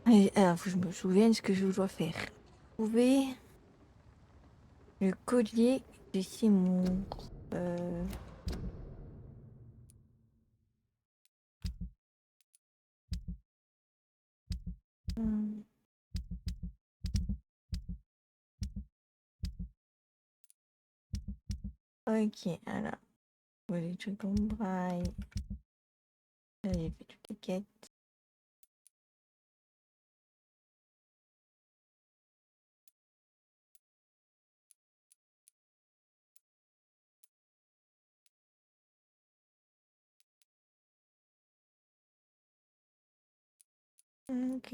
Allez, alors, faut que je me souvienne ce que je dois faire. Trouver le collier de Simon. Ok, alors. Les trucs en braille. Là, j'ai fait toutes les quêtes. Ok.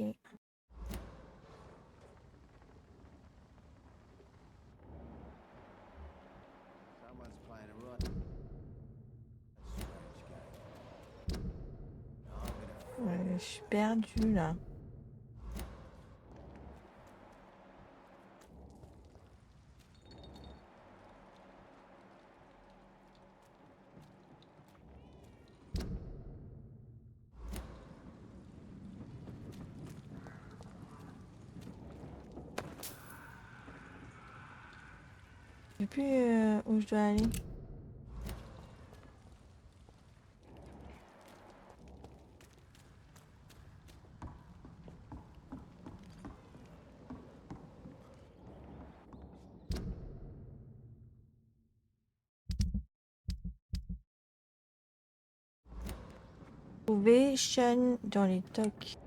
Ouais, je suis perdue là. Je sais plus où je dois aller. Trouver Sean dans les tocs.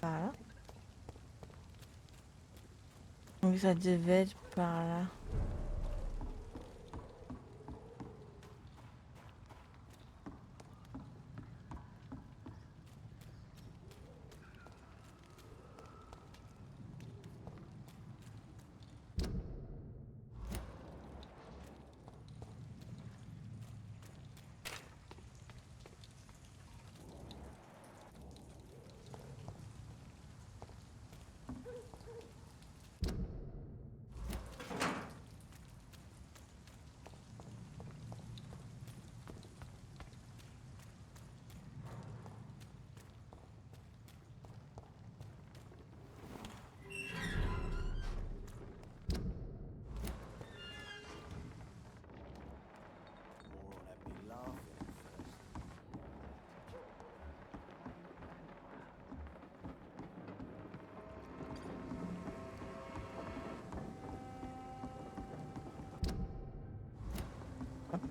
Par là. Donc ça devait être par là.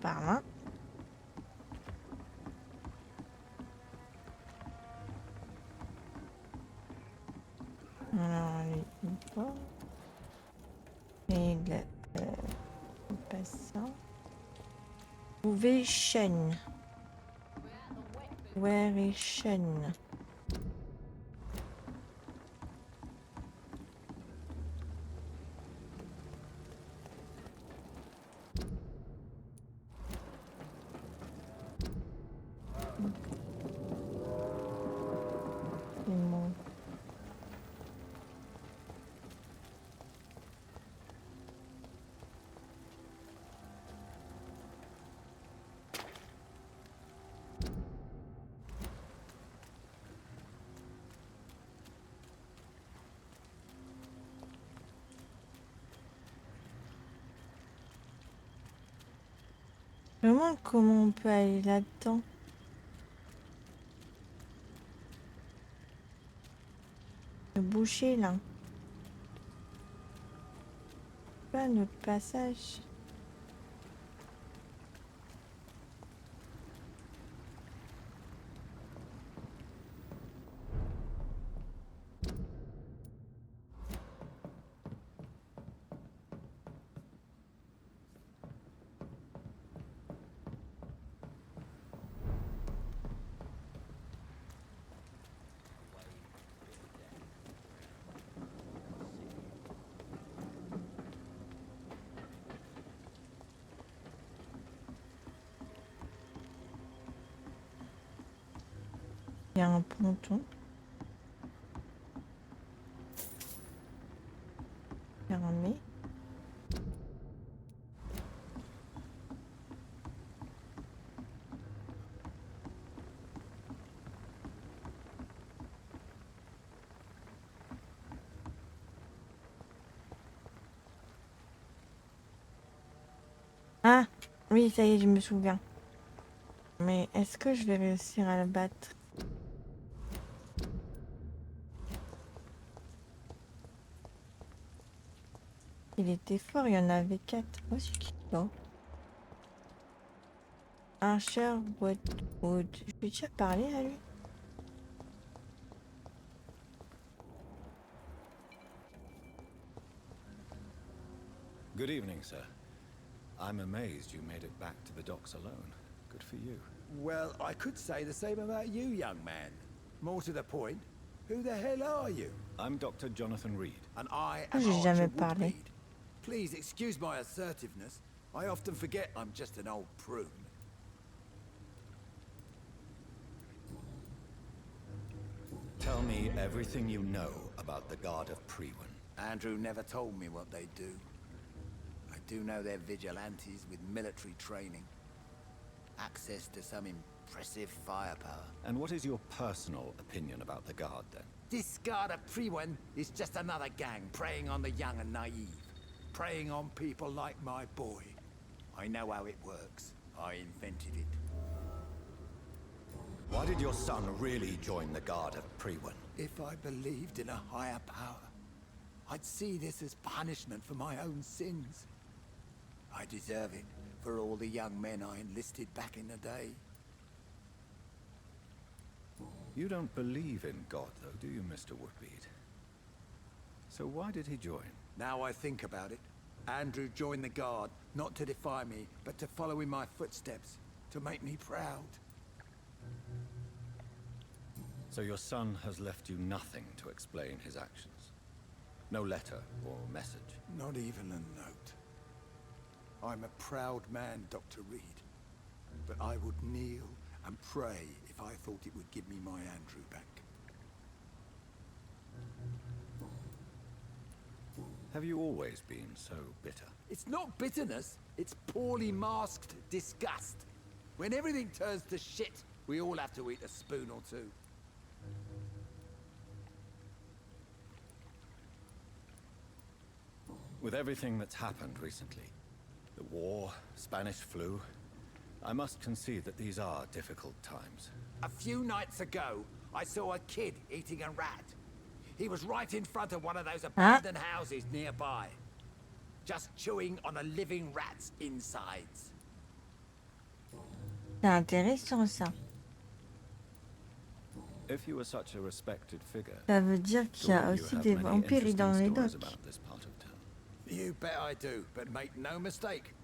Par là. Alors, les pas. Et là, pas ça. Trouver Sean. Where is Sean? Simon. Je me demande comment on peut aller là-dedans. Le boucher là. Pas notre passage. y a un ponton. Fermé. Ah, oui, ça y est, je me souviens. Mais est-ce que je vais réussir à le battre? Il était fort, il y en avait 4. Oh, c'est qui là? Archer Wood. Je lui ai déjà parlé à lui. Good evening, sir. I'm amazed you made it back to the docks alone. Good for you. Well, I could say the same about you, young man. More to the point, who the hell are you? I'm Dr. Jonathan Reed. And I Oh, am j'ai jamais Archer parlé. Woodmead. Please excuse my assertiveness. I often forget I'm just an old prune. Tell me everything you know about the Guard of Priwen. Andrew never told me what they do. I do know they're vigilantes with military training. Access to some impressive firepower. And what is your personal opinion about the Guard, then? This Guard of Priwen is just another gang preying on the young and naive. Preying on people like my boy. I know how it works. I invented it. Why did your son really join the Guard of Priwen? If I believed in a higher power, I'd see this as punishment for my own sins. I deserve it for all the young men I enlisted back in the day. You don't believe in God, though, do you, Mr. Woodmead? So why did he join? Now I think about it, Andrew joined the Guard, not to defy me, but to follow in my footsteps, to make me proud. So your son has left you nothing to explain his actions? No letter or message? Not even a note. I'm a proud man, Dr. Reed. But I would kneel and pray if I thought it would give me my Andrew back. Have you always been so bitter? It's not bitterness, it's poorly masked disgust. When everything turns to shit, we all have to eat a spoon or two. With everything that's happened recently, the war, Spanish flu, I must concede that these are difficult times. A few nights ago, I saw a kid eating a rat. He was right in front of one of those abandoned houses nearby. Just chewing on a living rat's insides. C'est intéressant ça. If you were such a respected figure, Ça veut dire qu'il y a surely you aussi have des many vampires dans les interesting stories docks. about this part of town. You bet I do, but make no mistake.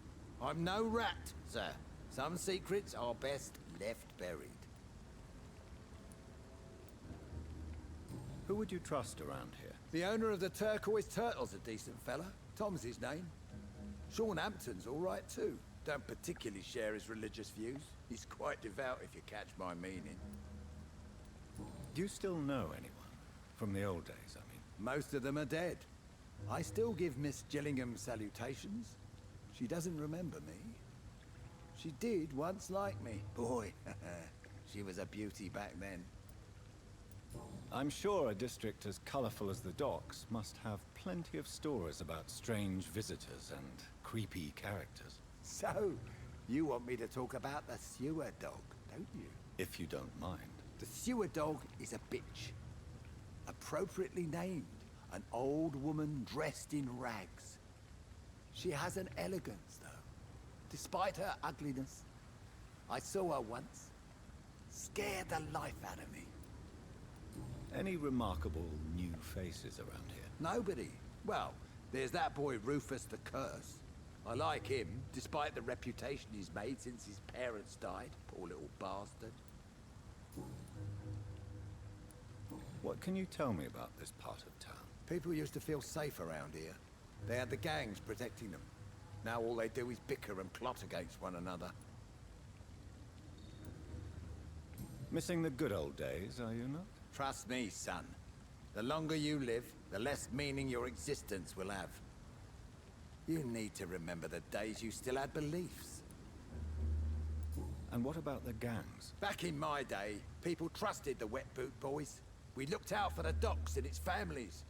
I'm no rat, sir. Some secrets are best left buried. Who would you trust around here? The owner of the Turquoise Turtle's a decent fella. Tom's his name. Sean Hampton's all right too. Don't particularly share his religious views. He's quite devout if you catch my meaning. Do you still know anyone? From the old days, I mean. Most of them are dead. I still give Miss Gillingham salutations. She doesn't remember me. She did once like me. Boy, she was a beauty back then. I'm sure a district as colorful as the docks must have plenty of stories about strange visitors and creepy characters. So, you want me to talk about the sewer dog, don't you? If you don't mind. The sewer dog is a bitch. Appropriately named. An old woman dressed in rags. She has an elegance, though. Despite her ugliness. I saw her once. Scared the life out of me. Any remarkable new faces around here? Nobody. Well, there's that boy Rufus the Curse. I like him, despite the reputation he's made since his parents died. Poor little bastard. What can you tell me about this part of town? People used to feel safe around here. They had the gangs protecting them. Now all they do is bicker and plot against one another. Missing the good old days, are you not? Trust me, son. The longer you live, the less meaning your existence will have. You need to remember the days you still had beliefs. And what about the gangs? Back in my day, people trusted the Wet Boot Boys. We looked out for the docks and its families.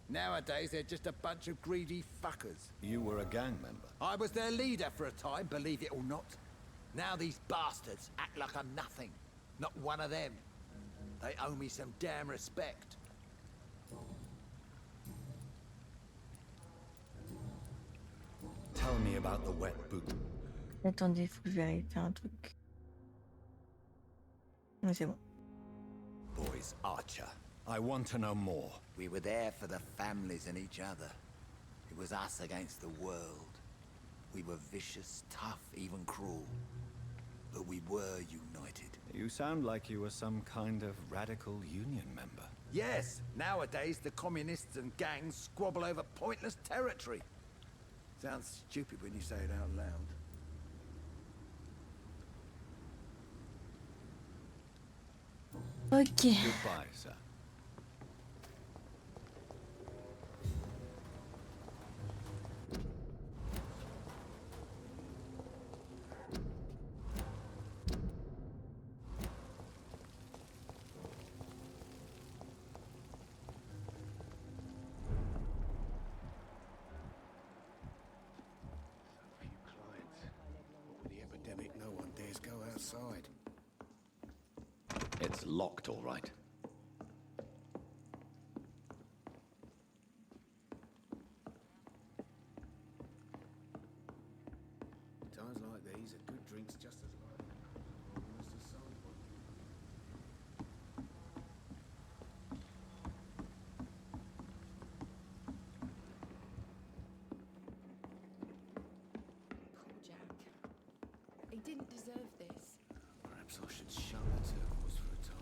Nowadays, they're just a bunch of greedy fuckers. You were a gang member. I was their leader for a time, believe it or not. Now these bastards act like I'm nothing. Not one of them. They owe me some damn respect. Tell me about the Wet Boot. Attendez, faut que je vérifie un truc. Mais c'est bon. Boys, Archer. I want to know more. We were there for the families and each other. It was us against the world. We were vicious, tough, even cruel. But we were united. You sound like you were some kind of radical union member. Yes, nowadays the communists and gangs squabble over pointless territory. Sounds stupid when you say it out loud. Ok. Goodbye, sir. Few clients. What with the epidemic, no one dares go outside. It's locked, all right. Times like these, a good drink's just as likely as the soul. Poor Jack. He didn't deserve this. Perhaps I should shut the turquoise for a time.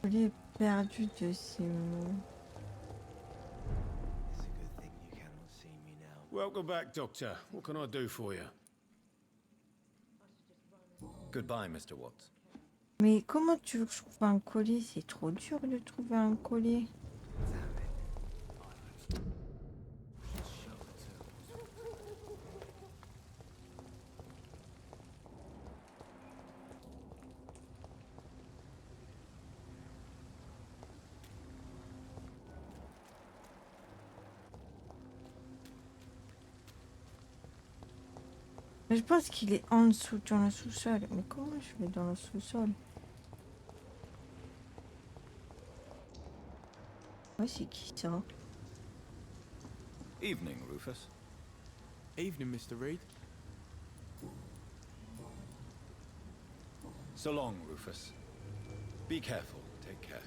Collier perdu de ces mots. It's a good thing you cannot see me now. Welcome back, Doctor. What can I do for you? Goodbye, Mr. Watts. Mais comment tu veux que je trouve un collier? C'est trop dur de trouver un collier. Je pense qu'il est en dessous, dans le sous-sol. Mais comment je vais dans le sous-sol? Ouais, c'est qui ça? Evening, Rufus. Evening, Mr. Reed. So long, Rufus. Be careful. Take care.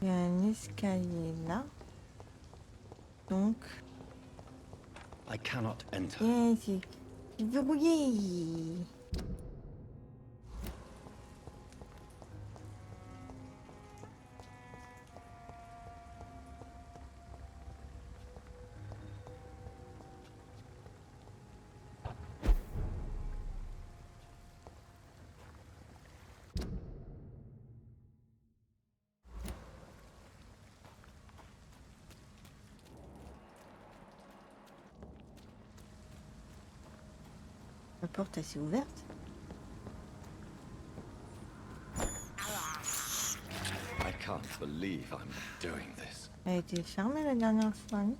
Il y a un escalier là. Donc, I cannot enter. c'est verrouillé. La porte est ouverte. I can't believe I'm doing this. Elle a été fermée la dernière fois. Non?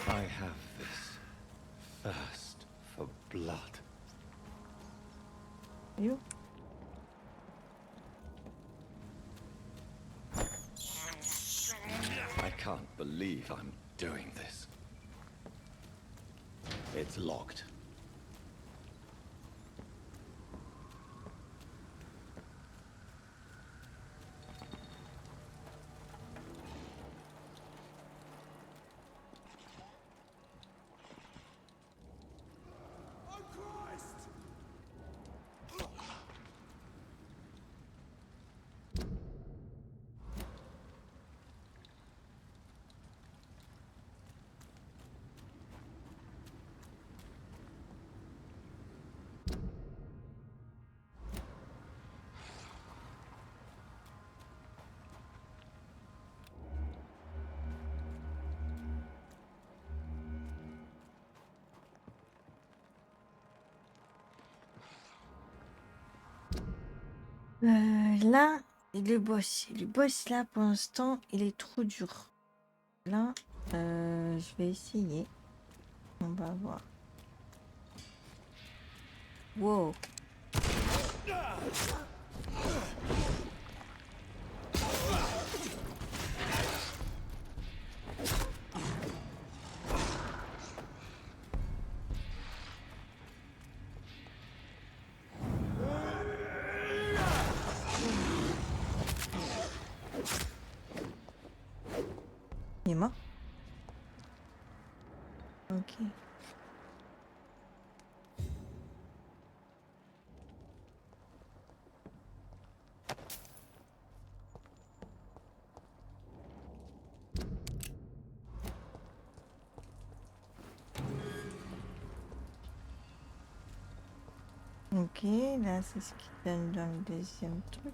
I have this thirst for blood. You? I can't believe I'm doing this. It's locked. Là, le boss. Le boss, là, pour l'instant, il est trop dur. Là, je vais essayer. On va voir. Wow. Il est mort? Ok. Ok, là c'est ce qui donne dans le deuxième truc.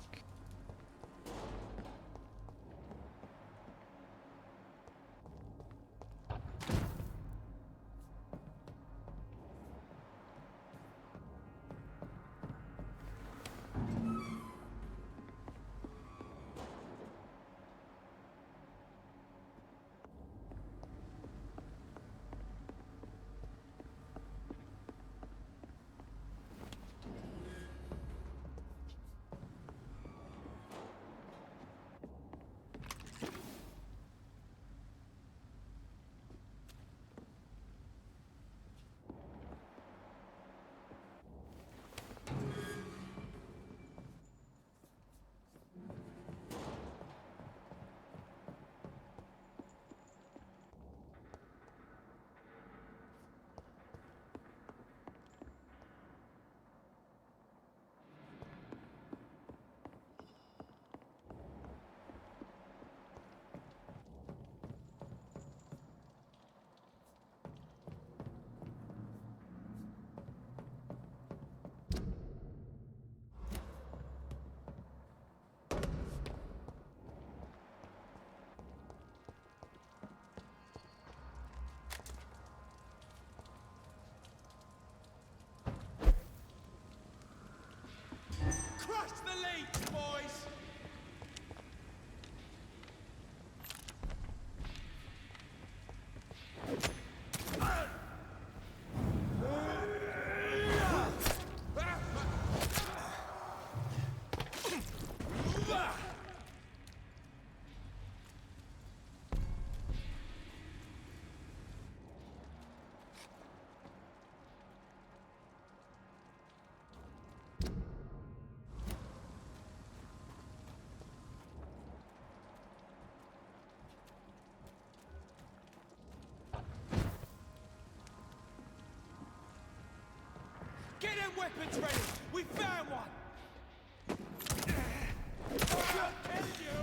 Crush the leech, boys! Get them weapons ready! We found one! I'll tell you!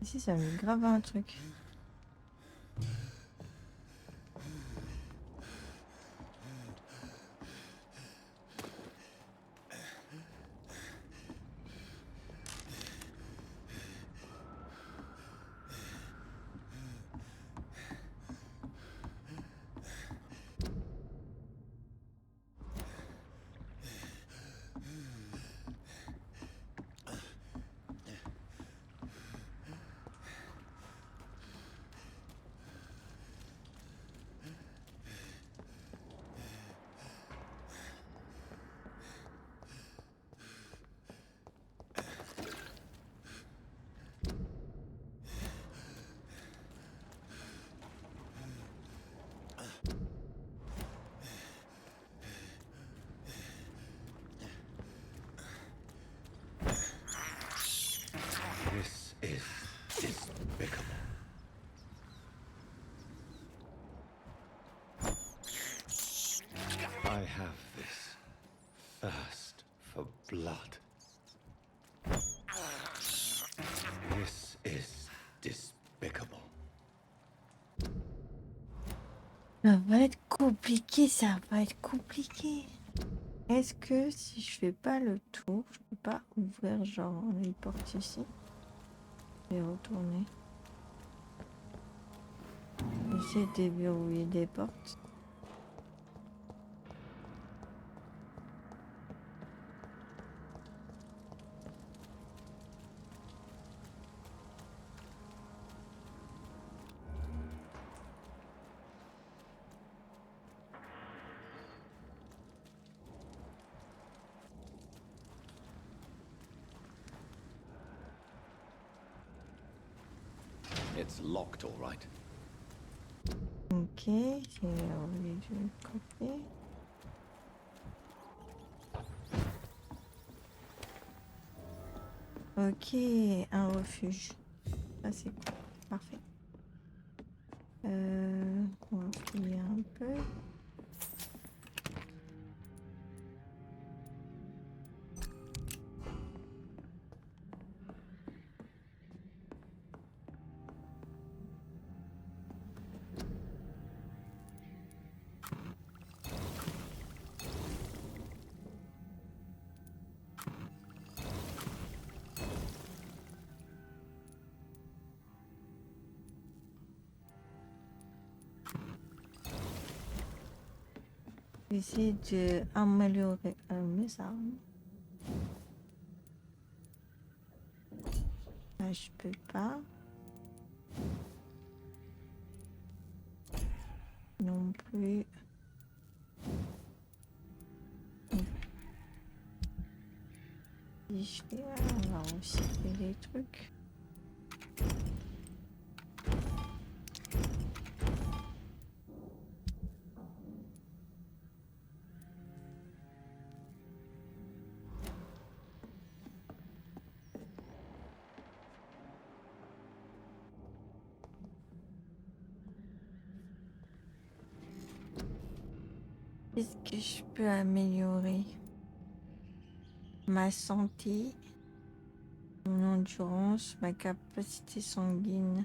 Ici ça me grave un truc. have this thirst for blood. This is despicable. Ça va être compliqué, ça va être compliqué. Est-ce que si je fais pas le tour, je peux pas ouvrir genre les portes ici et retourner? Essayer de déverrouiller des portes. It's locked, all right. Ok, c'est oublié du côté. Ok, un refuge. Ça c'est cool. Parfait. On va fouiller un peu. Essayer de améliorer mes armes. Là, je peux pas. Non plus. Si je fais, on va aussi faire des trucs. Qu'est-ce que je peux améliorer? Ma santé, mon endurance, ma capacité sanguine.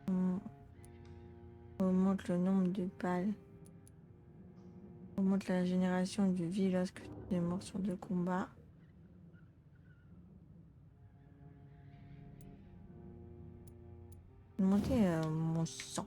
On augmente le nombre de balles. On augmente la génération de vie lorsque tu es mort sur de combat. Augmenter mon sang.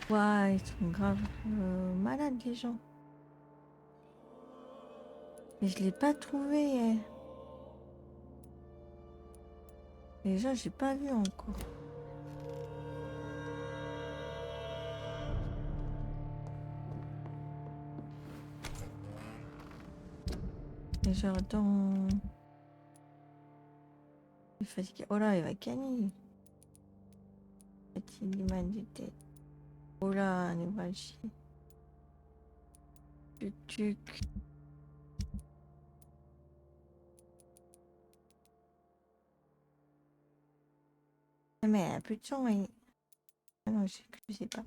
Ouah, ils sont grave malades les gens. Mais je l'ai pas trouvé. Déjà, j'ai pas vu encore. Et genre dans... Il est fatigué. Oh là, il va canner. Fatigue, mal de tête. Oh là, névralgie. Tuc. Ah, mais elle a plus de sang, oui. Ah non, je sais pas.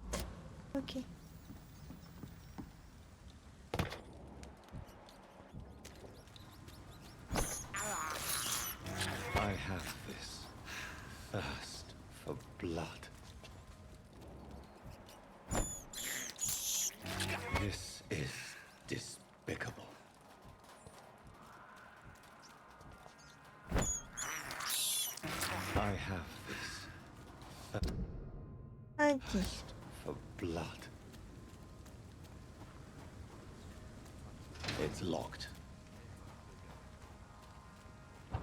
Ok. I have this thirst for blood. This is despicable. I have this Ok. thirst for blood. It's locked.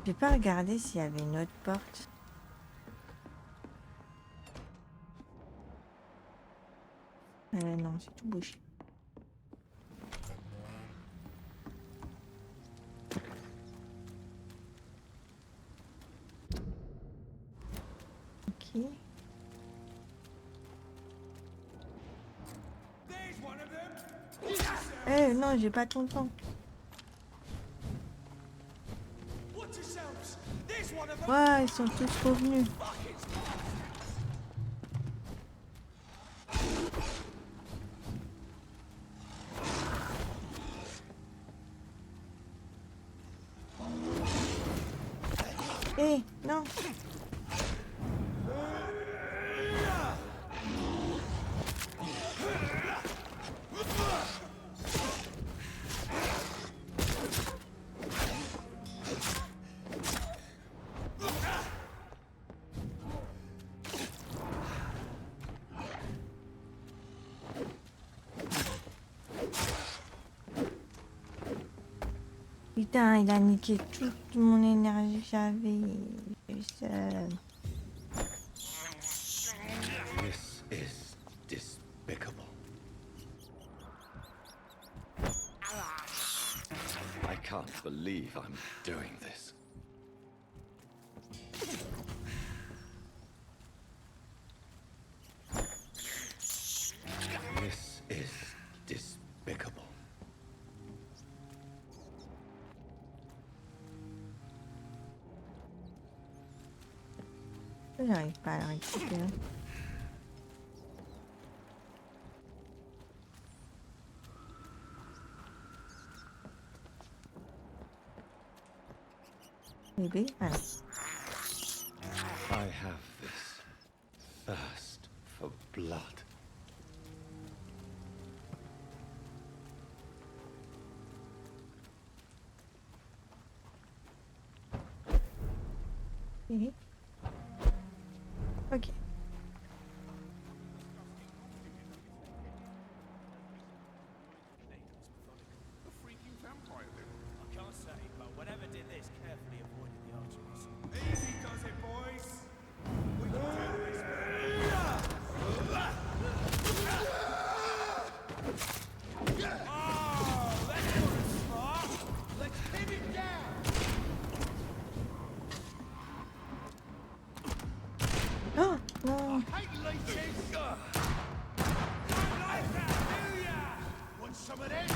J'ai pas regardé s'il y avait une autre porte. Non, c'est tout bouché. Ok. one of them? Give yourself. Eh non, j'ai pas ton temps. Watch yourselves. There's one of them. Ouais, ils sont tous revenus. Eh, non. Putain, il a niqué toute mon énergie que j'avais. This is despicable. I can't believe I'm doing this. This is despicable. J'arrive pas à la récupérer. Bébé, voilà. I have this thirst for blood. Mhm. Ok. A freaking vampire then. I can't say, but whatever did this carefully avoided the arteries. Easy does it, boys. We can do this, Oh, that's not smart. Let's pin it down. Oh non. Hate leeches. Don't like that, do ya? Want some of this?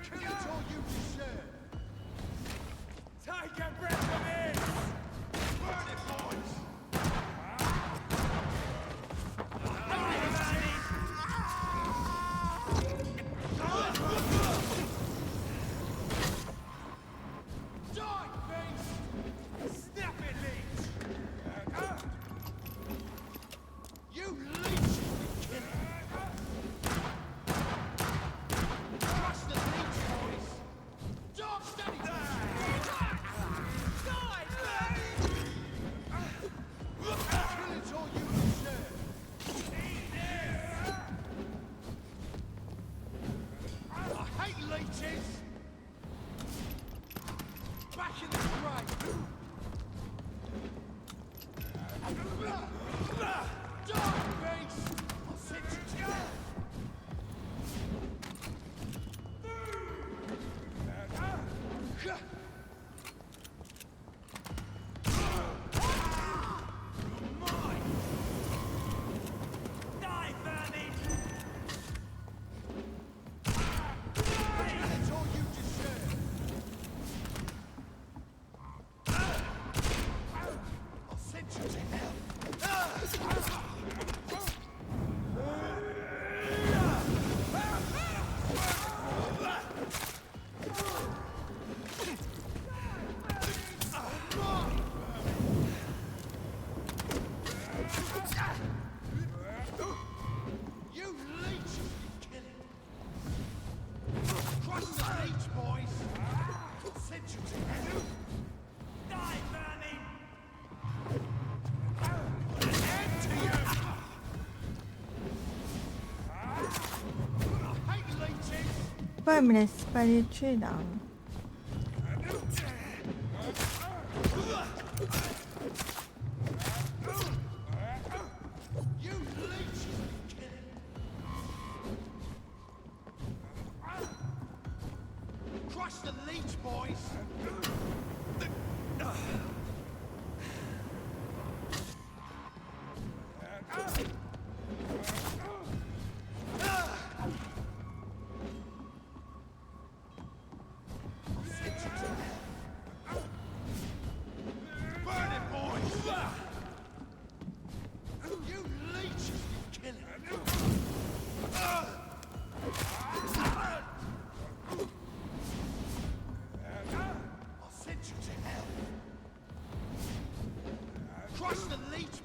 Kill it all you deserve. Take a breath of this. Burn it, boys. Die, beast! Snap it, leech! You leech kill it! Crush the leech, boys! Dog steady! Die, kill it all you deserve! I hate leeches! Back in the grave! Die, beast! I'll send you to hell! Mine! Die, vermin! That's all you deserve! I'll send you to hell! You leech, you kill it! Crush the leech, boys! I'll send you to hell! Die, vermin! Put an end to you! I hate leeches! Pourquoi elle me laisse pas les tuer là? You leech, you kill it! Crush the leech, boys!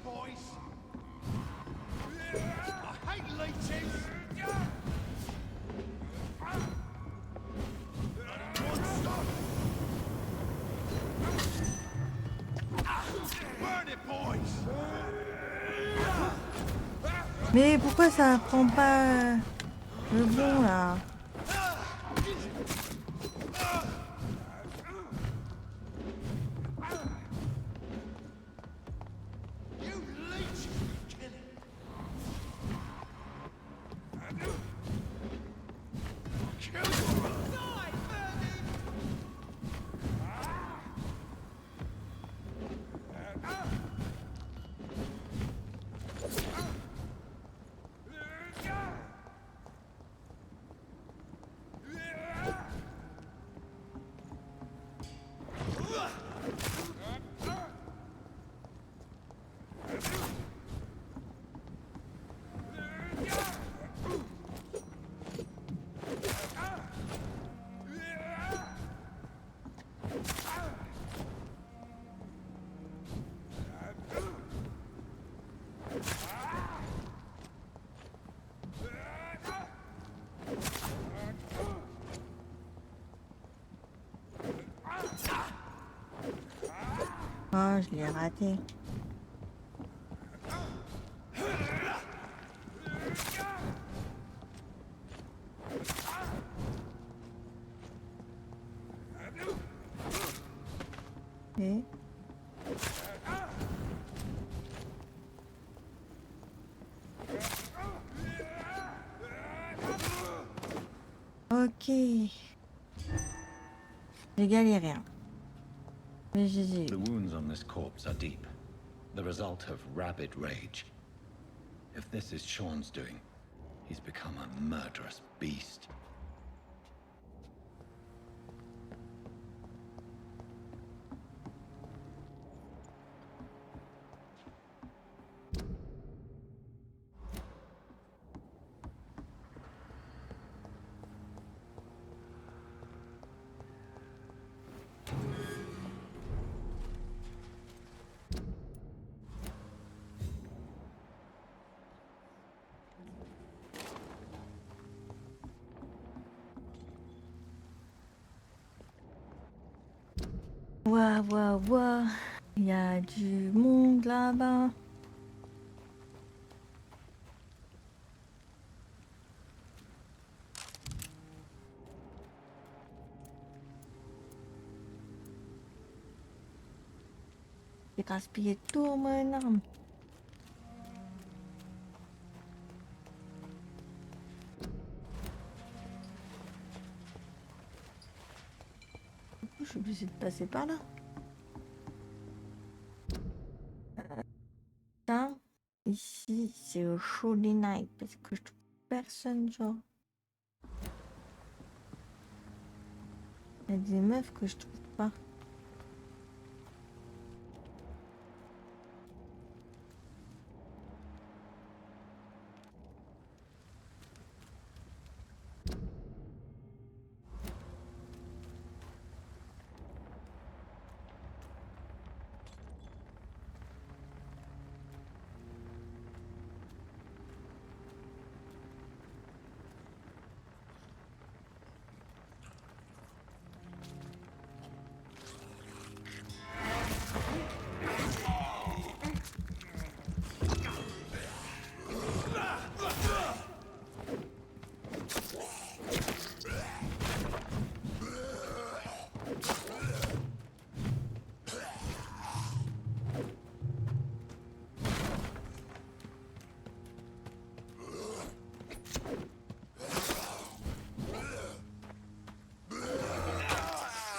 boys. I hate leeches. Burn it, boys. Mais pourquoi ça prend pas le bon là? You leeches kill it. Kill it. Die, Birdie. Oh, je l'ai raté. Et... Ok. J'ai galéré. Mais j'ai... The wounds on this corpse are deep, the result of rabid rage. If this is Sean's doing, he's become a murderous beast. Ouah, ouah, ouah. Il y a du monde là-bas. J'ai gaspillé tout mon arme. Je suis obligée de passer par là. Ça, ici, c'est au Holy Night parce que je trouve personne, genre. Il y a des meufs que je trouve pas.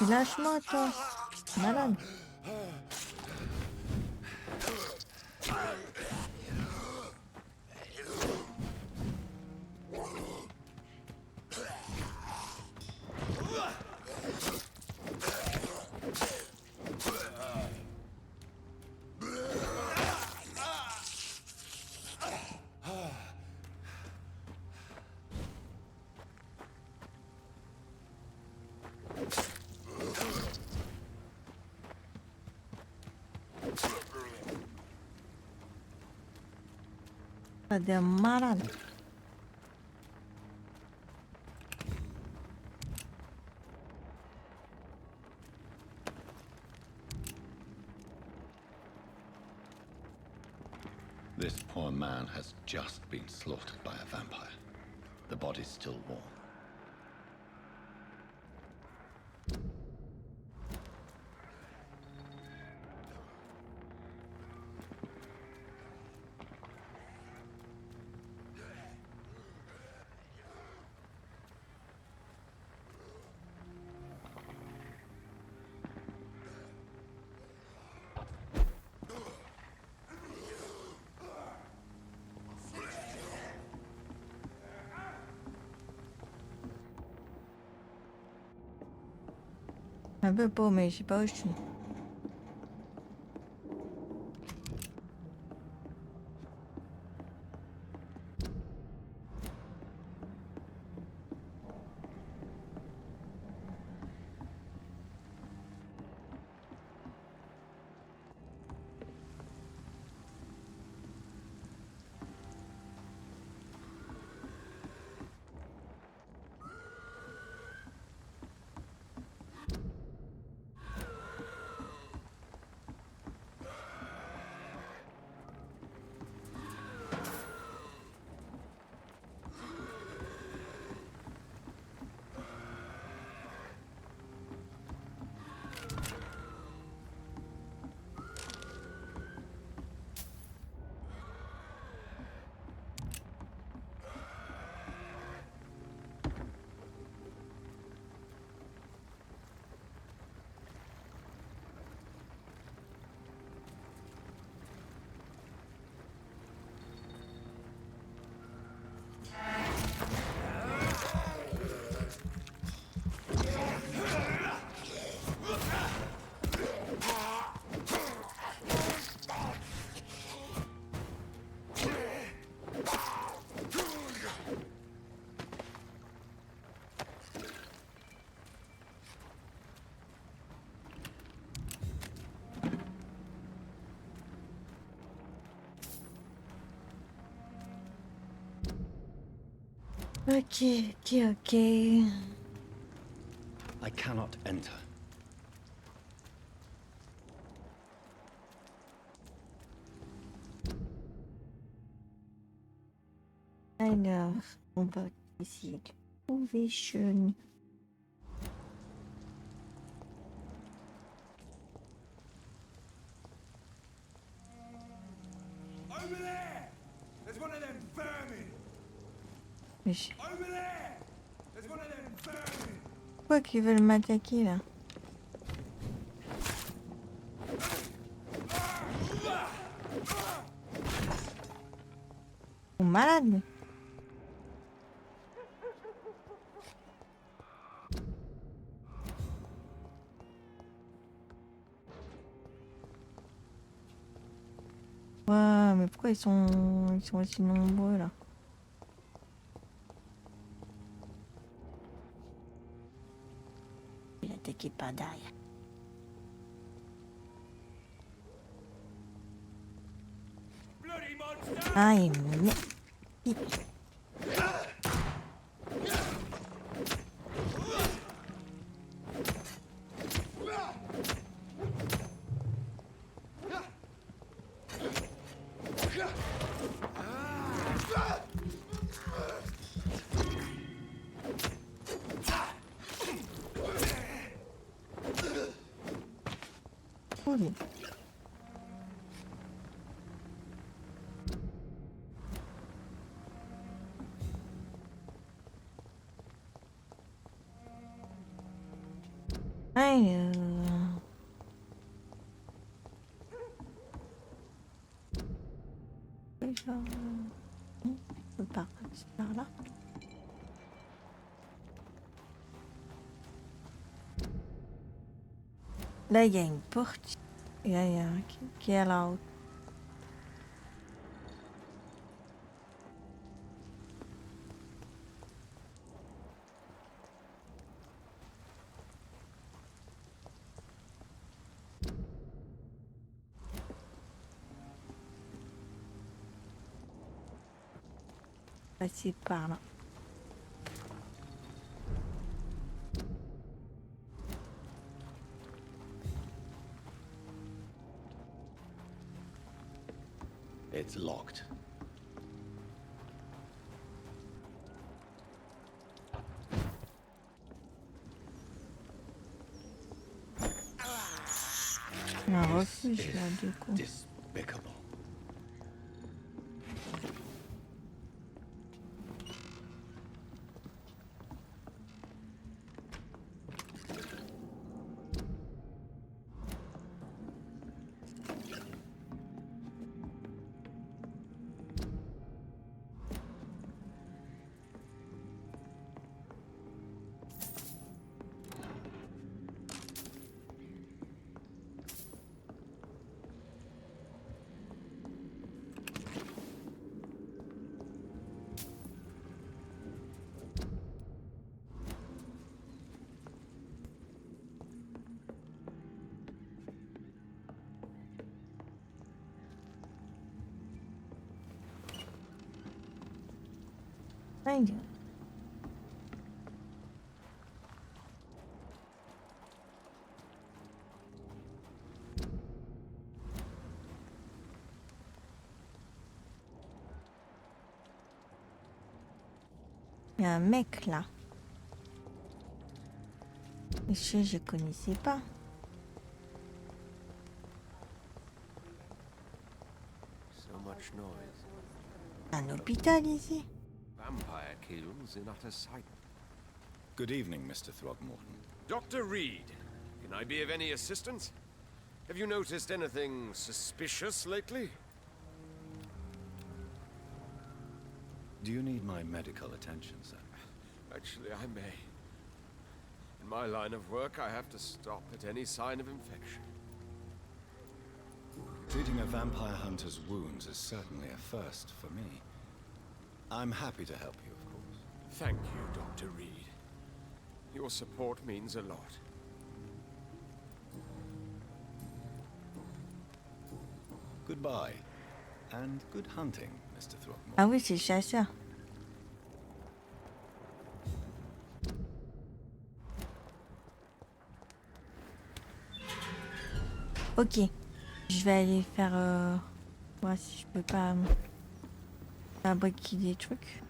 Lâche-moi, toi. Malade. Ah, des malades. This poor man has just been slaughtered by a vampire. The body's still warm. Un peu paumé, je sais pas où je suis. Ok, ok. I cannot enter. Alors, on va essayer de trouver Sean. Over there! There's one of them vermin! Mais je- Over there! There's one of them vermin! Pourquoi qu'ils veulent m'attaquer là? Ils sont malades. Ouais, mais pourquoi ils sont aussi nombreux là? Il attaquait pas derrière. Bloody monster! Ah, il me met. Cool. Alors... Genre... On peut pas passer par là. Là, il y a une porte. Il y a un qui est là-haut. passer par là. It's locked. Un refuge là du coup. Despicable. Dingue. Il y a un mec là. Et je connaissais pas. So much noise. Un hôpital ici. Vampire kills in utter sight. Good evening, Mr. Throgmorton. Dr. Reed, can I be of any assistance? Have you noticed anything suspicious lately? Do you need my medical attention, sir? Actually, I may. In my line of work, I have to stop at any sign of infection. Treating a vampire hunter's wounds is certainly a first for me. I'm happy to help you, of course. Thank you, Dr. Reed. Your support means a lot. Goodbye, and good hunting, Mr. Throgmorton. Ah oui, c'est le chasseur. Ok, je vais aller faire voir si je peux pas fabriquer des trucs.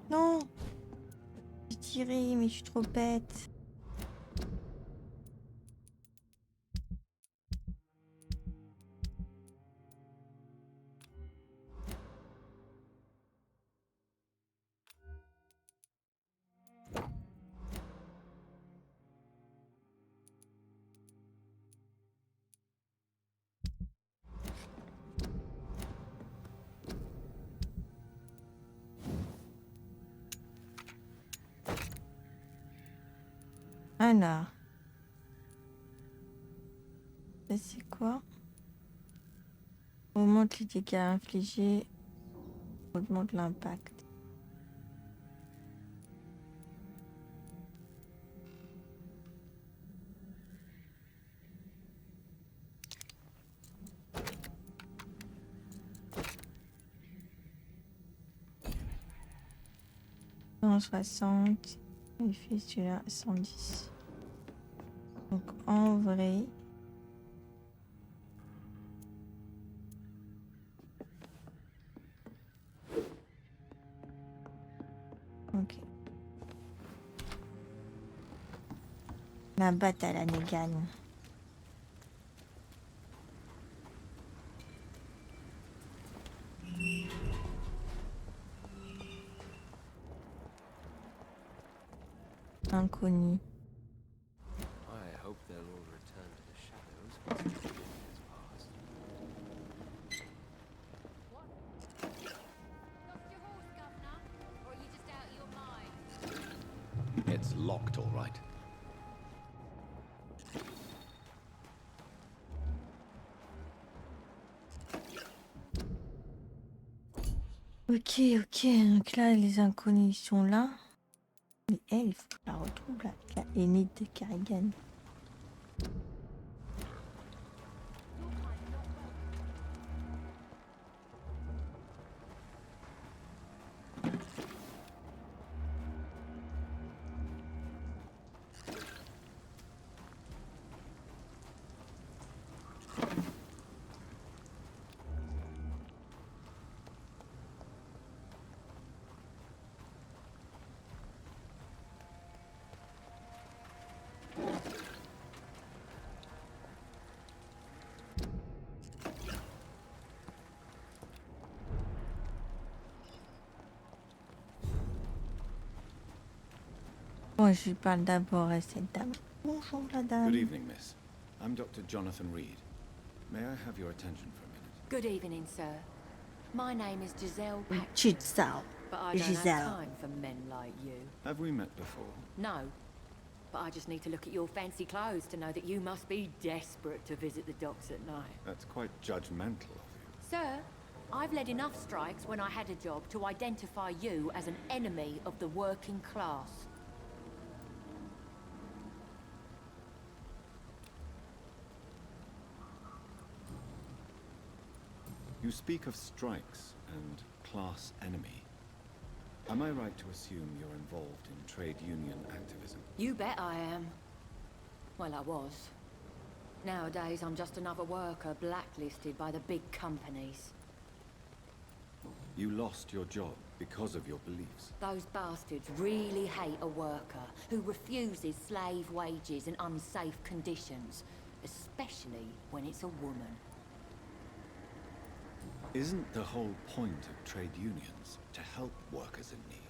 Non, j'ai tiré, mais je suis trop bête. Alors, ça c'est quoi? Augmente les dégâts infligés, augmente l'impact. « 160, il fait celui-là 110. Donc en vrai, ok. La batte à la négane. Inconnu. I hope they'll all return to the shadows once the storm has passed. Lost your horse, Governor? Or are you just out of your mind? It's locked, all right. Ok, ok. Donc là, les inconnus sont là. Mais elle, il faut que je la retrouve là. La Enid de Carrigan. Bon, je parle d'abord à cette dame. Bonjour la dame. Good evening, miss. I'm Dr. Jonathan Reed. May I have your attention for a minute? Good evening, sir. My name is Giselle Paxton, Giselle. but I don't Giselle. have time for men like you. Have we met before? No, but I just need to look at your fancy clothes to know that you must be desperate to visit the docks at night. That's quite judgmental of you. Sir, I've led enough strikes when I had a job to identify you as an enemy of the working class. You speak of strikes and class enemy. Am I right to assume you're involved in trade union activism? You bet I am. Well, I was. Nowadays, I'm just another worker blacklisted by the big companies. You lost your job because of your beliefs. Those bastards really hate a worker who refuses slave wages and unsafe conditions, especially when it's a woman. Isn't the whole point of trade unions to help workers in need?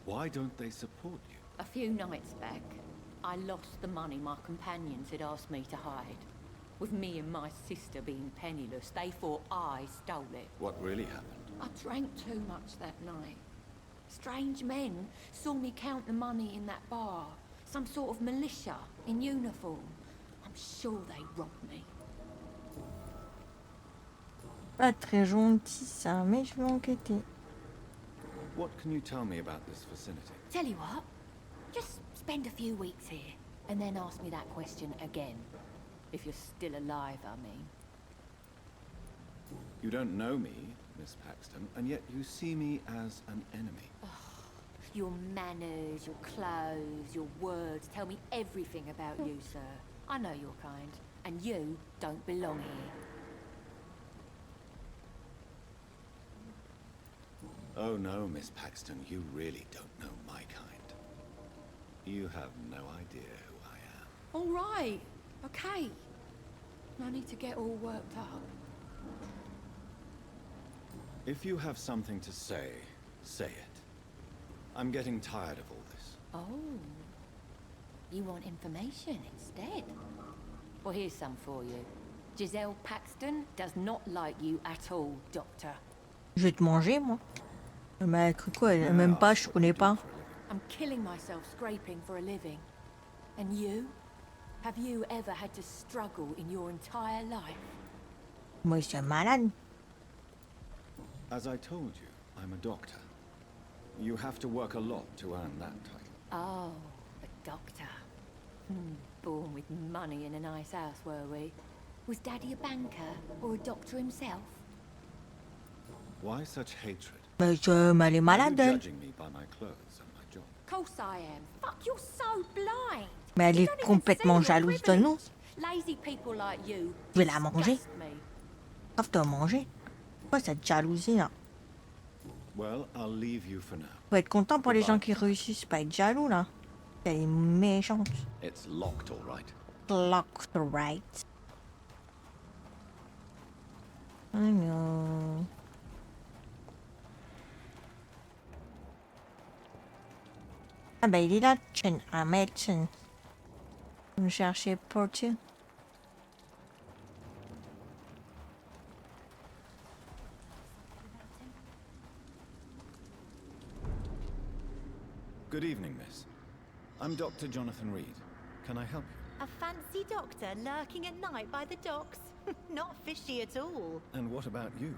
Why don't they support you? A few nights back, I lost the money my companions had asked me to hide. With me and my sister being penniless, they thought I stole it. What really happened? I drank too much that night. Strange men saw me count the money in that bar. Some sort of militia in uniform. I'm sure they robbed me. Pas très gentil ça, mais je vais enquêter. What can you tell me about this vicinity? Tell you what, just spend a few weeks here, and then ask me that question again. If you're still alive, I mean. You don't know me, Miss Paxton, and yet you see me as an enemy. Your manners, your clothes, your words tell me everything about you, sir. I know your kind, and you don't belong here. Oh no, Miss Paxton, you really don't know my kind. You have no idea who I am. All right, okay. No need to get all worked up. If you have something to say, say it. I'm getting tired of all this. Oh, you want information instead? Well, here's some for you. Giselle Paxton does not like you at all, Doctor. Je vais te manger, moi. Mais elle a cru quoi? Elle m'aime pas, je connais pas. I'm killing myself scraping for a living. And you? Have you ever had to struggle in your entire life? Moi, je suis malade. As I told you, I'm a doctor. You have to work a lot to earn that title. Oh, a doctor. Born with money in a nice house, were we? Was Daddy a banker or a doctor himself? Why such hatred? Mais elle est malade, Are you elle. judging me by my clothes and my job? Of course I am. Fuck, you're so blind. Mais elle You est don't even complètement see your jalouse de nous. privilege. Lazy people like you Je vais la manger. disgust me. Grave de manger. Quoi cette jalousie là? Well, I'll leave you for now. Faut être content pour les gens qui réussissent, pas être jaloux là. Elle est méchante. It's locked, all right. Locked right. Alors. Ah bah il est là, Hamilton. Vous cherchez Porter. Good evening, miss. I'm Dr. Jonathan Reed. Can I help you? A fancy doctor lurking at night by the docks? Not fishy at all. And what about you?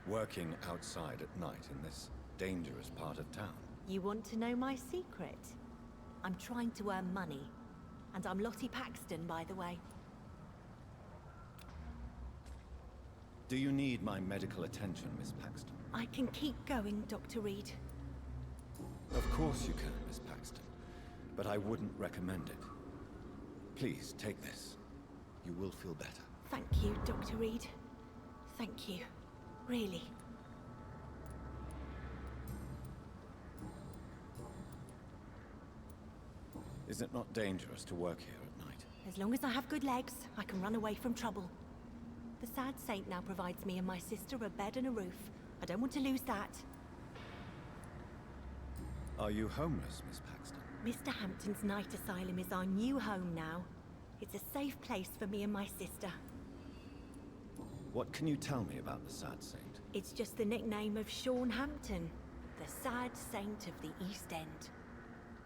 Working outside at night in this dangerous part of town? You want to know my secret? I'm trying to earn money. And I'm Lottie Paxton, by the way. Do you need my medical attention, Miss Paxton? I can keep going, Dr. Reed. Of course you can, Miss Paxton. But I wouldn't recommend it. Please, take this. You will feel better. Thank you, Dr. Reed. Thank you. Really. Is it not dangerous to work here at night? As long as I have good legs, I can run away from trouble. The sad saint now provides me and my sister a bed and a roof. I don't want to lose that. Are you homeless, Miss Paxton? Mr. Hampton's night asylum is our new home now. It's a safe place for me and my sister. What can you tell me about the Sad Saint? It's just the nickname of Sean Hampton, the sad saint of the East End.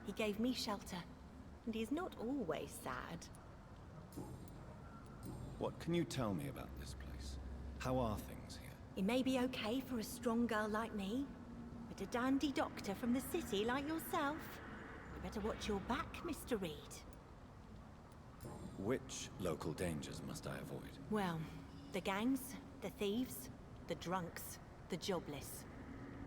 He gave me shelter, and he's not always sad. What can you tell me about this place? How are things here? It may be okay for a strong girl like me, but a dandy doctor from the city like yourself, you better watch your back, Mr. Reed. Which local dangers must I avoid? Well, the gangs, the thieves, the drunks, the jobless.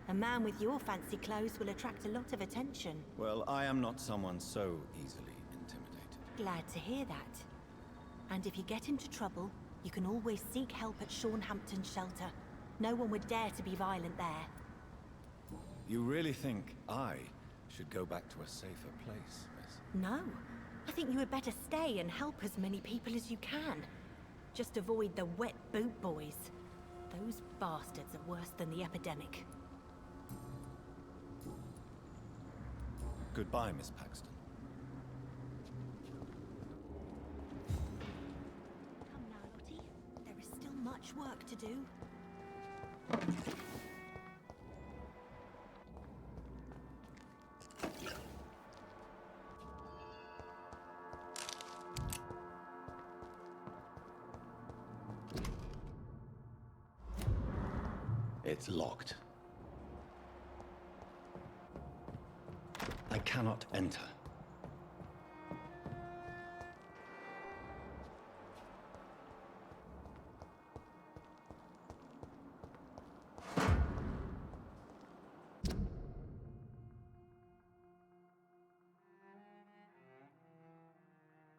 A man with your fancy clothes will attract a lot of attention. Well, I am not someone so easily intimidated. Glad to hear that. And if you get into trouble, you can always seek help at Sean Hampton's shelter. No one would dare to be violent there. You really think I should go back to a safer place, miss? No. I think you had better stay and help as many people as you can. Just avoid the wet boot boys. Those bastards are worse than the epidemic. Goodbye, Miss Paxton. Come now, Lottie. There is still much work to do. It's locked. I cannot enter. Come now, Lottie. There is still much work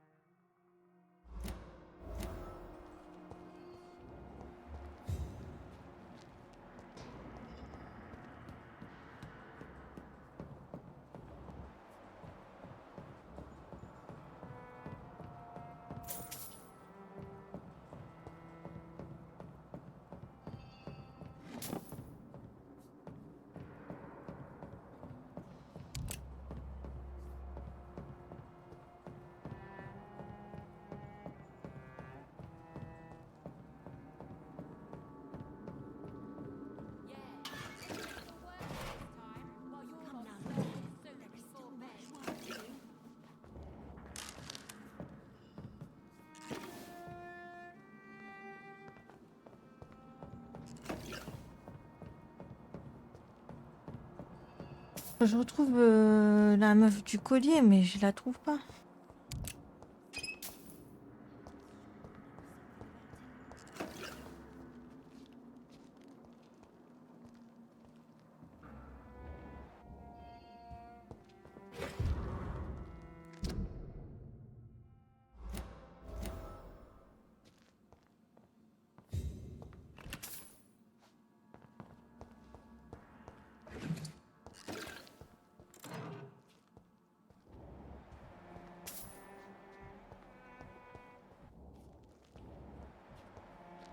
to do. Je retrouve la meuf du collier, mais je la trouve pas.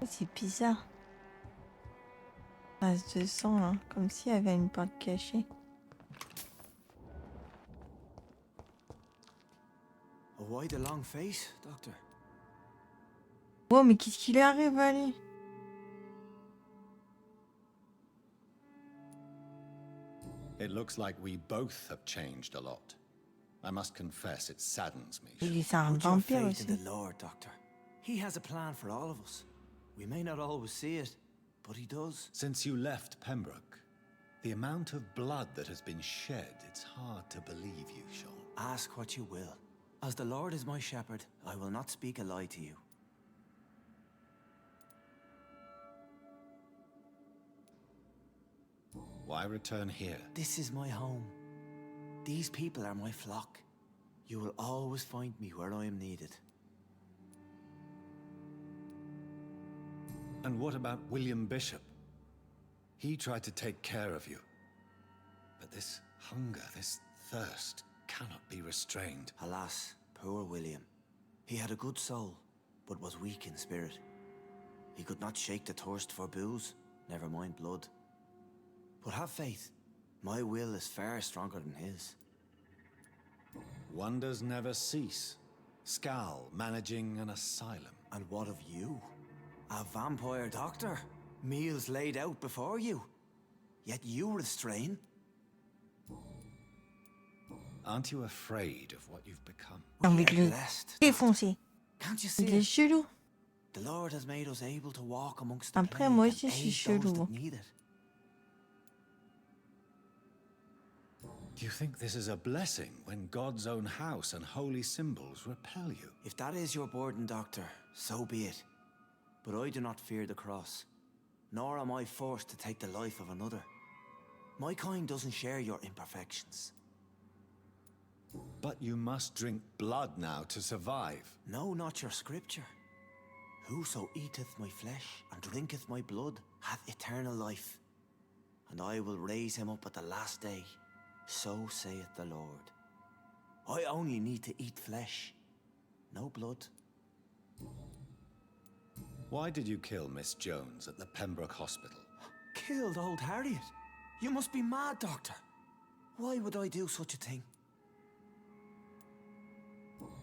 C'est bizarre. Trace de sang là, comme s'il y avait une porte cachée. why the long face, Doctor? Oh, mais qu'est-ce qui lui arrive, allez? It looks like we both have changed a lot. I must confess, it saddens me. Il est un Put your vampire faith in aussi. the Lord, Doctor. He has a plan for all of us. We may not always see it, but he does. Since you left Pembroke, the amount of blood that has been shed, it's hard to believe you, Sean. Ask what you will. As the Lord is my shepherd, I will not speak a lie to you. Why return here? This is my home. These people are my flock. You will always find me where I am needed. And what about William Bishop? He tried to take care of you. But this hunger, this thirst, cannot be restrained. Alas, poor William. He had a good soul, but was weak in spirit. He could not shake the thirst for booze, never mind blood. But have faith. My will is far stronger than his. Wonders never cease. Scal managing an asylum. And what of you? A vampire doctor? Meals laid out before you. Yet you restrain? Aren't you afraid of what you've become? J'ai envie de le Blessed. défoncer. Can't you see Il est it? chelou. The Lord has made us able to walk amongst the Après, plague moi and aussi, je suis aid those chelou. that need it. Do you think this is a blessing when God's own house and holy symbols repel you? If that is your burden, Doctor, so be it. But I do not fear the cross, nor am I forced to take the life of another. My kind doesn't share your imperfections. But you must drink blood now to survive. No, not your scripture. Whoso eateth my flesh and drinketh my blood hath eternal life, and I will raise him up at the last day. So saith the Lord. I only need to eat flesh, no blood. Why did you kill Miss Jones at the Pembroke Hospital? Killed old Harriet? You must be mad, Doctor. Why would I do such a thing?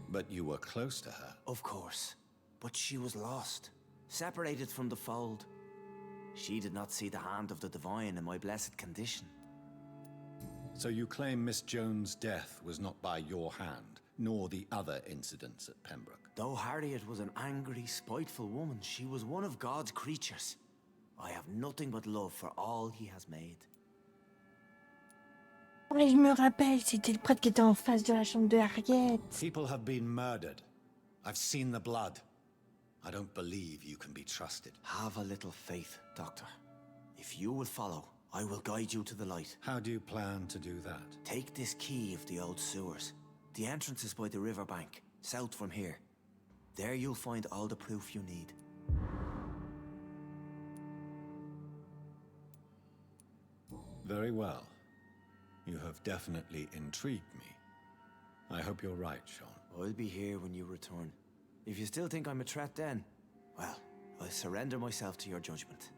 But you were close to her. Of course. But she was lost, separated from the fold. She did not see the hand of the divine in my blessed condition. So you claim Miss Jones' death was not by your hand, nor the other incidents at Pembroke? Though Harriet was an angry, spiteful woman, she was one of God's creatures. I have nothing but love for all he has made. Ouais, je me rappelle, c'était le prêtre qui était en face de la chambre de Harriet. People have been murdered. I've seen the blood. I don't believe you can be trusted. Have a little faith, Doctor. If you will follow, I will guide you to the light. How do you plan to do that? Take this key of the old sewers. The entrance is by the riverbank, south from here. There you'll find all the proof you need. Very well. You have definitely intrigued me. I hope you're right, Sean. I'll be here when you return. If you still think I'm a threat then, well, I surrender myself to your judgment.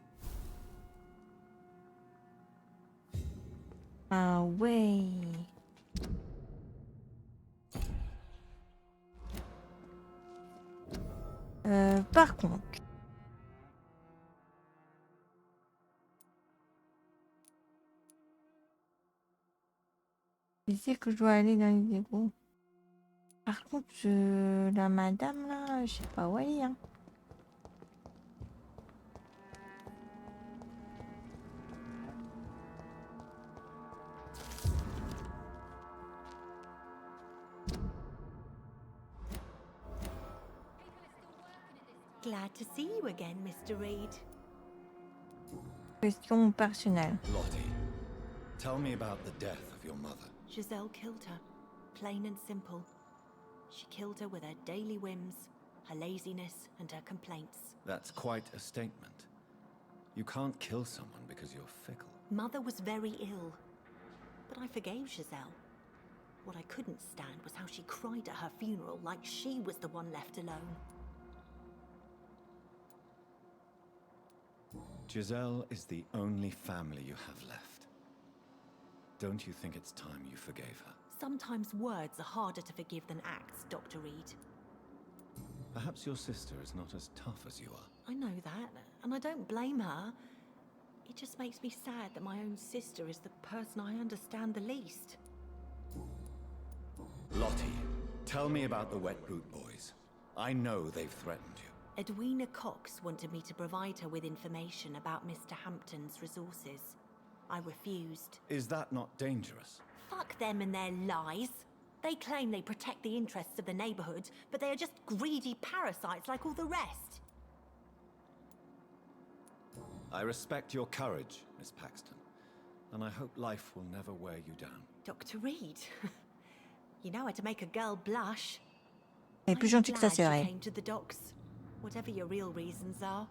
Ah ouais. Par contre, je sais que je dois aller dans les égouts. Par contre, la madame là, je sais pas où elle est. Hein. Glad to see you again, Mr. Reed. Question personnelle. Lottie, tell me about the death of your mother. Giselle killed her, plain and simple. She killed her with her daily whims, her laziness, and her complaints. That's quite a statement. You can't kill someone because you're fickle. Mother was very ill, but I forgave Giselle. What I couldn't stand was how she cried at her funeral like she was the one left alone. Giselle is the only family you have left. Don't you think it's time you forgave her? Sometimes words are harder to forgive than acts, Dr. Reed. Perhaps your sister is not as tough as you are. I know that, and I don't blame her. It just makes me sad that my own sister is the person I understand the least. Lottie, tell me about the Wet Boot Boys. I know they've threatened you. Edwina Cox wanted me to provide her with information about Mr. Hampton's resources. I refused. Is that not dangerous? Fuck them and their lies. They claim they protect the interests of the neighborhood, but they are just greedy parasites like all the rest. I respect your courage, Miss Paxton, and I hope life will never wear you down. Dr. Reed, you know how to make a girl blush. Elle est plus gentille que sa I'm glad sœur, you elle. came to the docks, whatever your real reasons are.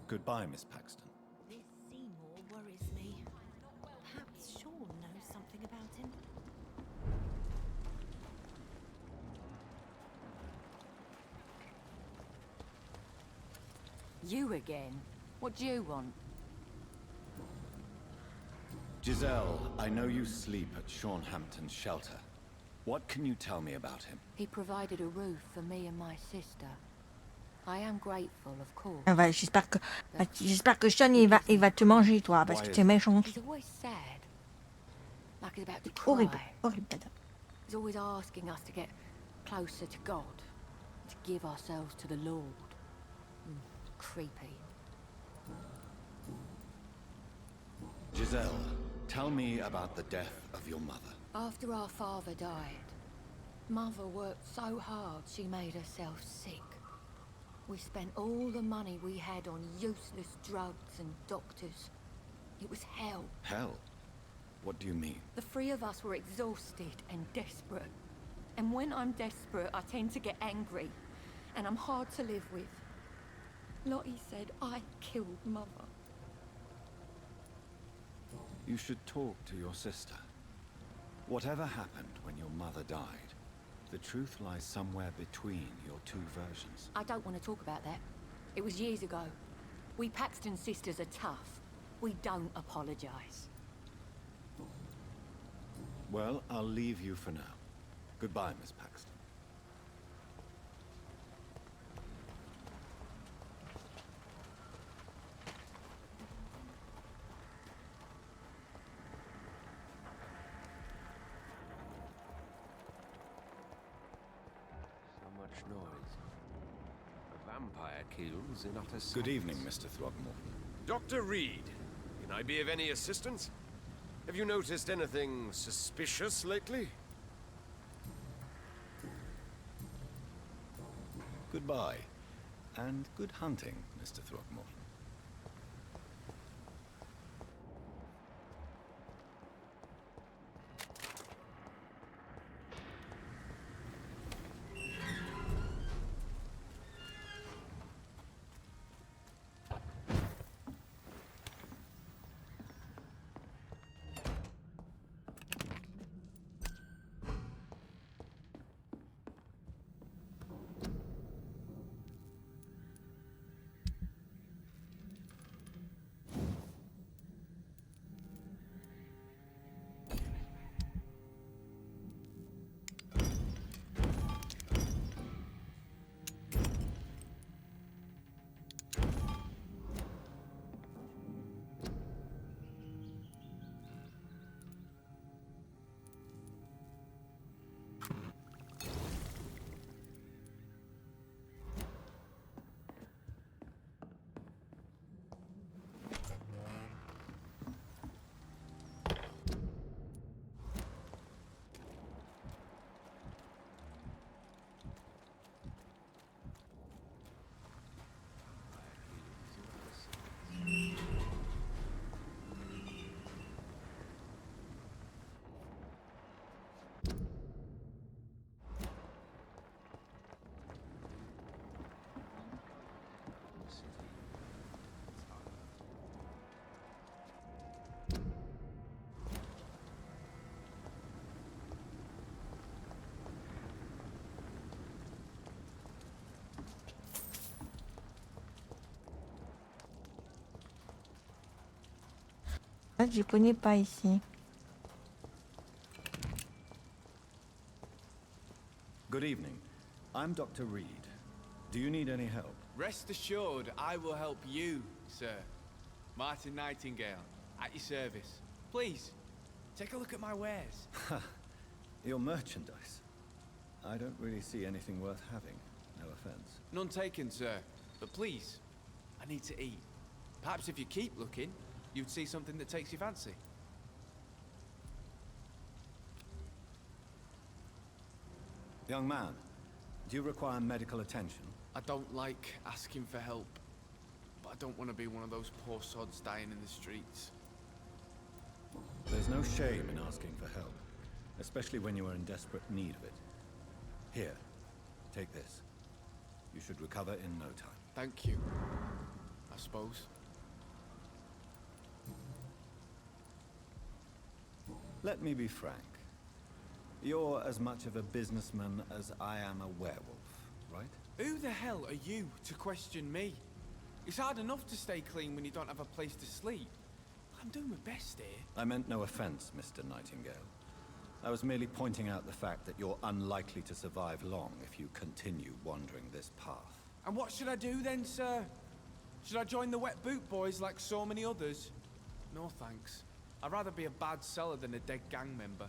Goodbye, Miss Paxton. This Seymour worries me. Perhaps Sean knows something about him. You again? What do you want? Giselle, I know you sleep at Sean Hampton's shelter. What can you tell me about him? He provided a roof for me and my sister. I am grateful, of course. Ah, bah, j'espère que Sean il va te manger toi parce que tu es méchant. He's always sad. Like he's about to Horrible, cry. horrible dada. He's always asking us to get closer to God, to give ourselves to the Lord. Creepy. Giselle, tell me about the death of your mother. After our father died, Mother worked so hard she made herself sick. We spent all the money we had on useless drugs and doctors. It was hell. Hell? What do you mean? The three of us were exhausted and desperate. And when I'm desperate, I tend to get angry. And I'm hard to live with. Lottie said I killed Mother. You should talk to your sister. Whatever happened when your mother died, the truth lies somewhere between your two versions. I don't want to talk about that. It was years ago. We Paxton sisters are tough. We don't apologize. Well, I'll leave you for now. Goodbye, Miss Paxton. So much noise. A vampire kills in utter silence. Good evening, Mr. Throgmorton. Dr. Reed, can I be of any assistance? Have you noticed anything suspicious lately? Goodbye, and good hunting, Mr. Throgmorton. Ah, je connais pas ici. Good evening. I'm Dr. Reed. Do you need any help? Rest assured, I will help you, sir. Martin Nightingale, at your service. Please, take a look at my wares. Your merchandise. I don't really see anything worth having. No offense. None taken, sir. But please, I need to eat. Perhaps if you keep looking, you'd see something that takes your fancy. Young man, do you require medical attention? I don't like asking for help, but I don't want to be one of those poor sods dying in the streets. There's no shame in asking for help, especially when you are in desperate need of it. Here, take this. You should recover in no time. Thank you, I suppose. Let me be frank. You're as much of a businessman as I am a werewolf, right? Who the hell are you to question me? It's hard enough to stay clean when you don't have a place to sleep. I'm doing my best here. I meant no offense, Mr. Nightingale. I was merely pointing out the fact that you're unlikely to survive long if you continue wandering this path. And what should I do then, sir? Should I join the Wet Boot Boys like so many others? No thanks. I'd rather be a bad seller than a dead gang member.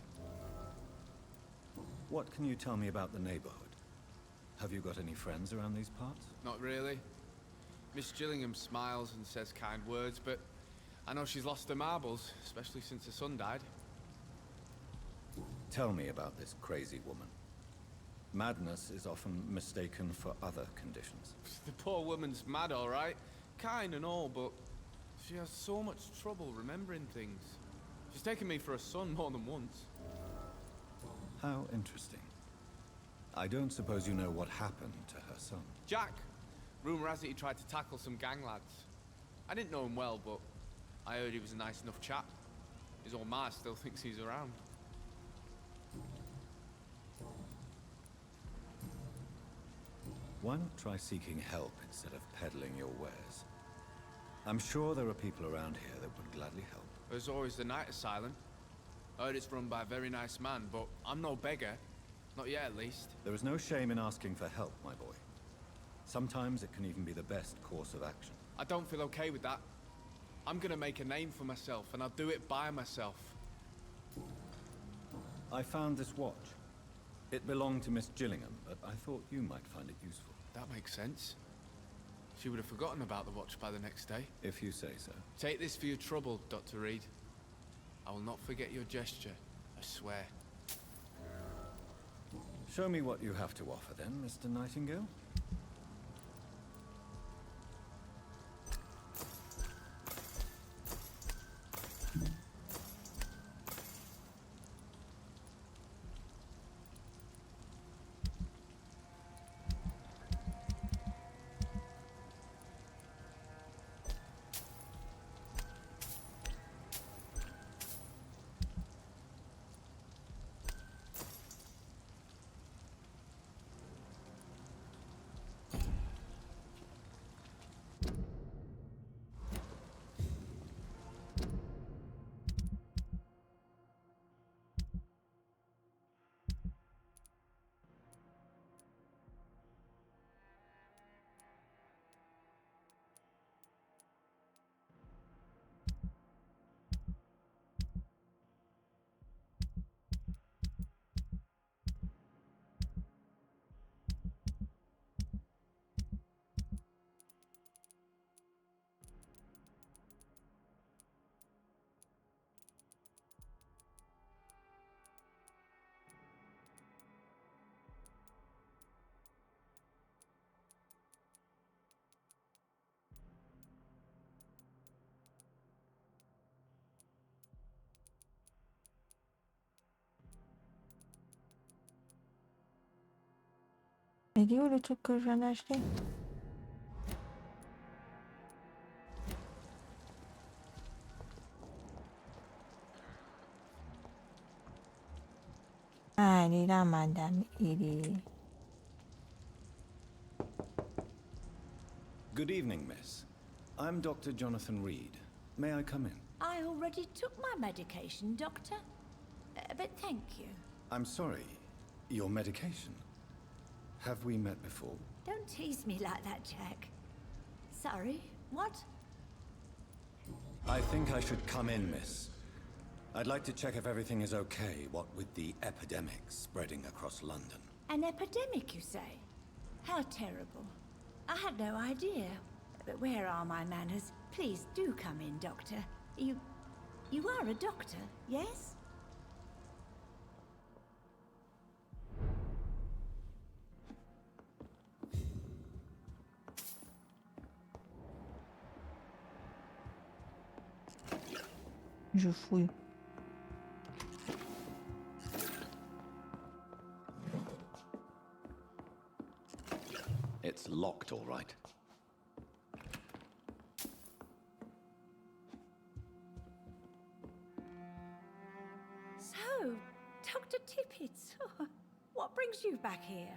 What can you tell me about the neighborhood? Have you got any friends around these parts? Not really. Miss Gillingham smiles and says kind words, but I know she's lost her marbles, especially since her son died. Tell me about this crazy woman. Madness is often mistaken for other conditions. The poor woman's mad, all right. Kind and all, but she has so much trouble remembering things. She's taken me for a son more than once. How interesting. I don't suppose you know what happened to her son. Jack! Rumour has it he tried to tackle some gang lads. I didn't know him well, but I heard he was a nice enough chap. His old ma still thinks he's around. Why not try seeking help instead of peddling your wares? I'm sure there are people around here that would gladly help. There's always the night asylum. I heard it's run by a very nice man, but I'm no beggar. Not yet, at least. There is no shame in asking for help, my boy. Sometimes it can even be the best course of action. I don't feel okay with that. I'm gonna make a name for myself, and I'll do it by myself. I found this watch. It belonged to Miss Gillingham, but I thought you might find it useful. That makes sense. She would have forgotten about the watch by the next day. If you say so. Take this for your trouble, Dr. Reed. I will not forget your gesture, I swear. Show me what you have to offer then, Mr. Nightingale. Il est où le truc que je viens d'acheter? Ah, il est là, madame. Il est... Good evening, miss. I'm Dr. Jonathan Reed. May I come in? I already took my medication, Doctor. But thank you. I'm sorry. Your medication? Have we met before? Don't tease me like that, Jack. Sorry, what? I think I should come in, miss. I'd like to check if everything is okay, what with the epidemic spreading across London. An epidemic, you say? How terrible. I had no idea. But where are my manners? Please do come in, Doctor. You are a doctor, yes? Je fouille. It's locked, all right. So, Dr. Tippett, what brings you back here?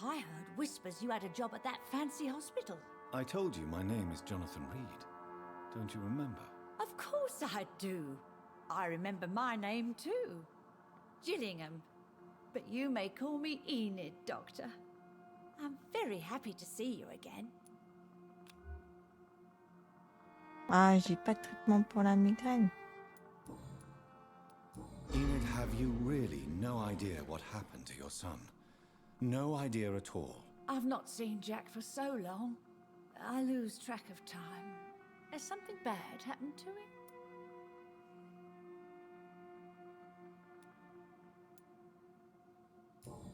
I heard whispers you had a job at that fancy hospital. I told you my name is Jonathan Reed. Don't you remember? Of course I do. I remember my name too. Gillingham. But you may call me Enid, Doctor. I'm very happy to see you again. Ah, j'ai pas de traitement pour la migraine. Enid, have you really no idea what happened to your son? No idea at all? I've not seen Jack for so long. I lose track of time. Has something bad happened to him?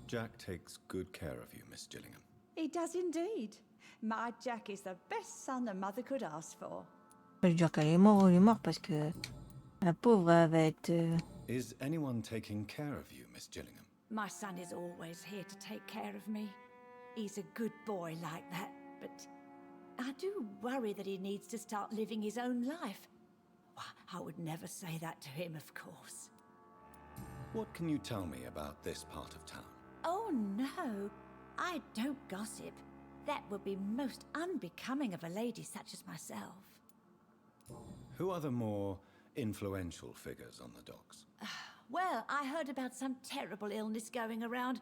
Jack takes good care of you, Miss Gillingham. He does indeed. My Jack is the best son a mother could ask for. Je veux dire qu'elle est mort, elle est morte parce que la pauvre elle va être. Is anyone taking care of you, Miss Gillingham? My son is always here to take care of me. He's a good boy like that, but I do worry that he needs to start living his own life. I would never say that to him, of course. What can you tell me about this part of town? Oh, no. I don't gossip. That would be most unbecoming of a lady such as myself. Who are the more influential figures on the docks? Well, I heard about some terrible illness going around.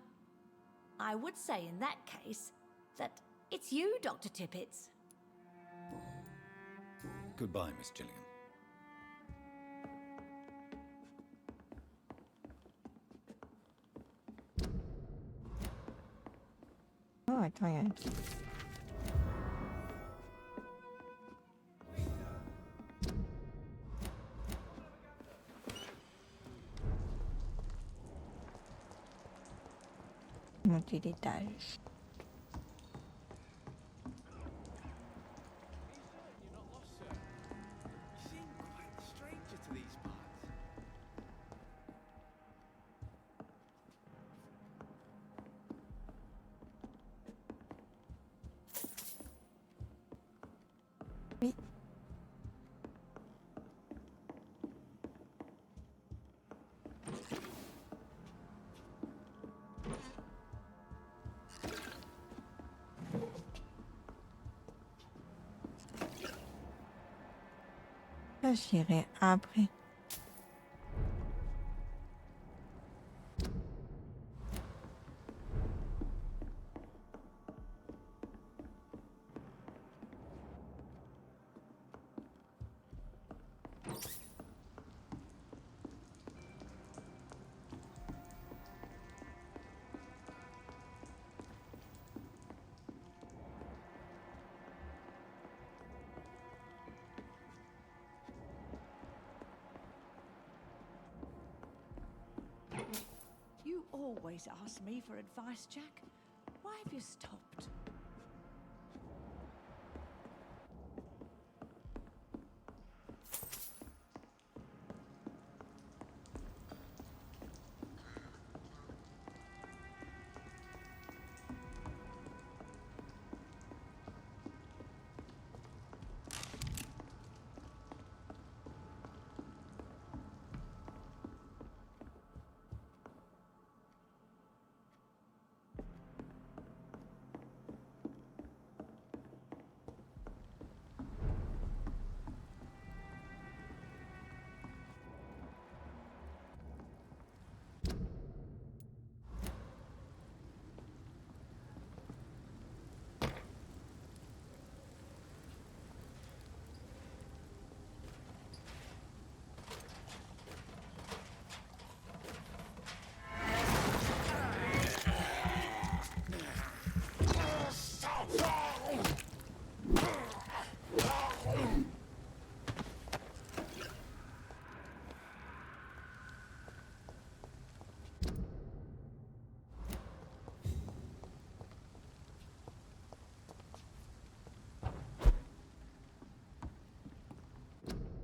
I would say in that case that it's you, Dr. Tippett. Goodbye, Miss Gillingham. Oh, attends, il y a un truc. Monter l'étage. You're not lost, sir. You seem quite a stranger to these parts. Oui. Ça, j'irai après. You always ask me for advice, Jack. Why have you stopped?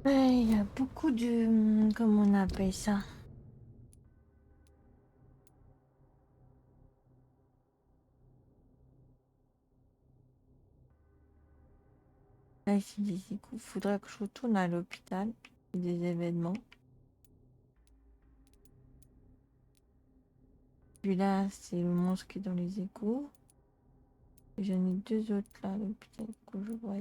Ouais, il y a beaucoup de... Comment on appelle ça? Là, ici, des égouts. Faudrait que je retourne à l'hôpital. Des événements. Celui-là, c'est le monstre qui est dans les égouts. Et j'en ai deux autres là à l'hôpital que je vois.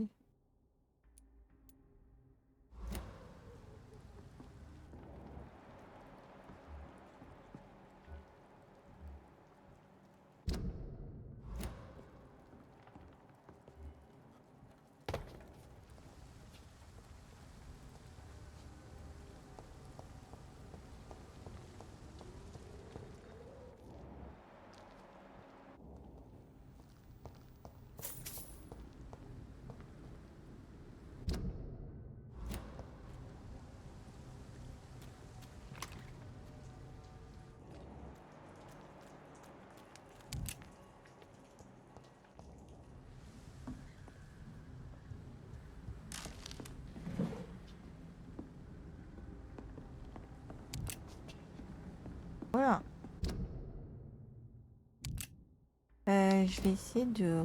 Voilà. Je vais essayer de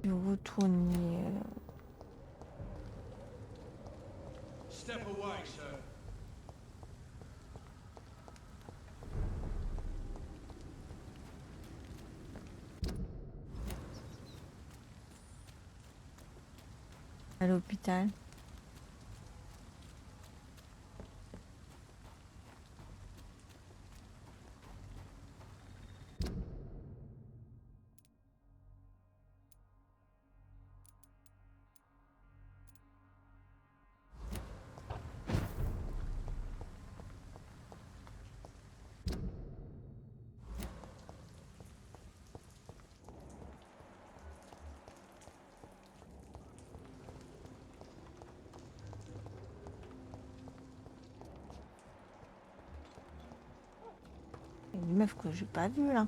retourner. Step away, sir. À l'hôpital. Il y a une meuf que j'ai pas vue là.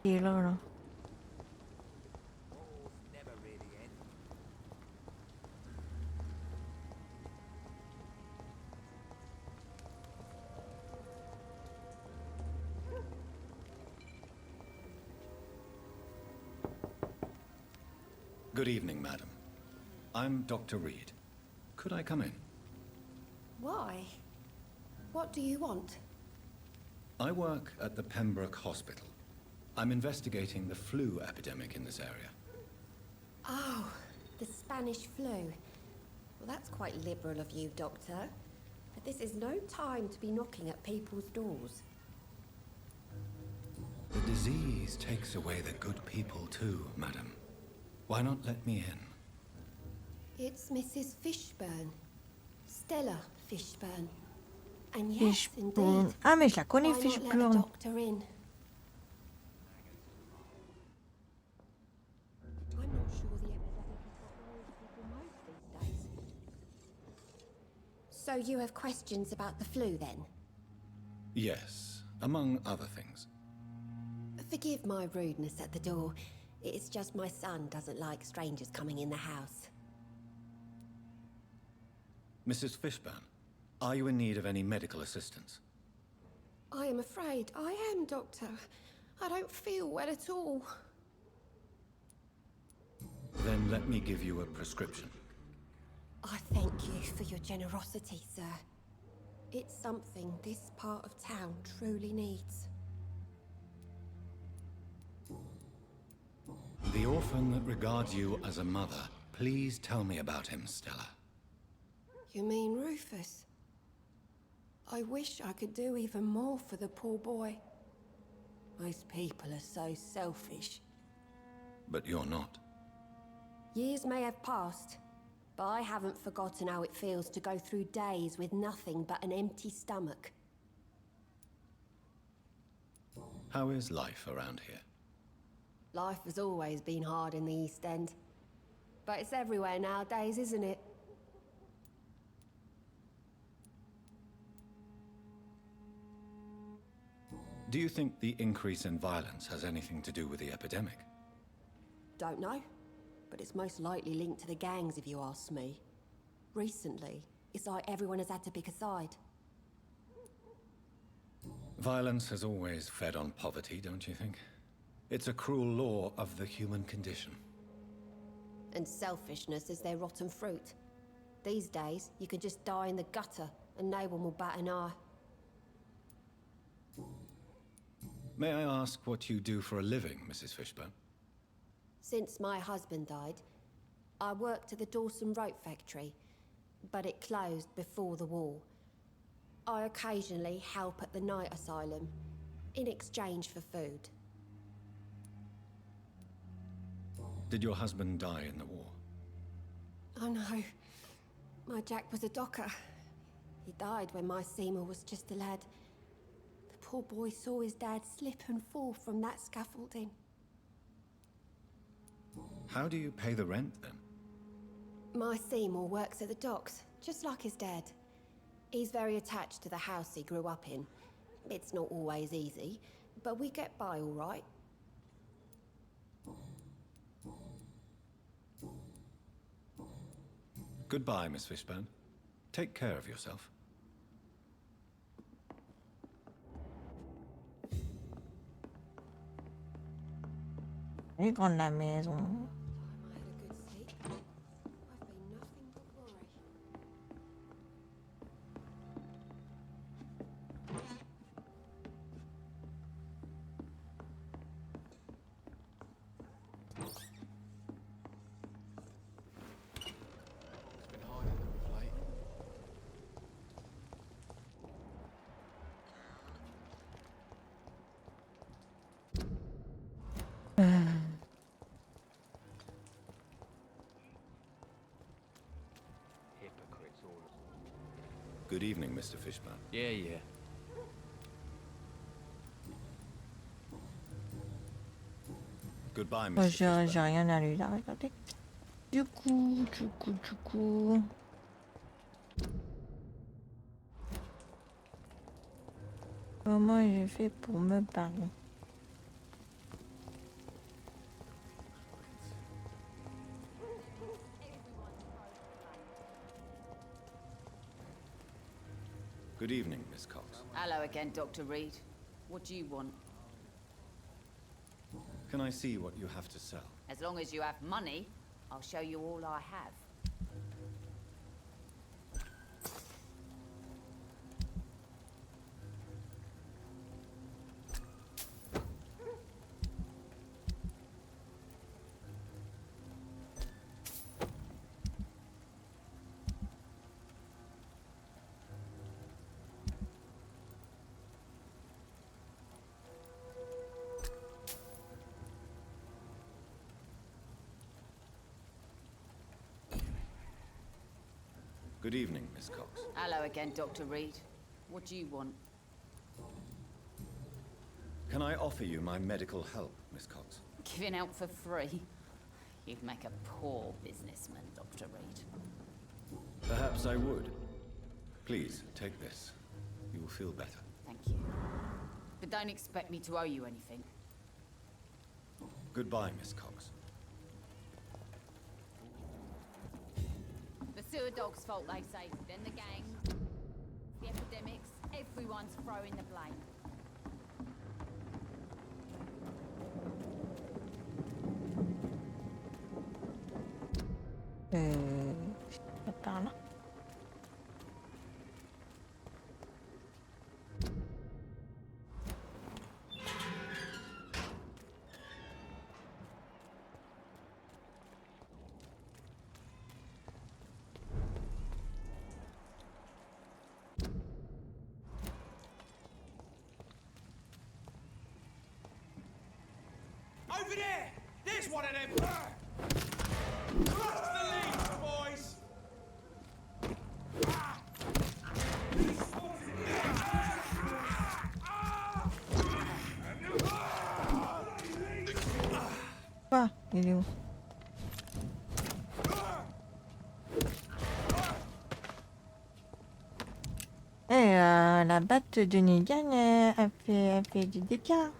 Il est là, là. Never really end. Good evening, madam. I'm Dr. Reed. Could I come in? Why? What do you want? I work at the Pembroke Hospital. I'm investigating the flu epidemic in this area. Oh, the Spanish flu. Well, that's quite liberal of you, Doctor. But this is no time to be knocking at people's doors. The disease takes away the good people too, madam. Why not let me in? It's Mrs. Fishburne. Stella Fishburne. And yes, Fishburne. indeed. Ah, mais je la connais, Why not let the Fishburne. doctor in? I'm not sure the epidemic has got worried people most these days. So you have questions about the flu, then? Yes, among other things. Forgive my rudeness at the door. It's just my son doesn't like strangers coming in the house. Mrs. Fishburne, are you in need of any medical assistance? I am afraid I am, Doctor. I don't feel well at all. Then let me give you a prescription. I thank you for your generosity, sir. It's something this part of town truly needs. The orphan that regards you as a mother, please tell me about him, Stella. You mean Rufus? I wish I could do even more for the poor boy. Most people are so selfish. But you're not. Years may have passed, but I haven't forgotten how it feels to go through days with nothing but an empty stomach. How is life around here? Life has always been hard in the East End. But it's everywhere nowadays, isn't it? Do you think the increase in violence has anything to do with the epidemic? Don't know. But it's most likely linked to the gangs, if you ask me. Recently, it's like everyone has had to pick a side. Violence has always fed on poverty, don't you think? It's a cruel law of the human condition. And selfishness is their rotten fruit. These days, you can just die in the gutter, and no one will bat an eye. May I ask what you do for a living, Mrs. Fishburne? Since my husband died, I worked at the Dawson Rope factory, but it closed before the war. I occasionally help at the night asylum, in exchange for food. Did your husband die in the war? Oh no, my Jack was a docker. He died when my Seymour was just a lad. The poor boy saw his dad slip and fall from that scaffolding. How do you pay the rent, then? My Seymour works at the docks, just like his dad. He's very attached to the house he grew up in. It's not always easy, but we get by all right. Goodbye, Miss Fishburne. Take care of yourself. Arrive dans la maison. Hypocrites all of them. Good evening, Mr. Fishburne. Yeah. Goodbye, Moi, Mr. Fishburne. j'ai rien à lui la regarder. Du coup. Comment j'ai fait pour me parler? Good evening, Miss Cox. Hello again, Dr. Reed. What do you want? Can I see what you have to sell? As long as you have money, I'll show you all I have. Good evening, Miss Cox. Hello again, Dr. Reed. What do you want? Can I offer you my medical help, Miss Cox? Giving out for free? You'd make a poor businessman, Dr. Reed. Perhaps I would. Please, take this. You will feel better. Thank you. But don't expect me to owe you anything. Goodbye, Miss Cox. The sewer dog's fault, they say. Then the gang, the epidemics, everyone's throwing the blame. Attends là. Over there! There's one of them! Cross the leads, boys! Il est où? La batte de Negan a fait du dégât.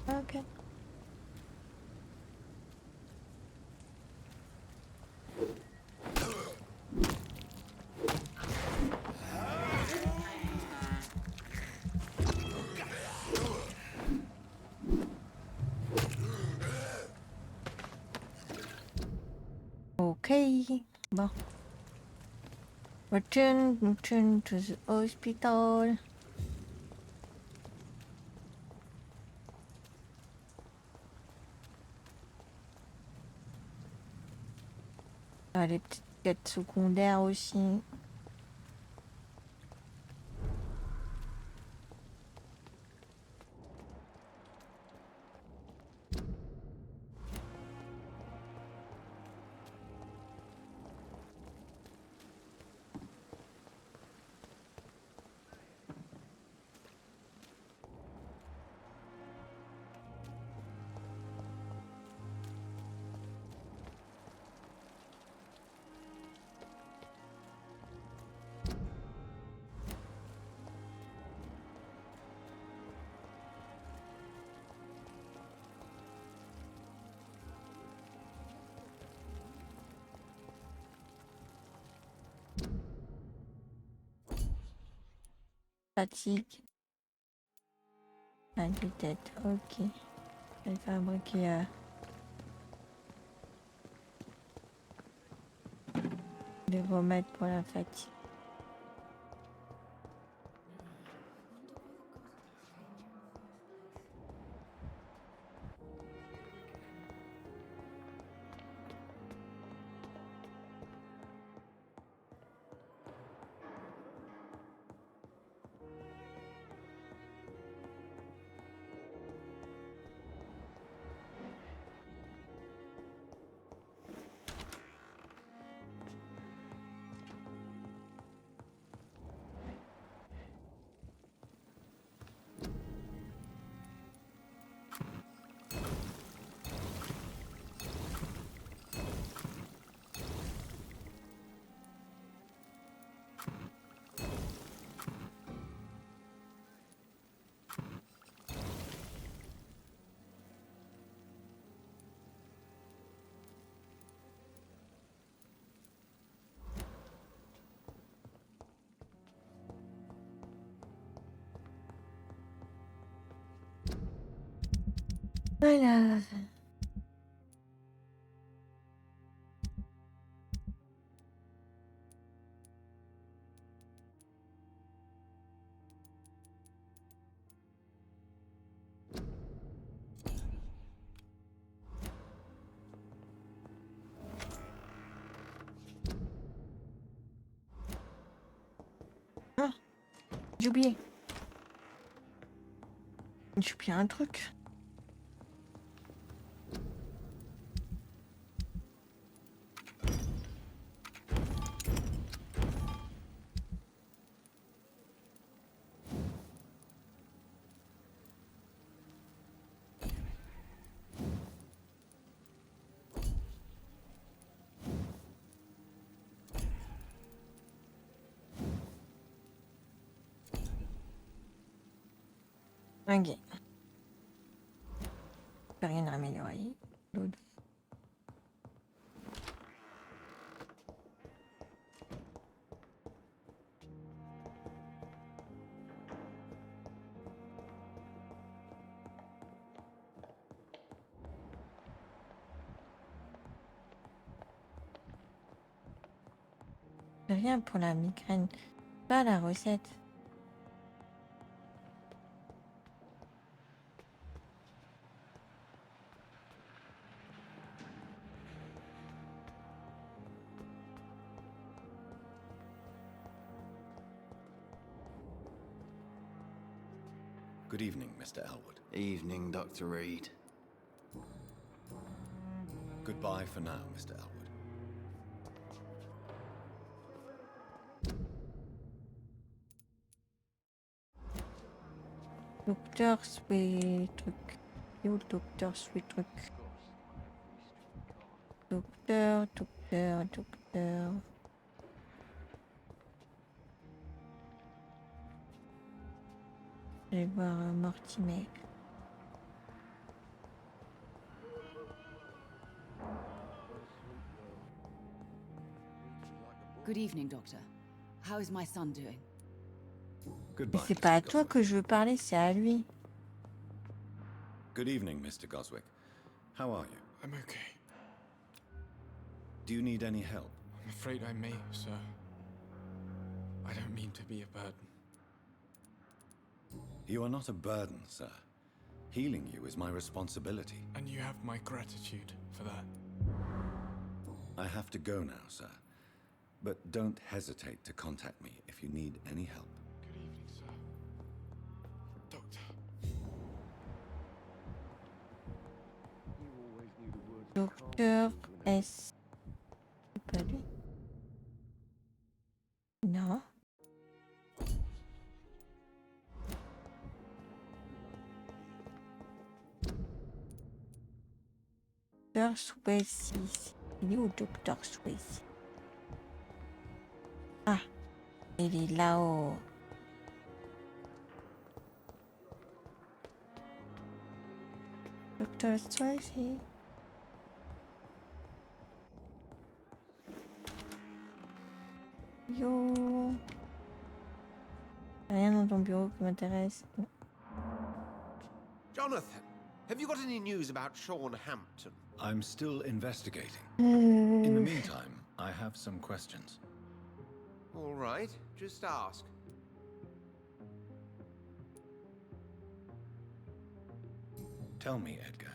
Ok. Okay. Bon. Return to the hospital. Les petites quêtes secondaires aussi. Fatigue. Mal de tête, ok. Je vais fabriquer des remèdes pour la fatigue. Voilà. Ah, j'ai oublié. J'ai oublié un truc. Ok. peux rien améliorer. L'autre. Rien pour la migraine. Pas la recette. Good evening, Mr. Elwood. Evening, Dr. Reed. Goodbye for now, Mr. Elwood. Docteur, c'est truc. Et où le docteur, c'est truc. Docteur. Je vais voir Mortimer. Good evening, Doctor. How is my son doing? Mais Goodbye. c'est pas à toi que je veux parler, c'est à lui. Good evening, Mr. Goswick. How are you? I'm okay. Do you need any help? I'm afraid I may, sir. I don't mean to be a burden. You are not a burden, sir. Healing you is my responsibility. And you have my gratitude for that. I have to go now, sir. But don't hesitate to contact me if you need any help. Good evening, sir. Doctor. Docteur S. C'est pas lui. Non. Docteur Swayze. Il est où, Docteur Swayze? Ah, il est là-haut. Docteur Swayze. Yo. Rien dans ton bureau qui m'intéresse. Jonathan, have you got any news about Sean Hampton? I'm still investigating. In the meantime, I have some questions. All right, just ask. Tell me, Edgar,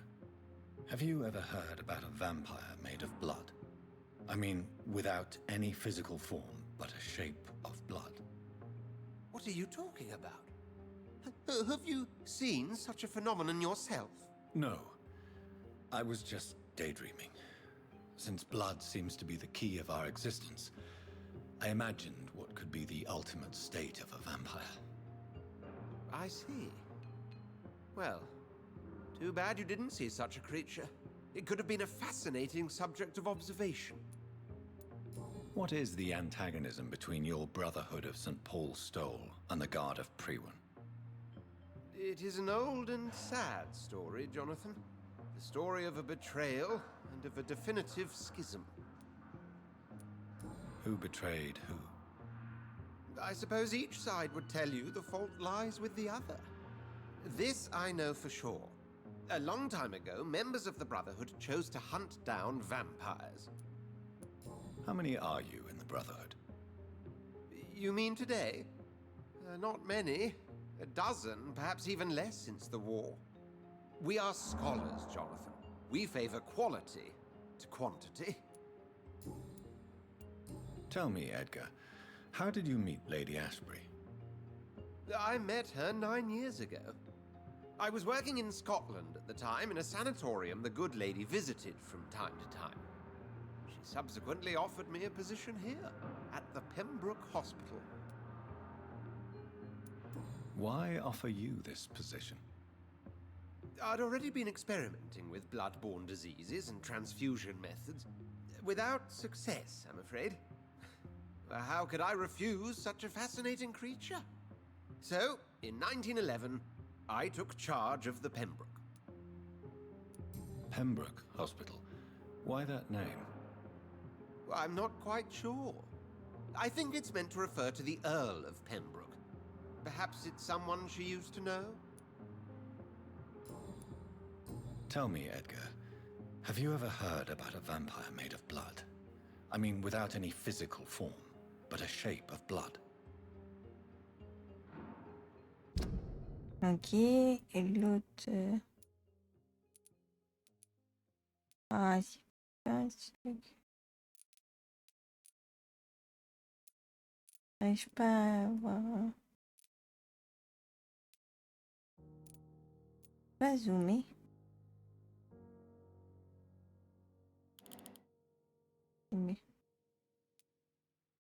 have you ever heard about a vampire made of blood? I mean, without any physical form, but a shape of blood. What are you talking about? Have you seen such a phenomenon yourself? No, I was just daydreaming. Since blood seems to be the key of our existence, I imagined what could be the ultimate state of a vampire. I see. Well, too bad you didn't see such a creature. It could have been a fascinating subject of observation. What is the antagonism between your Brotherhood of St. Paul's Stole and the Guard of Priwen? It is an old and sad story, Jonathan. The story of a betrayal and of a definitive schism. Who betrayed who? I suppose each side would tell you the fault lies with the other. This I know for sure. A long time ago, members of the Brotherhood chose to hunt down vampires. How many are you in the Brotherhood? You mean today? Not many. A dozen, perhaps even less since the war. We are scholars, Jonathan. We favor quality to quantity. Tell me, Edgar, how did you meet Lady Ashbury? I met her 9 years ago. I was working in Scotland at the time in a sanatorium the good lady visited from time to time. She subsequently offered me a position here, at the Pembroke Hospital. Why offer you this position? I'd already been experimenting with blood-borne diseases and transfusion methods. Without success, I'm afraid. How could I refuse such a fascinating creature? So, in 1911, I took charge of the Pembroke. Pembroke Hospital. Why that name? Well, I'm not quite sure. I think it's meant to refer to the Earl of Pembroke. Perhaps it's someone she used to know? Tell me, Edgar, have you ever heard about a vampire made of blood? I mean, without any physical form, but a shape of blood. Ok, et l'autre... Ah, c'est pas ce truc. J'arrive pas à voir... Pas zoomer.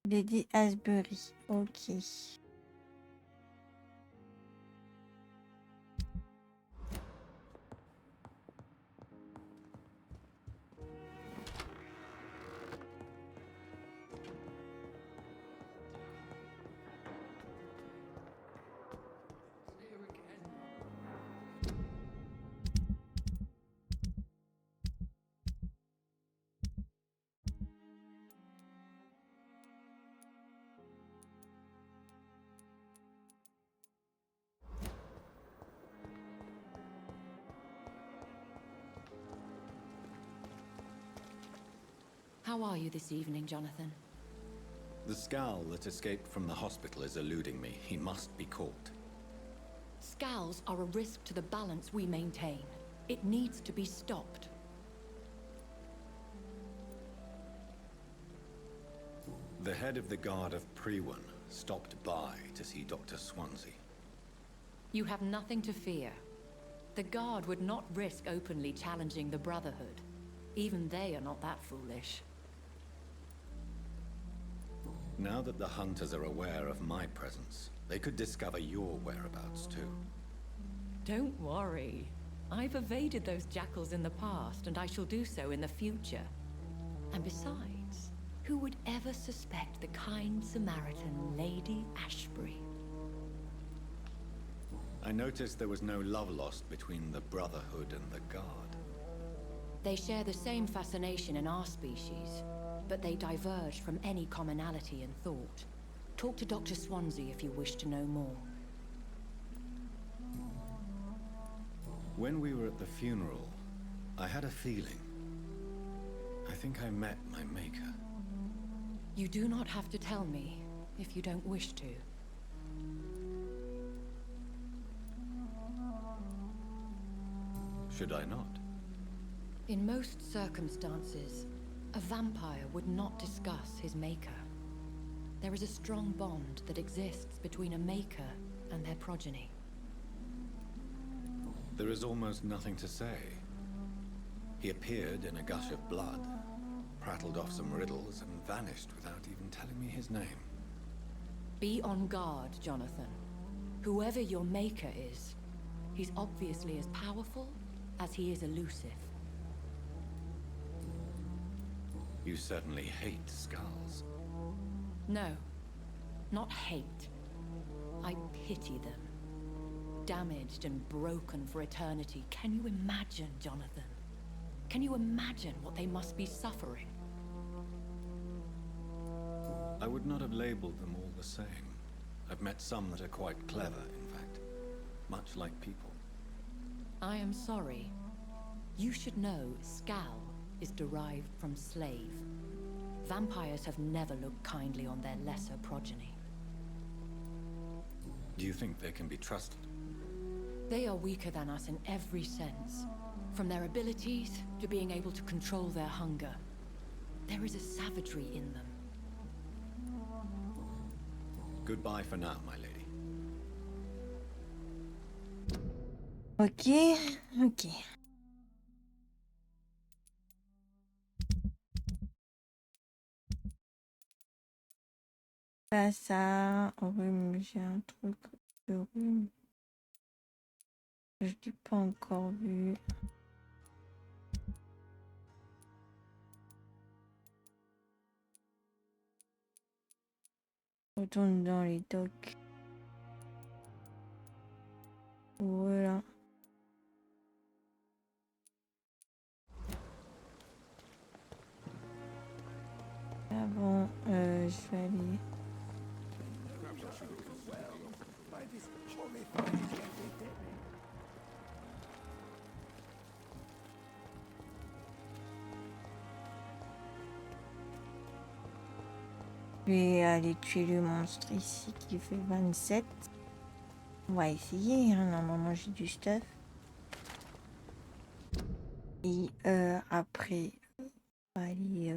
Lady Asbury, ok. How are you this evening, Jonathan? The scowl that escaped from the hospital is eluding me. He must be caught. Scowls are a risk to the balance we maintain. It needs to be stopped. The head of the guard of Prewan stopped by to see Dr. Swansea. You have nothing to fear. The guard would not risk openly challenging the Brotherhood. Even they are not that foolish. Now that the hunters are aware of my presence, they could discover your whereabouts too. Don't worry. I've evaded those jackals in the past, and I shall do so in the future. And besides, who would ever suspect the kind Samaritan Lady Ashbury? I noticed there was no love lost between the Brotherhood and the Guard. They share the same fascination in our species, but they diverge from any commonality in thought. Talk to Dr. Swansea if you wish to know more. When we were at the funeral, I had a feeling. I think I met my maker. You do not have to tell me if you don't wish to. Should I not? In most circumstances, a vampire would not discuss his maker. There is a strong bond that exists between a maker and their progeny. There is almost nothing to say. He appeared in a gush of blood, prattled off some riddles, and vanished without even telling me his name. Be on guard, Jonathan. Whoever your maker is, he's obviously as powerful as he is elusive. You certainly hate skulls. No, not hate. I pity them. Damaged and broken for eternity. Can you imagine, Jonathan? Can you imagine what they must be suffering? I would not have labeled them all the same. I've met some that are quite clever, in fact. Much like people. I am sorry. You should know scowl is derived from slave. Vampires have never looked kindly on their lesser progeny. Do you think they can be trusted? They are weaker than us in every sense. From their abilities to being able to control their hunger. There is a savagery in them. Goodbye for now, my lady. Ok. Pas ça, rhume, j'ai un truc de rhume. Je l'ai pas encore vu. Retourne dans les docks. Voilà. je vais aller... Je vais aller tuer le monstre ici qui fait 27. On va essayer, hein. Normalement j'ai du stuff. Et après, on va aller...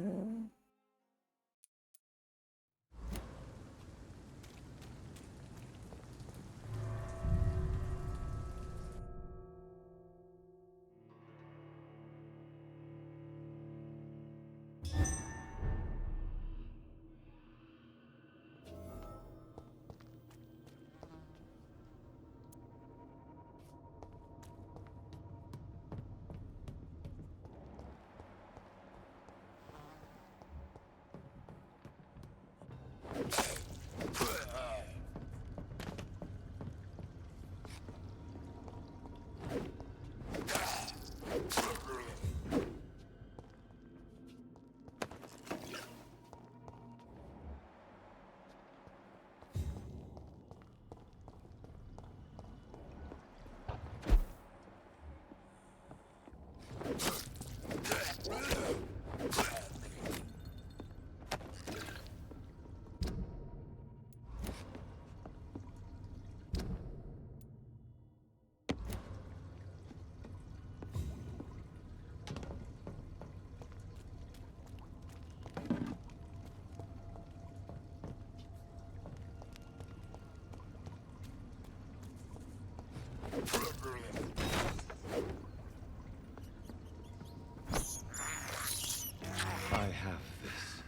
I have this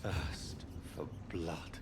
thirst for blood.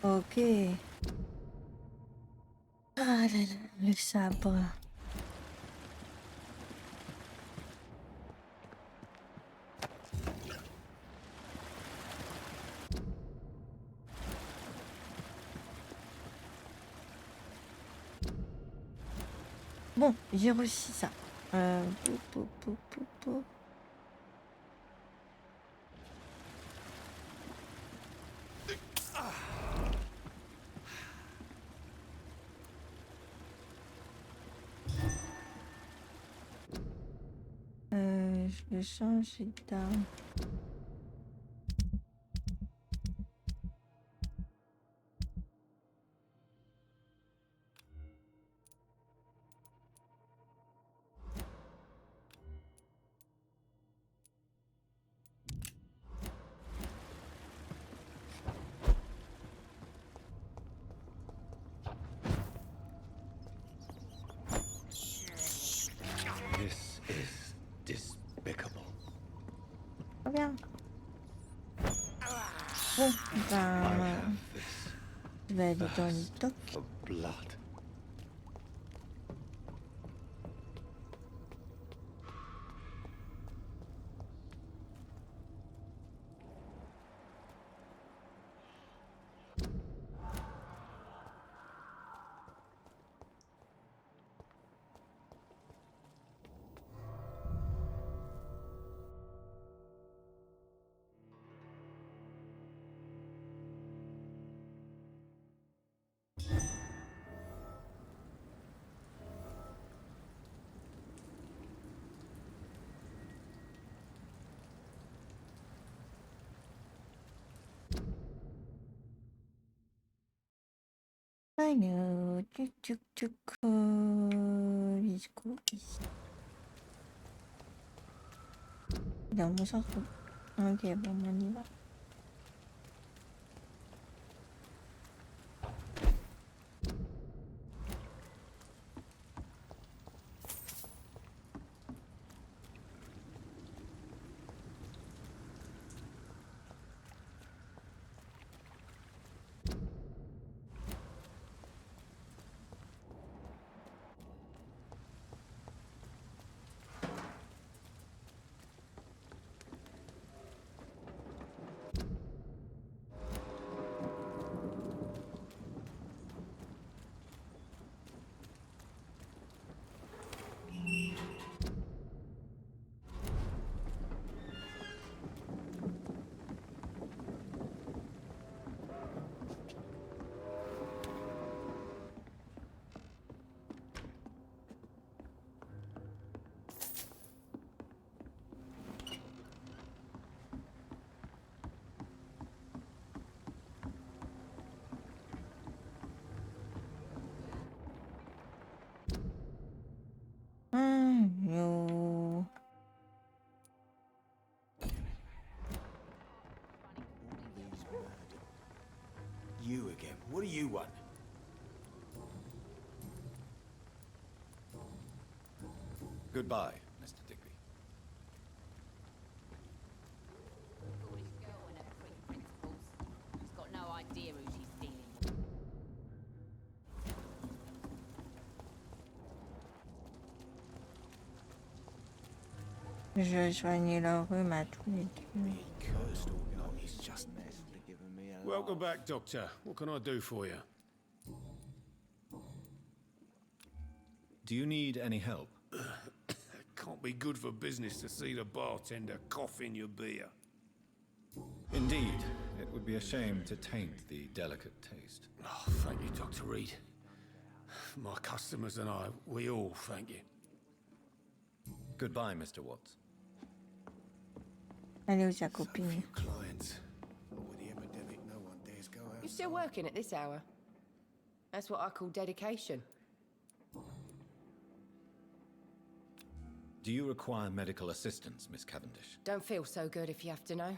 Ok. Ah là là, le sabre. Bon, j'ai reçu ça. Pou, pou, pou, pou, pou. Je vais changer d'arme. bien. Bon, ben... Je vais aller dans le doc. Blood. Alors, jusqu'où ici. Dans mon sens. Ok, bon, on y va. No. You again. What do you want? Goodbye, Mr. Digby. Foolish girl and her quick principles. She's got no idea who she's dealing with. Je soigne le rhume à tous les deux. Welcome back, Doctor. What can I do for you? Do you need any help? Can't be good for business to see the bartender cough in your beer. Indeed. It would be a shame to taint the delicate taste. Oh, thank you, Dr. Reed. My customers and I, we all thank you. Goodbye, Mr. Watts. Elle est où sa copine? Clients. With the epidemic, no one dares go out. You're still working at this hour? That's what I call dedication. Do you require medical assistance, Miss Cavendish? Don't feel so good if you have to know.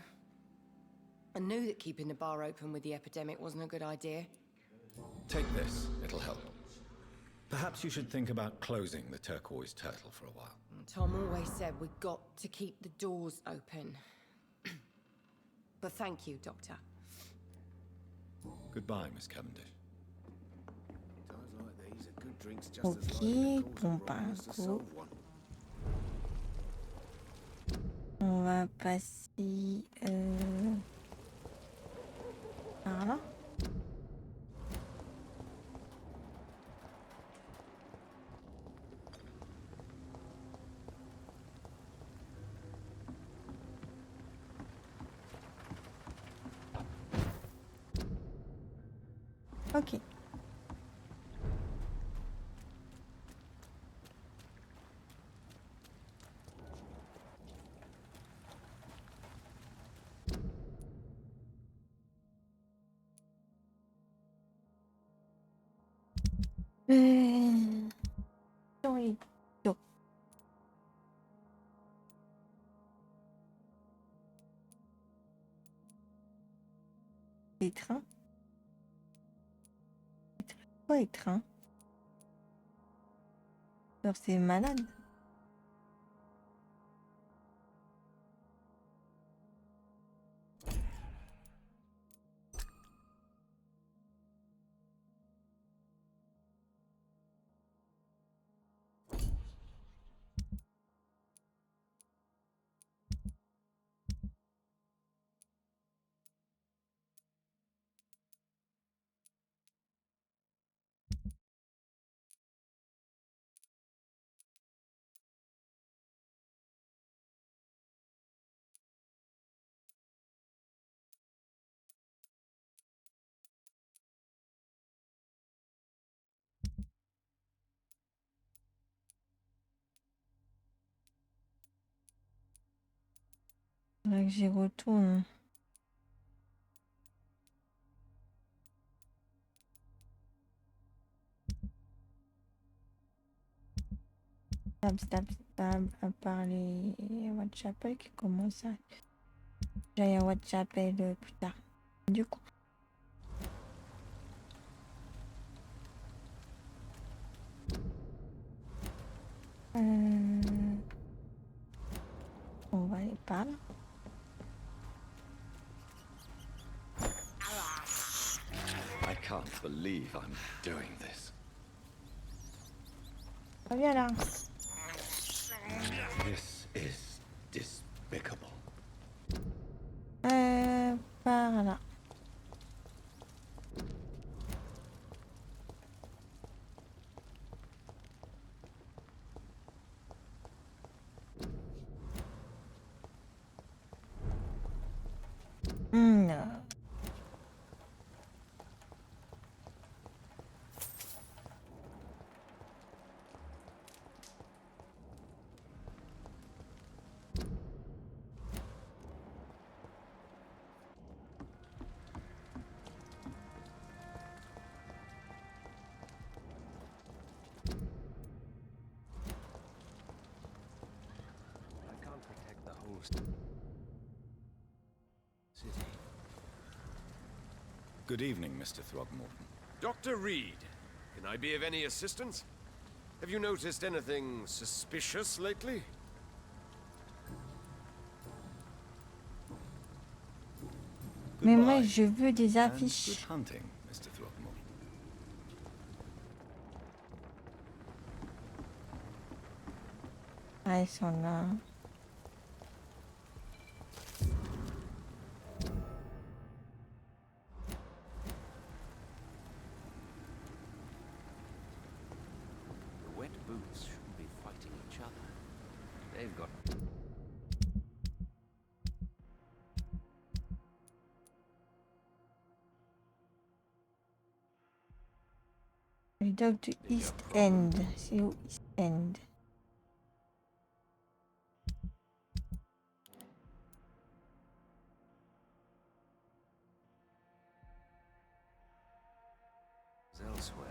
I knew that keeping the bar open with the epidemic wasn't a good idea. Take this. It'll help. Perhaps you should think about closing the Turquoise Turtle for a while. Tom always said we got to keep the doors open. But thank you, Doctor. Goodbye, Miss Cavendish. Times like these are good drinks just Ok, as likely to cause a bon problem as to solve one. On va passer par là. Ok. Oui. Donc. Les trains. Quoi, les trains? Alors, c'est malade. Faudrait que j'y retourne. Stab, à part les Whitechapel qui commencent à... J'aille à Whitechapel plus tard. Du coup... On va aller par là. I can't believe I'm doing this. Viens là. This is despicable. Par là. Non. I can't protect the whole city. Good evening, Mr. Throgmorton. Dr. Reed, can I be of any assistance? Have you noticed anything suspicious lately? Mais moi, je veux des And affiches. good hunting, Mr. Throgmorton. Ah, ils sont là. The wet boots shouldn't be fighting each other. They've got... Le dock du East End. C'est où East End? elsewhere.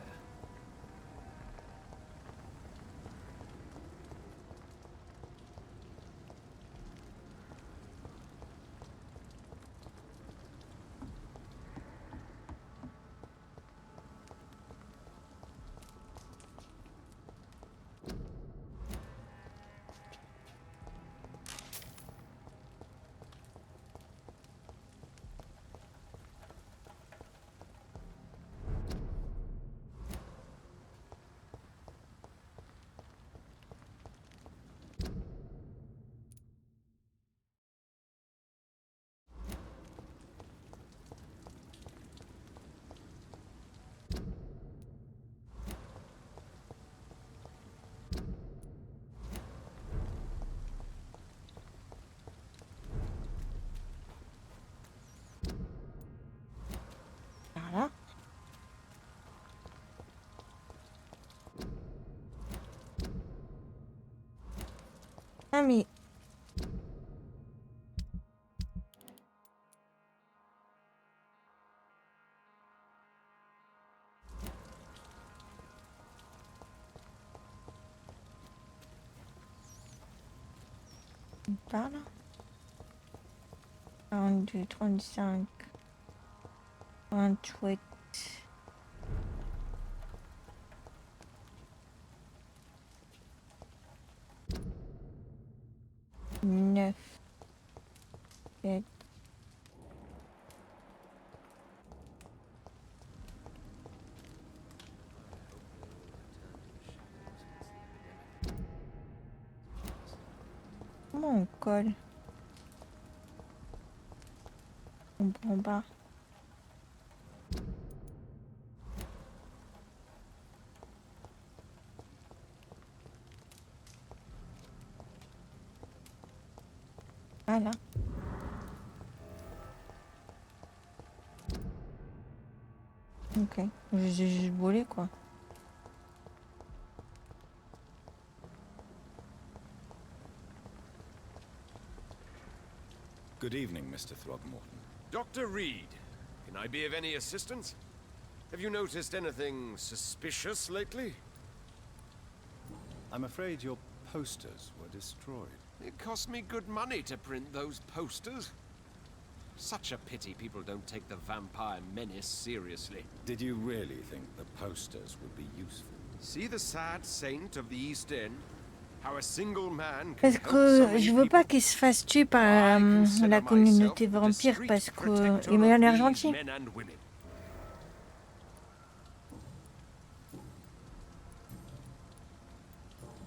Voilà. Ah mais... Par là. 42, 35, 28. 9, 7. Comment on colle? On prend pas. Voilà. Ok. J'ai juste volé quoi. Good evening, Mr. Throgmorton. Dr. Reed, can I be of any assistance? Have you noticed anything suspicious lately? I'm afraid your posters were destroyed. It cost me good money to print those posters. Such a pity people don't take the vampire menace seriously. Did you really think the posters would be useful? See the sad saint of the East End? How a single man can Parce help so que many je veux people. pas qu'il se fasse tuer par la communauté vampire parce qu'il m'a l'air gentil. Men and women.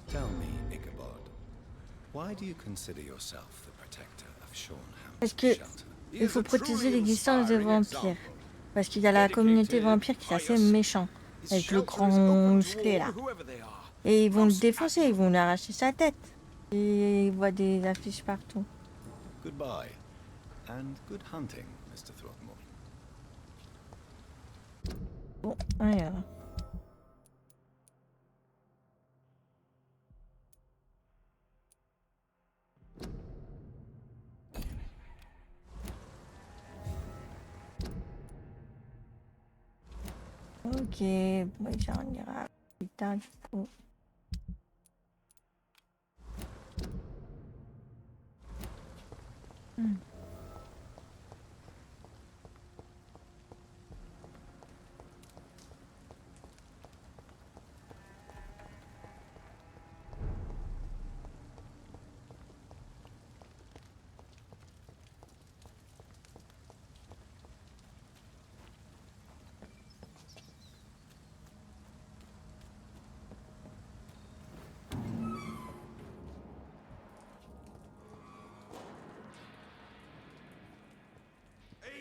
Tell me, Ichabod, why do you consider yourself the protector of Parce Shornham's que shelter? il faut protéger l'existence des vampires. Parce qu'il y a la communauté vampire qui est assez méchant. Avec le grand musclé là. Et ils vont le défoncer, ils vont lui arracher sa tête. Et ils voient des affiches partout. Goodbye, and good hunting, Mr. Throgmorton. Bon, alors. Ok, bon, on ira plus tard du coup.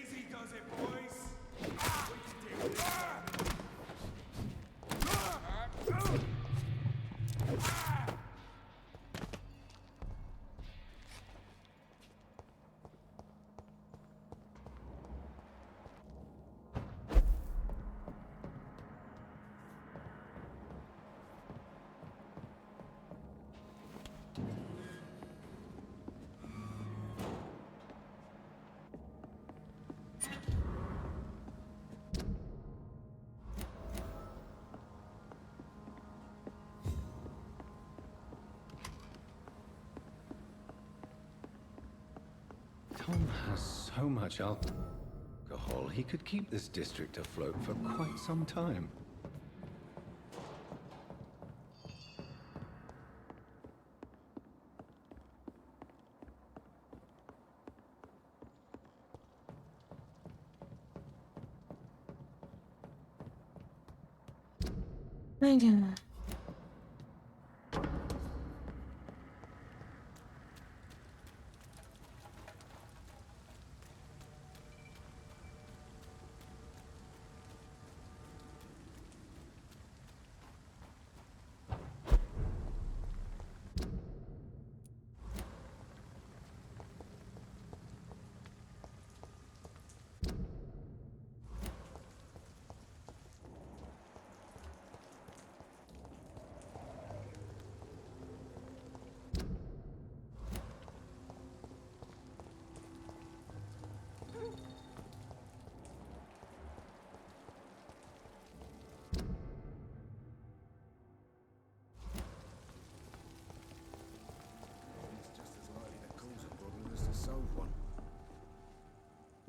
Easy does it, boys. We can deal with this. Tom has so much alcohol, he could keep this district afloat for quite some time.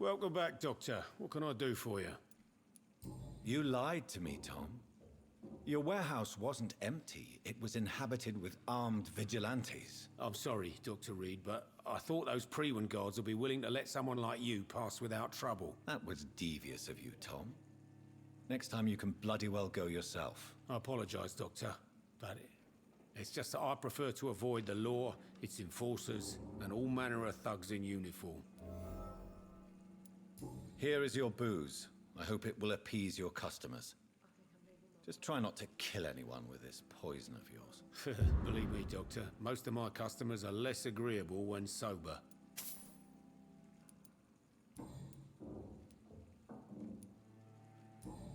Welcome back, Doctor. What can I do for you? You lied to me, Tom. Your warehouse wasn't empty. It was inhabited with armed vigilantes. I'm sorry, Dr. Reed, but I thought those Prewen guards would be willing to let someone like you pass without trouble. That was devious of you, Tom. Next time you can bloody well go yourself. I apologize, Doctor, but it's just that I prefer to avoid the law, its enforcers, and all manner of thugs in uniform. Here is your booze. I hope it will appease your customers. Just try not to kill anyone with this poison of yours. Believe me, Doctor, most of my customers are less agreeable when sober.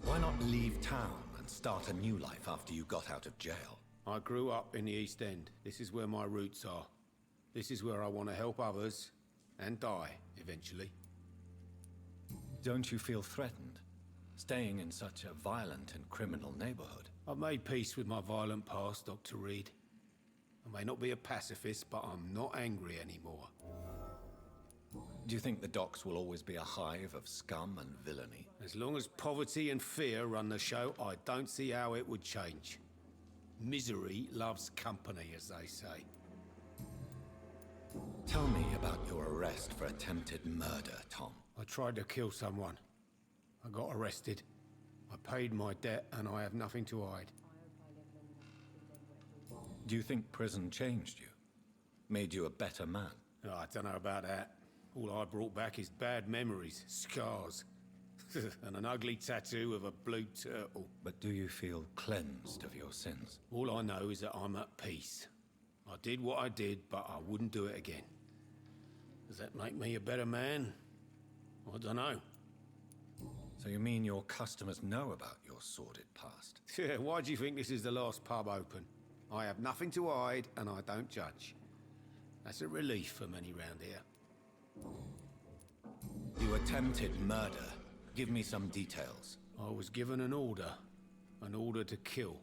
Why not leave town and start a new life after you got out of jail? I grew up in the East End. This is where my roots are. This is where I want to help others and die, eventually. Don't you feel threatened, staying in such a violent and criminal neighborhood? I've made peace with my violent past, Dr. Reed. I may not be a pacifist, but I'm not angry anymore. Do you think the docks will always be a hive of scum and villainy? As long as poverty and fear run the show, I don't see how it would change. Misery loves company, as they say. Tell me about your arrest for attempted murder, Tom. I tried to kill someone. I got arrested. I paid my debt, and I have nothing to hide. Do you think prison changed you? Made you a better man? Oh, I don't know about that. All I brought back is bad memories, scars, and an ugly tattoo of a blue turtle. But do you feel cleansed of your sins? All I know is that I'm at peace. I did what I did, but I wouldn't do it again. Does that make me a better man? I don't know. So you mean your customers know about your sordid past? Yeah, why do you think this is the last pub open? I have nothing to hide, and I don't judge. That's a relief for many round here. You attempted murder. Give me some details. I was given an order to kill.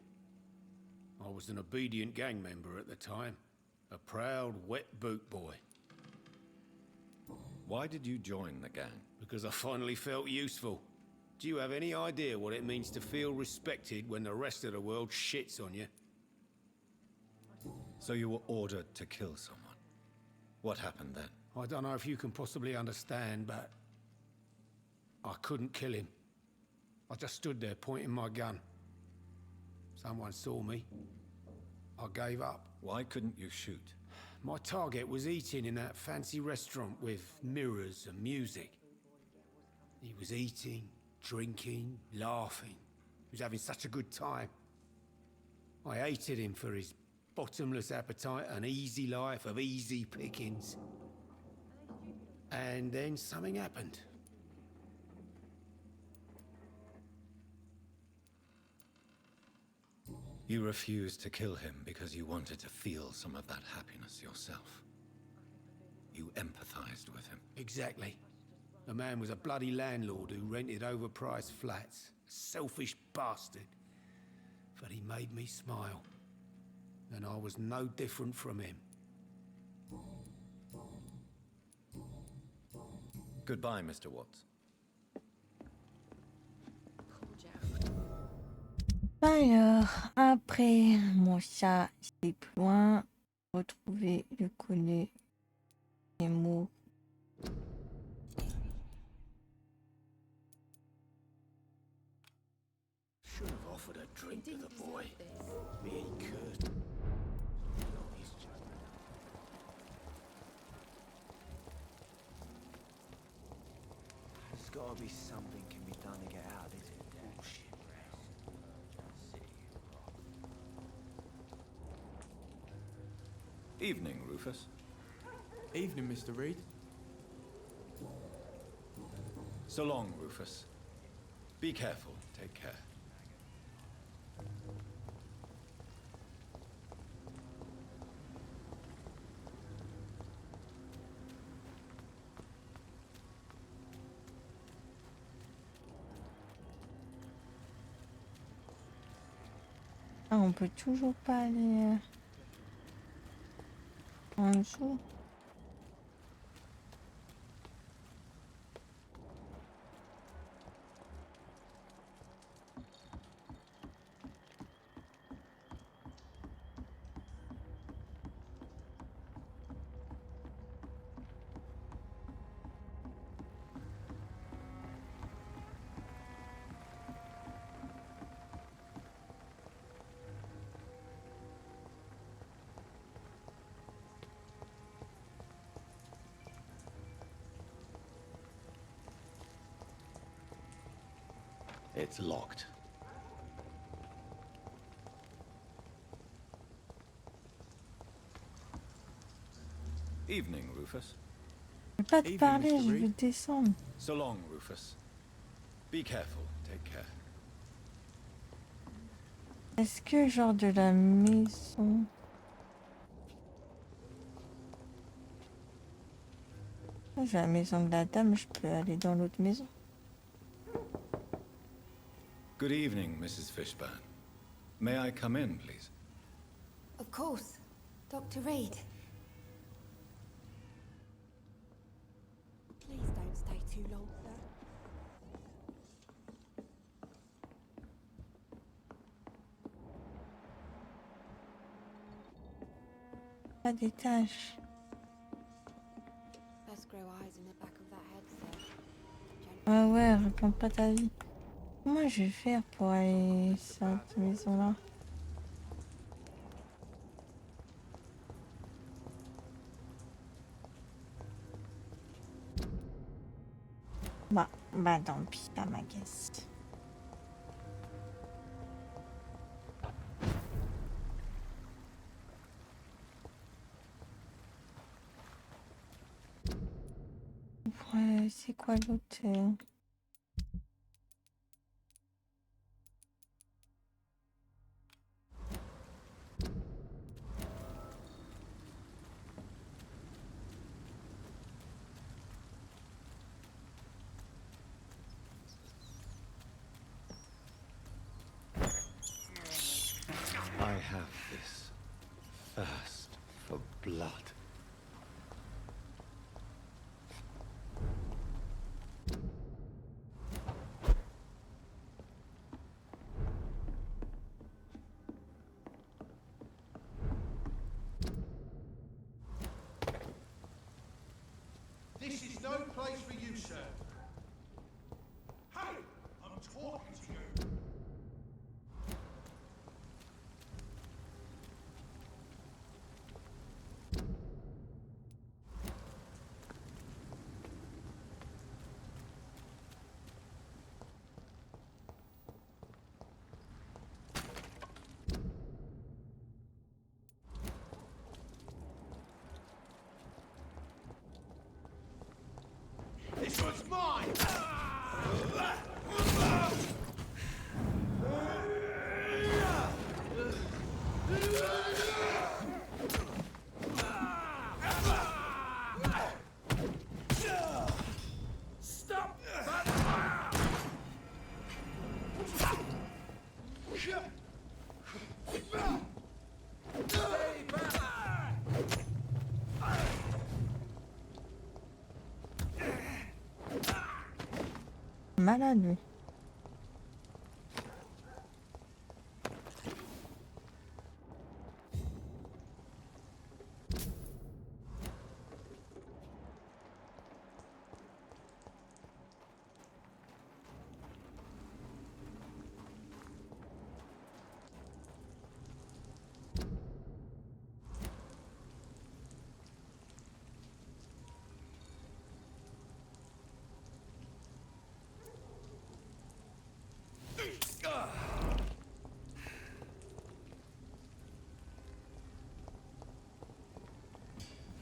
I was an obedient gang member at the time, a proud wet boot boy. Why did you join the gang? Because I finally felt useful. Do you have any idea what it means to feel respected when the rest of the world shits on you? So you were ordered to kill someone. What happened then? I don't know if you can possibly understand, but I couldn't kill him. I just stood there pointing my gun. Someone saw me. I gave up. Why couldn't you shoot? My target was eating in that fancy restaurant with mirrors and music. He was eating, drinking, laughing. He was having such a good time. I hated him for his bottomless appetite and easy life of easy pickings. And then something happened. You refused to kill him because you wanted to feel some of that happiness yourself. You empathized with him. Exactly. The man was a bloody landlord who rented overpriced flats. A selfish bastard. But he made me smile. And I was no different from him. Goodbye, Mr. Watts. Alors, après mon chat, c'est plus loin. Retrouver le collet des mots. Should have offered a drink to the boy. Me could. There's gotta be something can be done to get out of this bullshit. Evening, Rufus. Evening, Mr. Reed. So long, Rufus. Be careful. Take care. Ah, on peut toujours pas aller en dessous. It's locked. Evening, Rufus. Je peux pas te parler, je veux descendre. So long, Rufus. Be careful. Take care. Est-ce que genre de la maison... J'ai la maison de la dame, je peux aller dans l'autre maison. Good evening, Mrs. Fishburne. May I come in, please? Of course. Dr. Reed. Please don't stay too long, sir. Pas des taches. Best grow eyes in the back of that head, sir. Ah ouais, raconte pas ta vie. Comment je vais faire pour aller à cette maison-là? Bah tant pis, ça m'agace. Ouais, c'est quoi l'auteur? I have this thirst for blood. This is no place for you, sir. Hey, I'm talking to you. This one's mine! Stop that fire! Stay back! Malade, lui.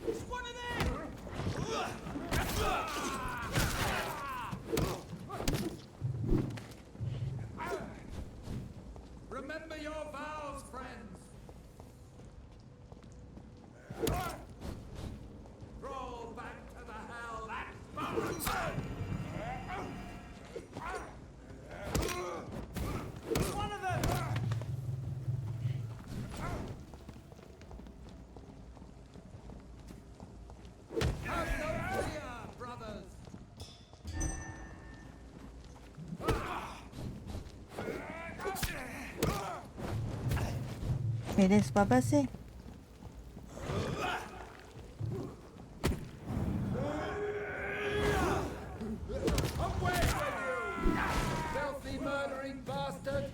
It's one of them! Remember your vows, friends! Roll back to the hell that's one of them! Have no fear, brothers! Mais laisse-moi passer. Away with you! Filthy murdering bastard!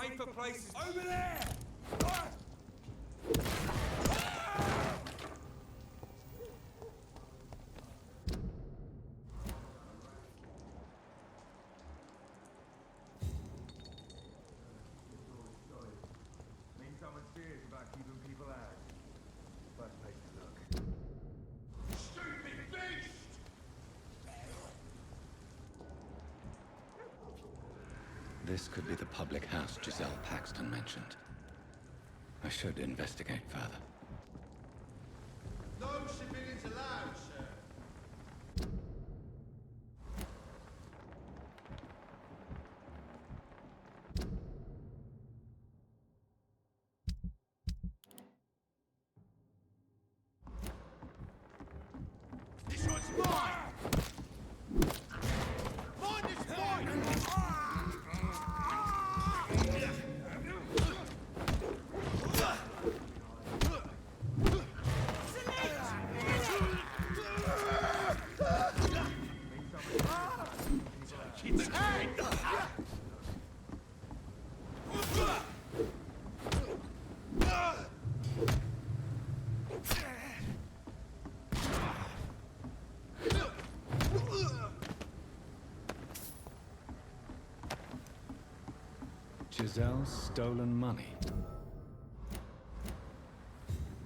safer places. Over there! Mean someone's serious about keeping people out. First place to look. Stupid beast! This could be the public house Giselle Paxton mentioned. I should investigate further. No civilians allowed, sir. This one's mine! Mine is mine! It's hand! Giselle's stolen money.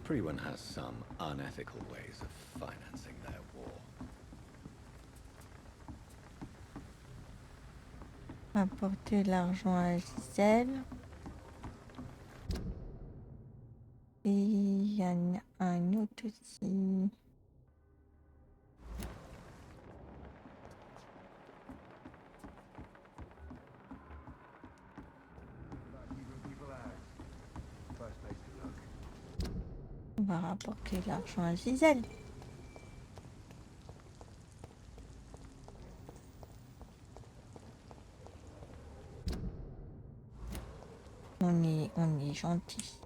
Priwen has some unethical ways of financing their war. Apporter l'argent à Gisèle. Et il y en a un autre aussi. On va rapporter l'argent à Gisèle. On est gentil.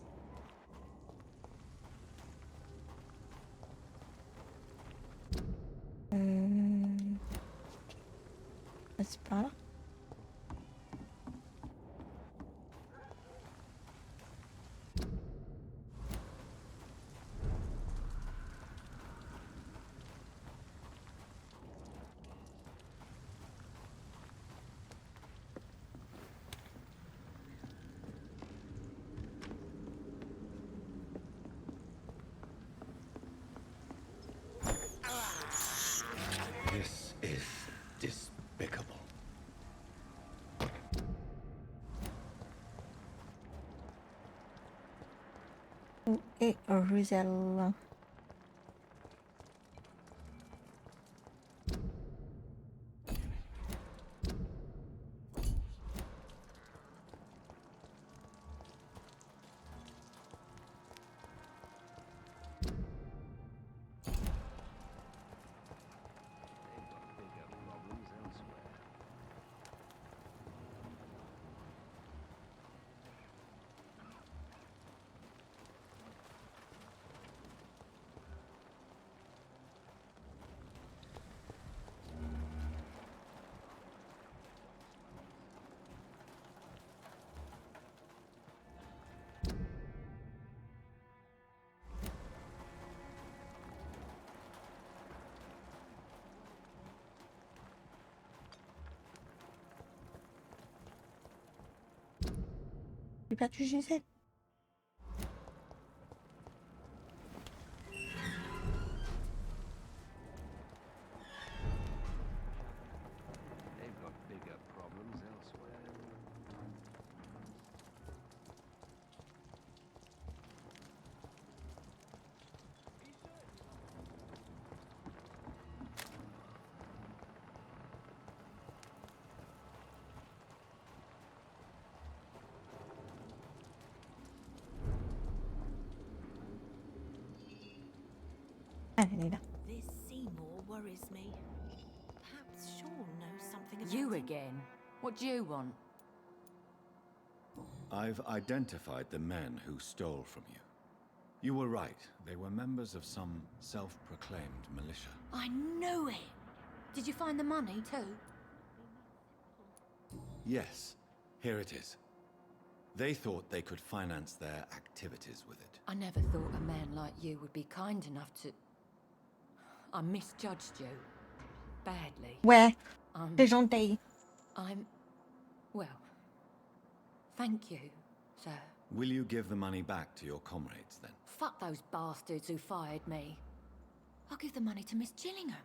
C'est par là. This is despicable. Où est Gisèle? J'ai perdu Gisèle. They've got bigger problems elsewhere. Elle est là. This Seymour worries me. Perhaps Sean knows something about You him. again? What do you want? I've identified the men who stole from you. You were right. They were members of some self-proclaimed militia. I knew it! Did you find the money too? Yes, here it is. They thought they could finance their activities with it. I never thought a man like you would be kind enough to... I misjudged you. Badly. Ouais, t'es gentil. Well, thank you, sir. Will you give the money back to your comrades, then? Fuck those bastards who fired me. I'll give the money to Miss Gillingham.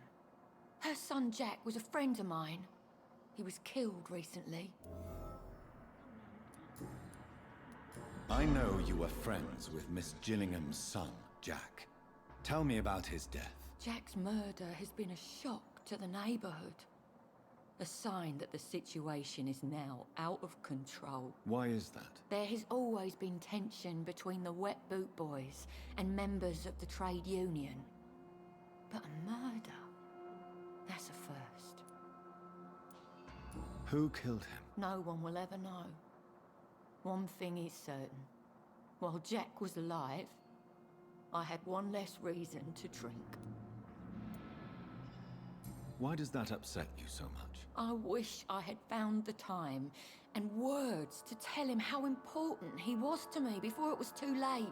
Her son Jack was a friend of mine. He was killed recently. I know you were friends with Miss Gillingham's son, Jack. Tell me about his death. Jack's murder has been a shock to the neighborhood. A sign that the situation is now out of control. Why is that? There has always been tension between the Wet Boot Boys and members of the trade union. But a murder? That's a first. Who killed him? No one will ever know. One thing is certain. While Jack was alive, I had one less reason to drink. Why does that upset you so much? I wish I had found the time and words to tell him how important he was to me before it was too late.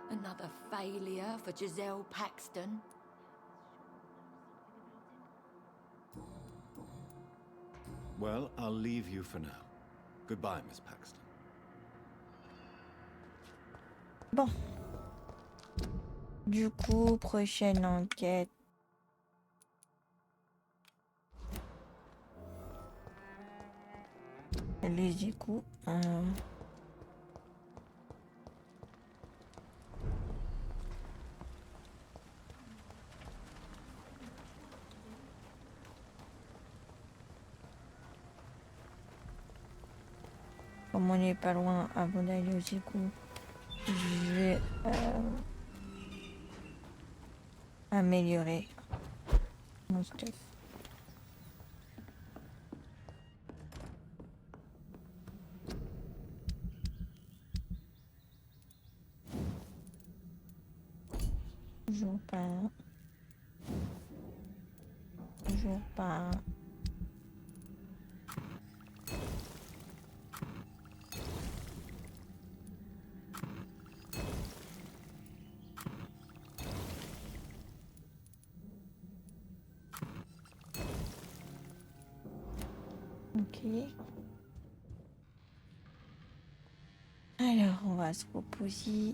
Another failure for Giselle Paxton. Well, I'll leave you for now. Goodbye, Miss Paxton. Bon. Du coup, prochaine enquête. Les échos. Comme on n'est pas loin avant d'aller aux échos, je vais améliorer mon stuff. Toujours pas. Toujours pas. Ok. Alors, on va se reposer.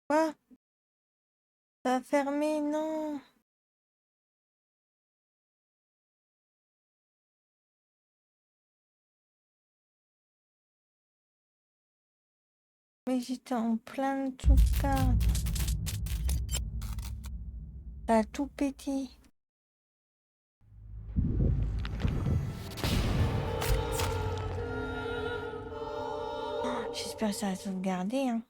Quoi? Ça a fermé, non. Mais j'étais en plein de tout ça. Ça a tout pété. J'espère que ça va sauvegarder, hein.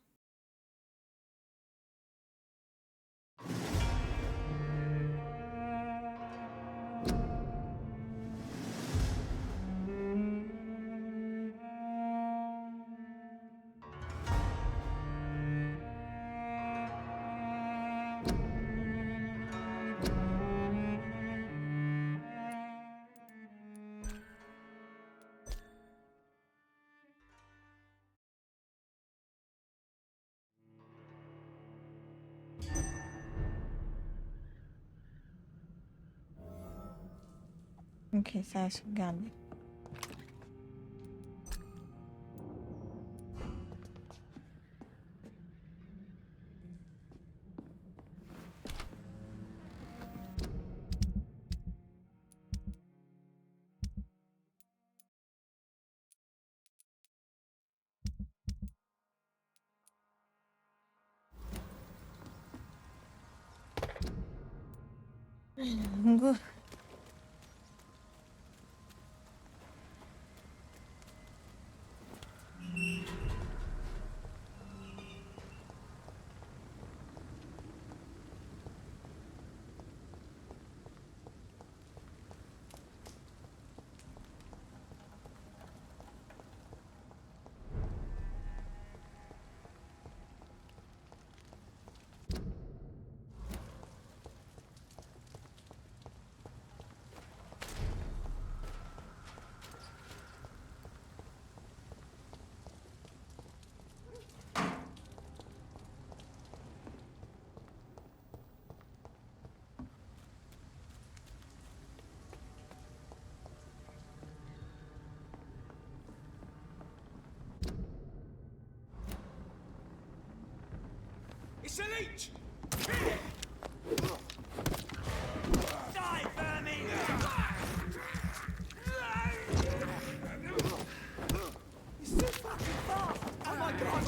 Ok, ça a sauvegardé. Go. It's a leech! Die, vermin! He's so fucking fast! Oh my god!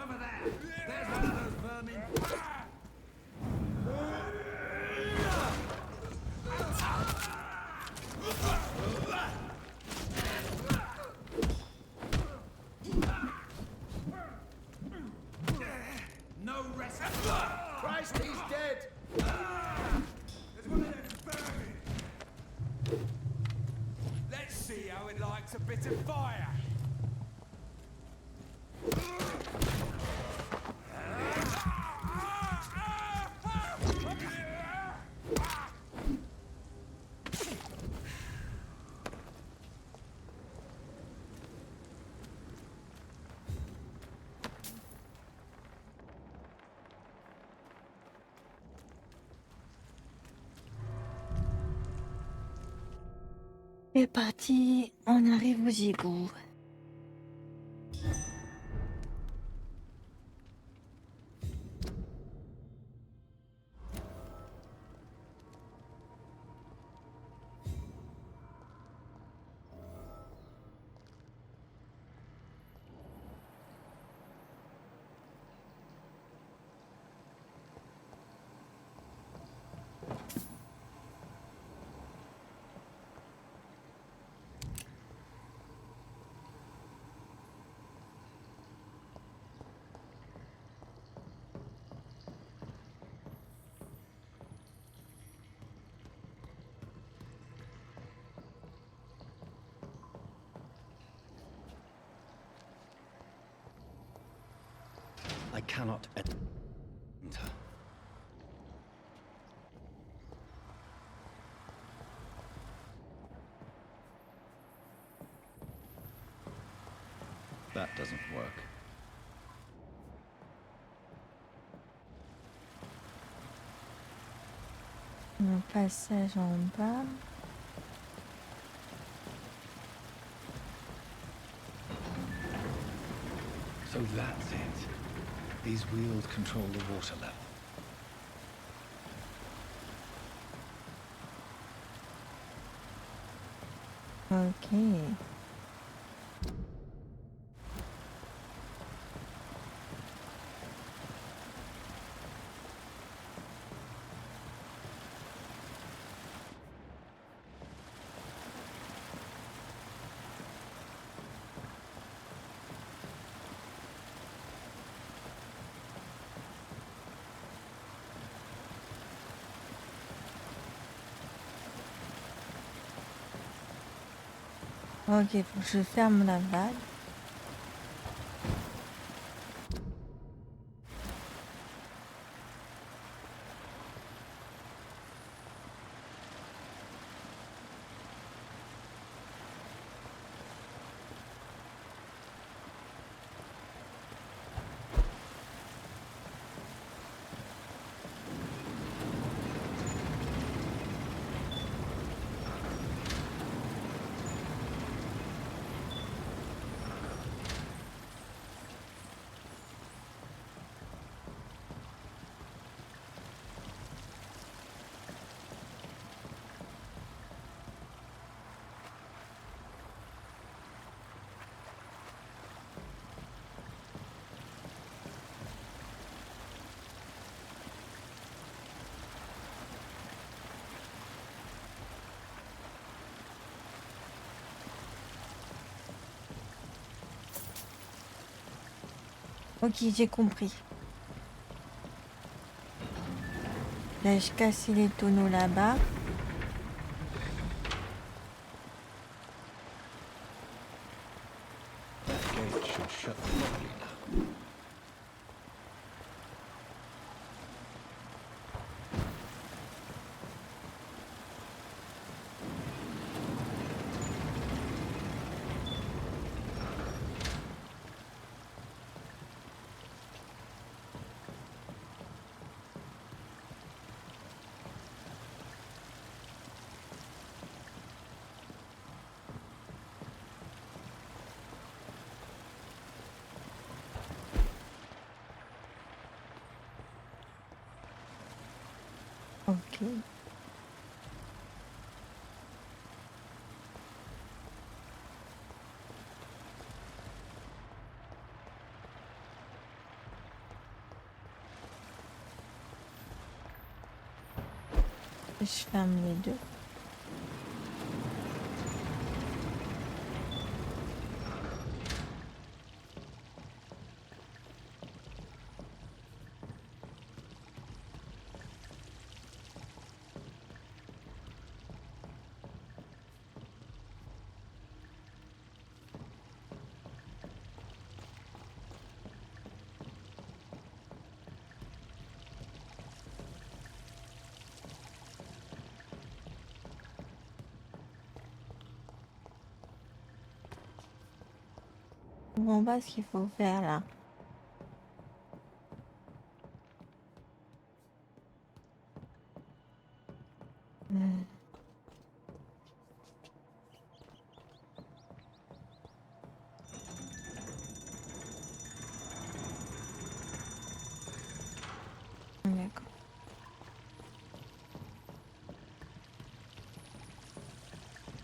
Over there! There's one of those vermin! No rest! Christ, he's dead! There's one of them vermin! Let's see how it likes a bit of fire! C'est parti, on arrive aux égouts. I cannot enter. That doesn't work. Un passage en bas. So that's it. These wheels control the water level. Ok. Ok, faut que je ferme la valve. Ok, j'ai compris. Là, je casse les tonneaux là-bas. That gate should shut properly now. Ok. Je ferme les deux. Je comprends pas ce qu'il faut faire là. D'accord.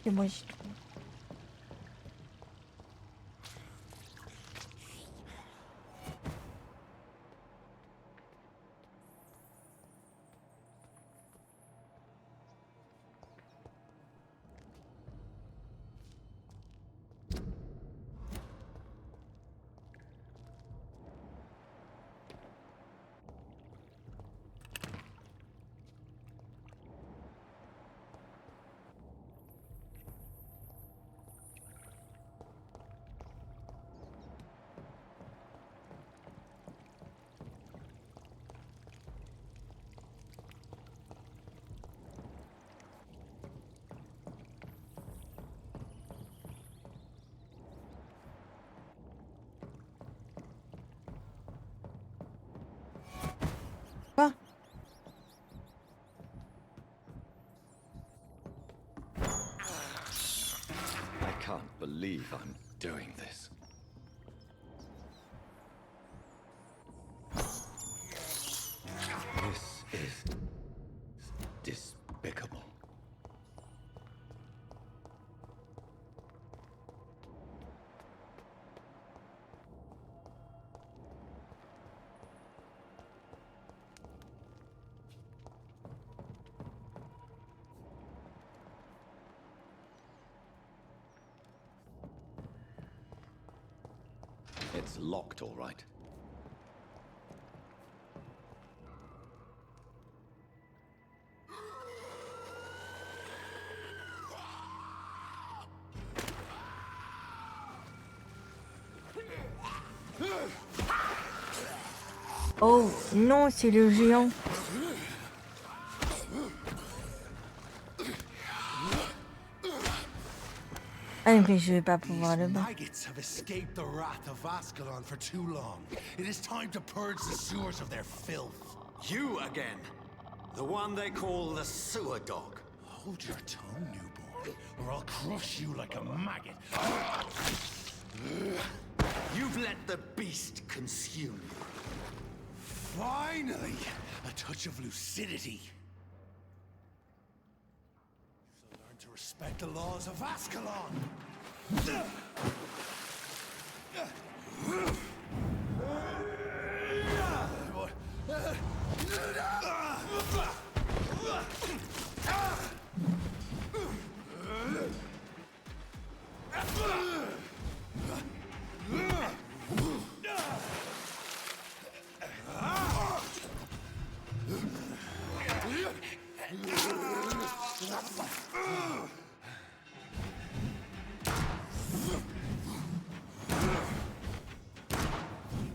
Et moi j'y trouve. can't believe I'm doing this. This is despicable. It's locked, all right. Oh non, c'est le géant. Ah mais je vais pas pouvoir le battre. Maggots have escaped the wrath of Ascalon for too long. It is time to purge the sewers of their filth. You again. The one they call the sewer dog. Hold your tongue, newborn, or I'll crush you like a maggot. You've let the beast consume you. Finally! A touch of lucidity. So learn to respect the laws of Ascalon!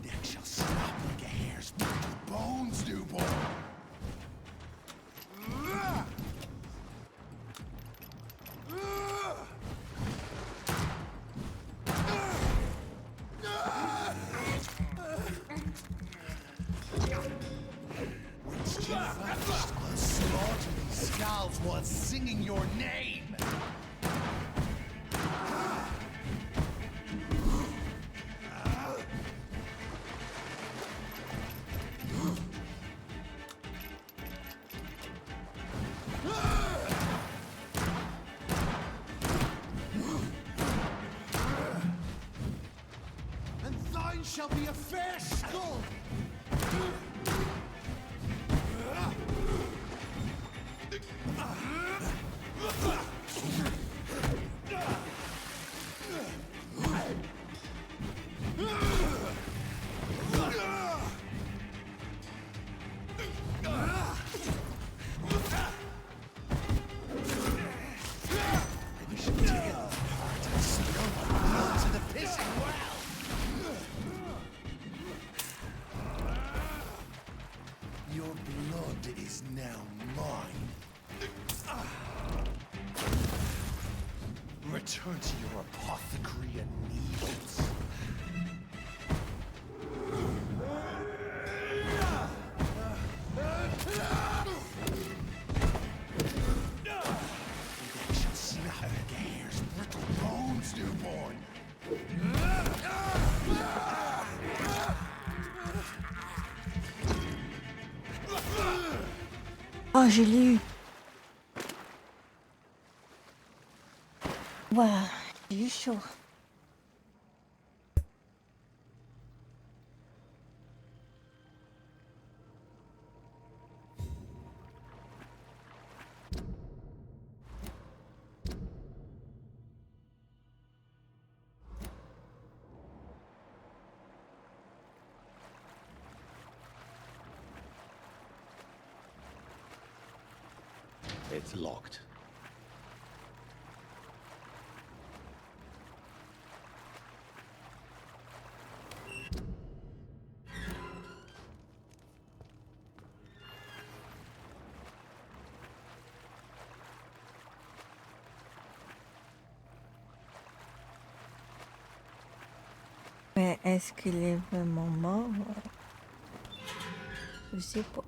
Neck shall snap like a hare's bones, newborn. Once you vanished, I'll slaughter these scalds while singing your name. And thine shall be a fair skull. We should tear them apart and spill my blood to the pissing well. Your blood is now mine. Return to your apothecary and needles. They shall snap like a hare's brittle bones, newborn. Oh, je l'ai eu. Waouh, j'ai eu chaud. It's locked. Mais est-ce qu'il est vraiment mort? Je sais pas.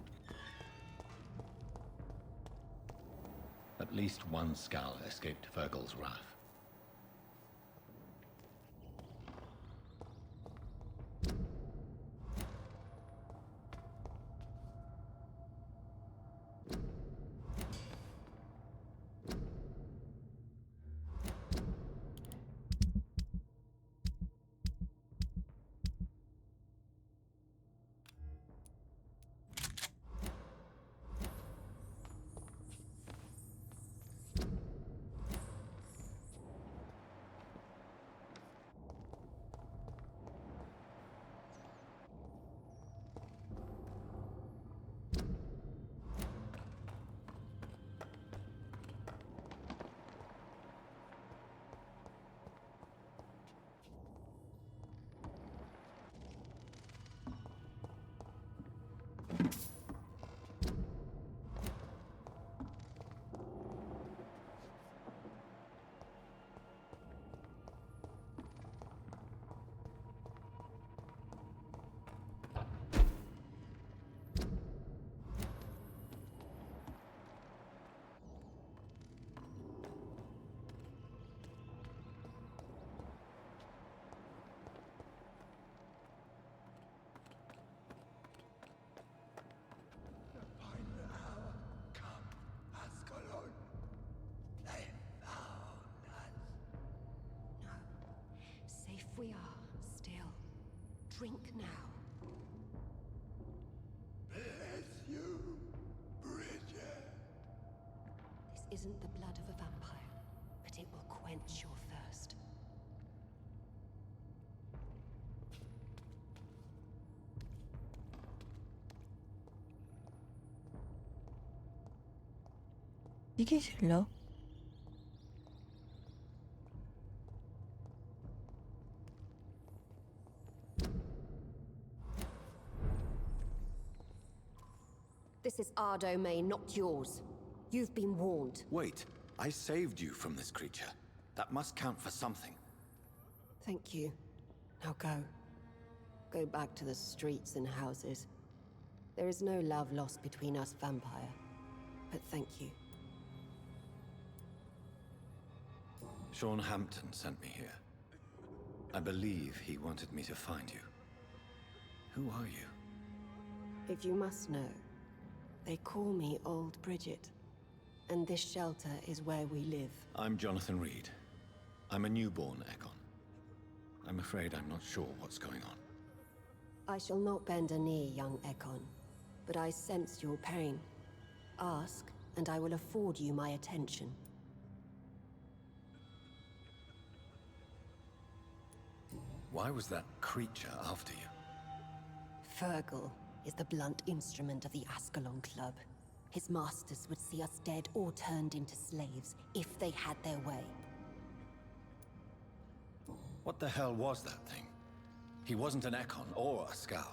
At least one Skal escaped Fergal's wrath. we are still. Drink now. Bless you, Bridget. This isn't the blood of a vampire, but it will quench your thirst. C'est qui celui-là? This is our domain, not yours. You've been warned. Wait, I saved you from this creature. That must count for something. Thank you. Now go. Go back to the streets and houses. There is no love lost between us, vampire. But thank you. Sean Hampton sent me here. I believe he wanted me to find you. Who are you? If you must know, they call me Old Bridget. And this shelter is where we live. I'm Jonathan Reed. I'm a newborn Ekon. I'm afraid I'm not sure what's going on. I shall not bend a knee, young Ekon. But I sense your pain. Ask, and I will afford you my attention. Why was that creature after you? Fergal is the blunt instrument of the Ascalon Club. His masters would see us dead or turned into slaves if they had their way. What the hell was that thing? He wasn't an Ekon or a Scow.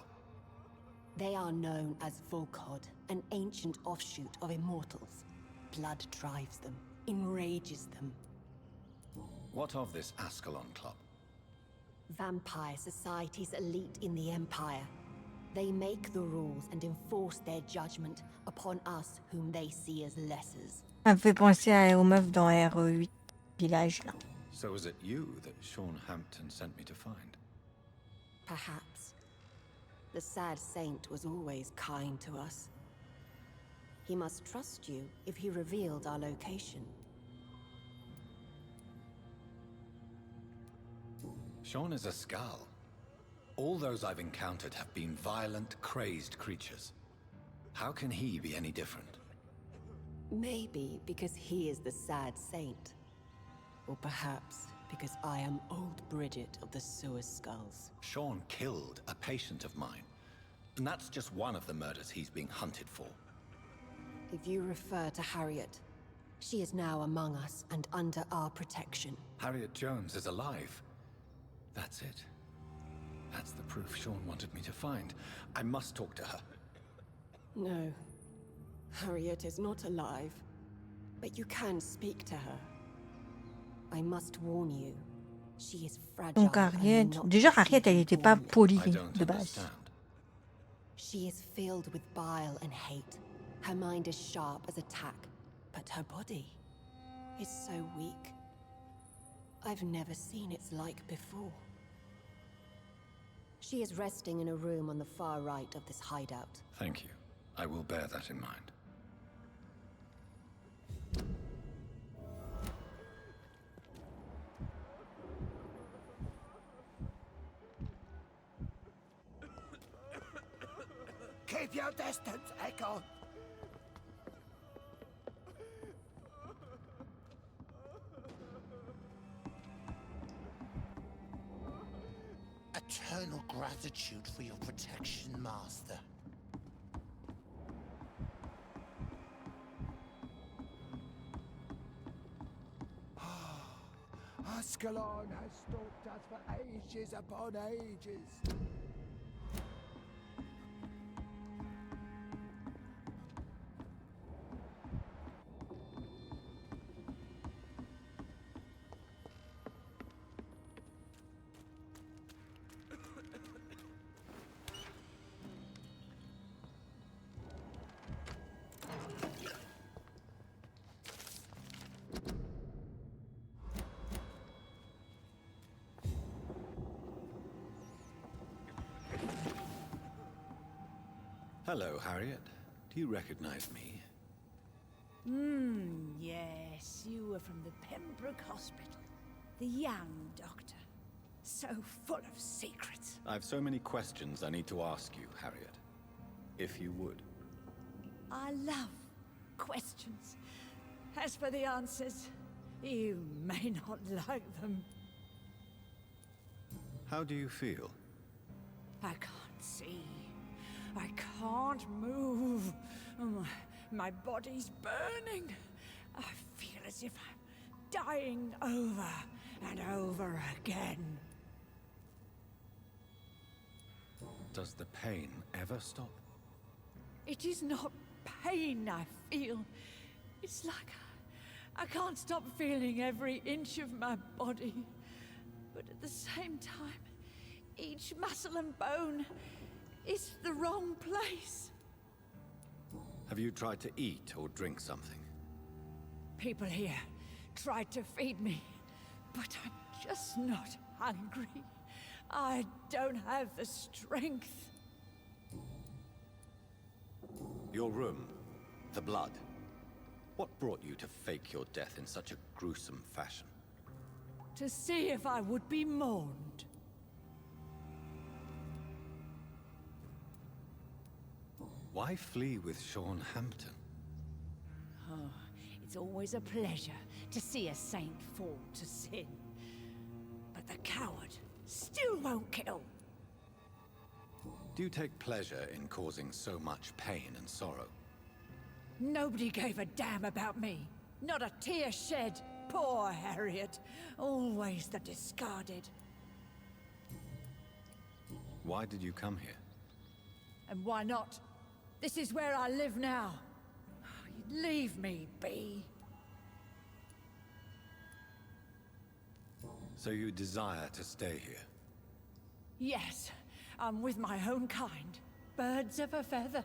They are known as Volkod, an ancient offshoot of immortals. Blood drives them, enrages them. What of this Ascalon Club? Vampire Society's elite in the Empire. They make the rules and enforce their judgment upon us whom they see as lessers. Ça me fait penser aux meufs dans RE8 village là. So was it you that Sean Hampton sent me to find? Perhaps. The sad saint was always kind to us. He must trust you if he revealed our location. Sean is a Scow. All those I've encountered have been violent, crazed creatures. How can he be any different? Maybe because he is the sad saint. Or perhaps because I am Old Bridget of the Sewer Skulls. Sean killed a patient of mine. And that's just one of the murders he's being hunted for. If you refer to Harriet, she is now among us and under our protection. Harriet Jones is alive. That's it. That's the proof Sean wanted me to find. I must talk to her. No. Harriet is not alive. But you can speak to her. I must warn you. She is fragile. Donc Harriet, déjà Harriet elle était pas polie de base. She is filled with bile and hate. Her mind is sharp as a tack, but her body is so weak. I've never seen its like before. She is resting in a room on the far right of this hideout. Thank you. I will bear that in mind. Keep your distance, Ekon. Eternal gratitude for your protection, Master. Ascalon has stalked us for ages upon ages. Hello, Harriet. Do you recognize me? Yes, you were from the Pembroke Hospital. The young doctor. So full of secrets. I've so many questions I need to ask you, Harriet. If you would. I love questions. As for the answers, you may not like them. How do you feel? I can't see. I can't move. My body's burning. I feel as if I'm dying over and over again. Does the pain ever stop? It is not pain I feel. It's like I can't stop feeling every inch of my body. But at the same time, each muscle and bone is the wrong place. Have you tried to eat or drink something? People here tried to feed me, but I'm just not hungry. I don't have the strength. Your room, the blood. What brought you to fake your death in such a gruesome fashion? To see if I would be mourned. Why flee with Sean Hampton? Oh, it's always a pleasure to see a saint fall to sin. But the coward still won't kill. Do you take pleasure in causing so much pain and sorrow? Nobody gave a damn about me. Not a tear shed. Poor Harriet. Always the discarded. Why did you come here? And why not? This is where I live now. Leave me be. So you desire to stay here? Yes, I'm with my own kind. Birds of a feather,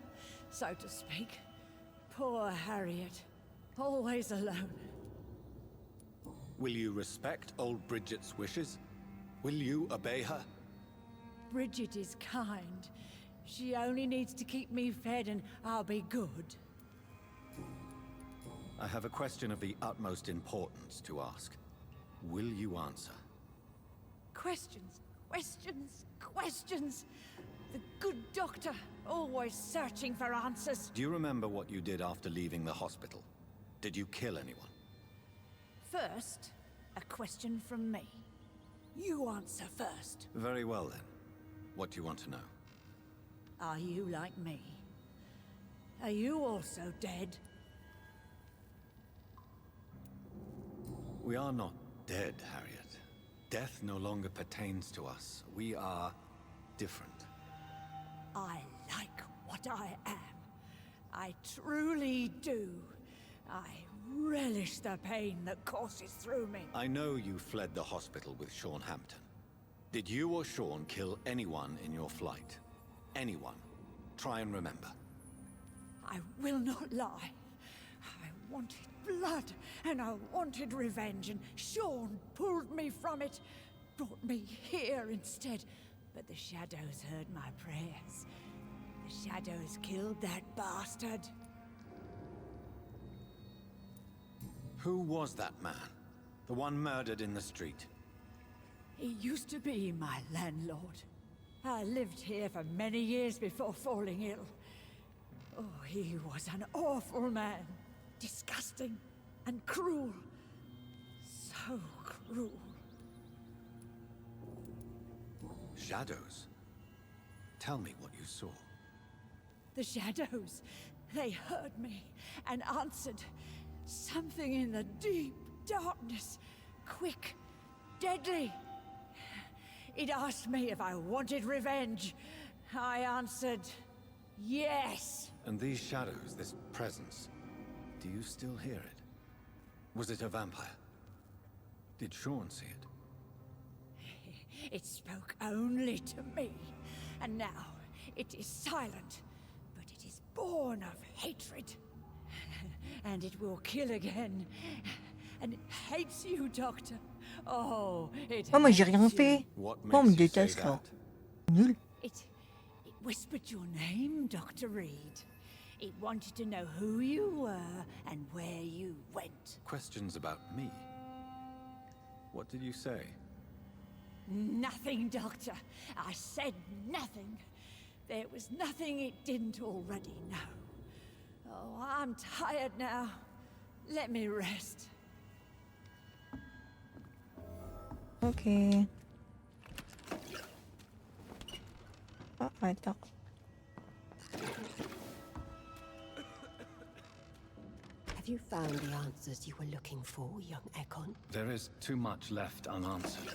so to speak. Poor Harriet. Always alone. Will you respect old Bridget's wishes? Will you obey her? Bridget is kind. She only needs to keep me fed and I'll be good. I have a question of the utmost importance to ask. Will you answer? Questions, questions, questions. The good doctor, always searching for answers. Do you remember what you did after leaving the hospital? Did you kill anyone? First, a question from me. You answer first. Very well then. What do you want to know? Are you like me? Are you also dead? We are not dead, Harriet. Death no longer pertains to us. We are different. I like what I am. I truly do. I relish the pain that courses through me. I know you fled the hospital with Sean Hampton. Did you or Sean kill anyone in your flight? Anyone? Try and remember. I will not lie. I wanted blood, and I wanted revenge, and Sean pulled me from it, brought me here instead. But the shadows heard my prayers. The shadows killed that bastard. Who was that man? The one murdered in the street? He used to be my landlord. I lived here for many years before falling ill. Oh, he was an awful man. Disgusting and cruel. So cruel. Shadows? Tell me what you saw. The shadows, they heard me and answered. Something in the deep darkness. Quick, deadly. It asked me if I wanted revenge. I answered, yes. And these shadows, this presence, do you still hear it? Was it a vampire? Did Sean see it? It spoke only to me. And now, it is silent. But it is born of hatred. And it will kill again. And it hates you, Doctor. Oh, it Oh, moi j'ai hates rien you. fait. What Oh, on me makes you say déteste là. that? Nul. It whispered your name, Dr. Reed. It wanted to know who you were and where you went. Questions about me? What did you say? Nothing, Doctor. I said nothing. There was nothing it didn't already know. Oh, I'm tired now. Let me rest. Ok. Ah, attends. Have you found the answers you were looking for, young Ekon? There is too much left unanswered.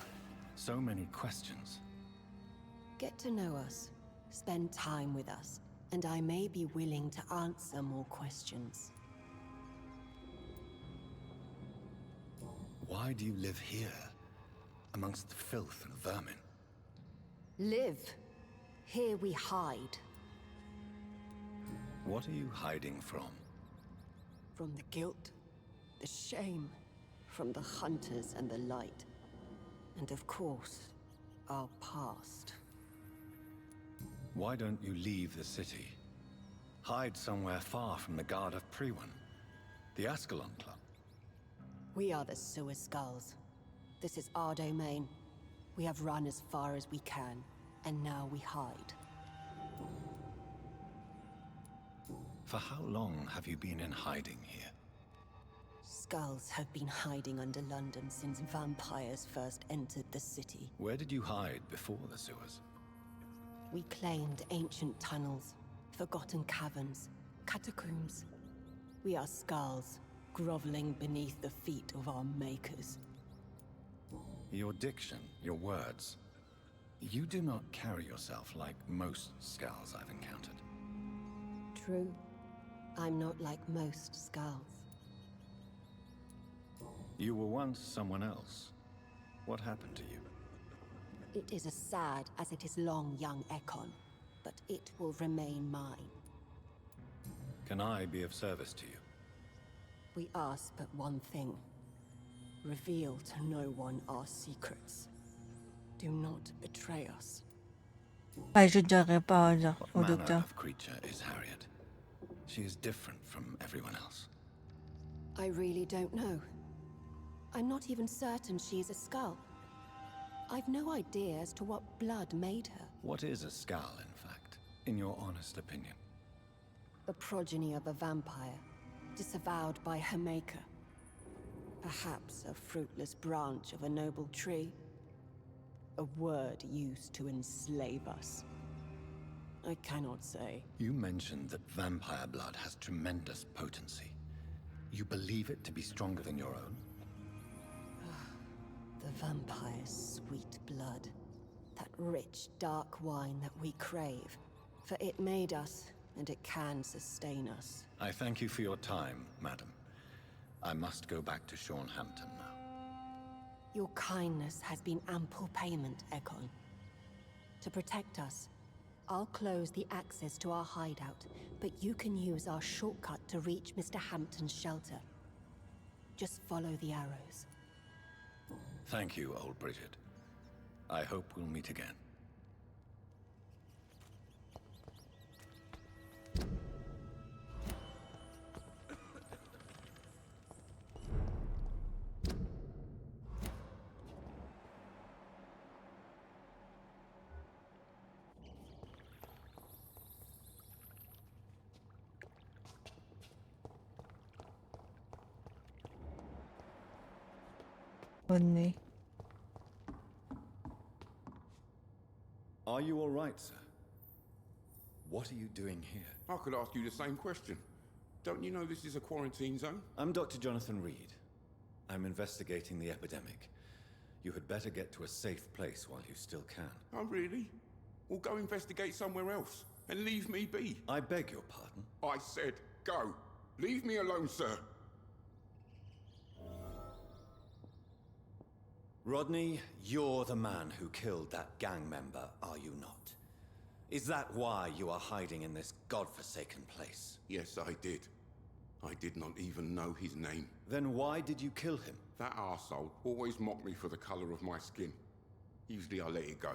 So many questions. Get to know us, spend time with us, and I may be willing to answer more questions. Why do you live here, amongst the filth and vermin? Live. Here we hide. What are you hiding from? From the guilt, the shame, from the hunters and the light. And of course, our past. Why don't you leave the city? Hide somewhere far from the Guard of Priwen, the Ascalon Club. We are the Sewer Skulls. This is our domain. We have run as far as we can, and now we hide. For how long have you been in hiding here? Skulls have been hiding under London since vampires first entered the city. Where did you hide before the sewers? We claimed ancient tunnels, forgotten caverns, catacombs. We are skulls, groveling beneath the feet of our makers. Your diction, your words. You do not carry yourself like most skulls I've encountered. True. I'm not like most skulls. You were once someone else. What happened to you? It is as sad as it is long, young Ekon, but it will remain mine. Can I be of service to you? We ask but one thing. Reveal to no one our secrets. Do not betray us. Je dirais pas au What manner docteur. of creature is Harriet? She is different from everyone else. I really don't know. I'm not even certain she is a skull. I've no idea as to what blood made her. What is a skull, in fact, in your honest opinion? The progeny of a vampire, disavowed by her maker. Perhaps a fruitless branch of a noble tree. A word used to enslave us. I cannot say. You mentioned that vampire blood has tremendous potency. You believe it to be stronger than your own? The vampire's sweet blood. That rich, dark wine that we crave. For it made us, and it can sustain us. I thank you for your time, madam. I must go back to Shornhampton now. Your kindness has been ample payment, Ekon. To protect us, I'll close the access to our hideout, but you can use our shortcut to reach Mr. Hampton's shelter. Just follow the arrows. Thank you, old Bridget. I hope we'll meet again. Bonne nuit. Are you all right, sir? What are you doing here? I could ask you the same question. Don't you know this is a quarantine zone? I'm Dr. Jonathan Reed. I'm investigating the epidemic. You had better get to a safe place while you still can. Oh, really? Well, go investigate somewhere else and leave me be. I beg your pardon? I said go. Leave me alone, sir. Rodney, you're the man who killed that gang member, are you not? Is that why you are hiding in this godforsaken place? Yes, I did. I did not even know his name. Then why did you kill him? That arsehole always mocked me for the color of my skin. Usually I let it go.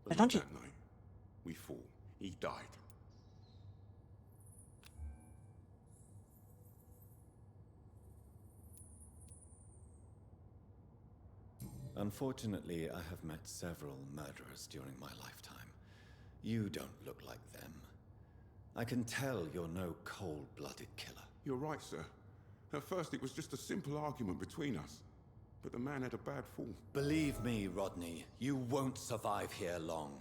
But not that night. We fought. He died. Unfortunately, I have met several murderers during my lifetime. You don't look like them. I can tell you're no cold-blooded killer. You're right, sir. At first, it was just a simple argument between us. But the man had a bad fall. Believe me, Rodney, you won't survive here long.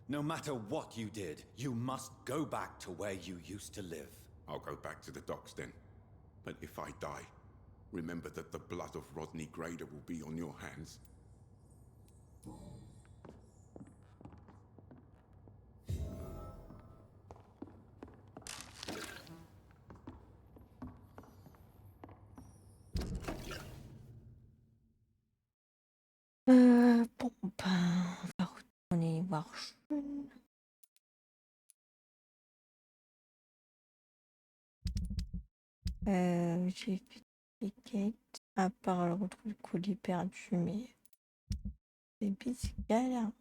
No matter what you did, you must go back to where you used to live. I'll go back to the docks then. But if I die, remember that the blood of Rodney Grader will be on your hands. Bon, ben, on va retourner voir Sean. J'ai fait des quêtes, à part le retrouver le colis perdu, mais c'est galère.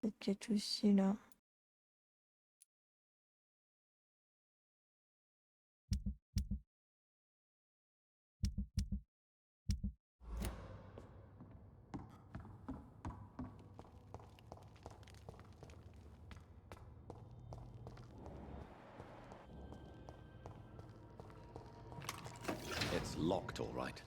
Cette quête aussi là. It's locked, all right.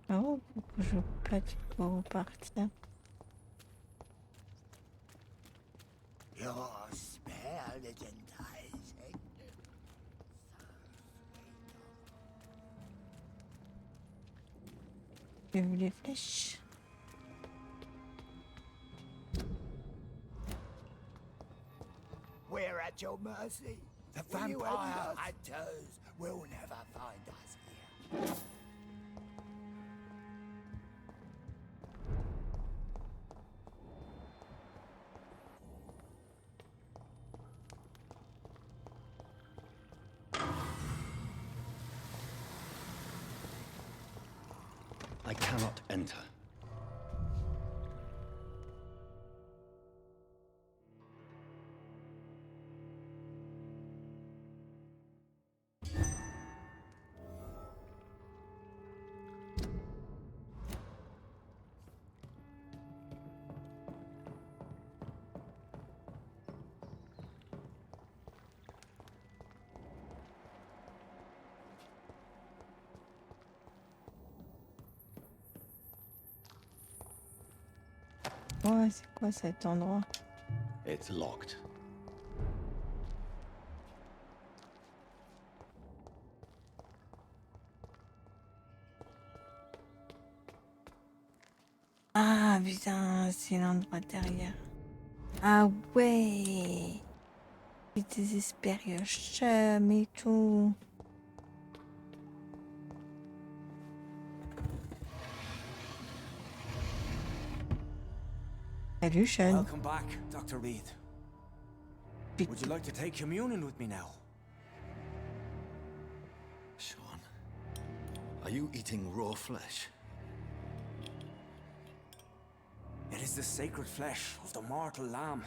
Oh, pourquoi je plate pour repartir? You're spare the Gentiles, eh? J'ai vu les flèches. We're at your mercy. The vampire hunters will never find us here. I cannot enter. Ouais, c'est quoi cet endroit? It's locked. Ah putain, c'est l'endroit derrière. Ah ouais. Les désespérés chum et tout. Salut Sean. Welcome back, Dr. Reed. Would you like to take communion with me now? Sean, are you eating raw flesh? It is the sacred flesh of the mortal lamb.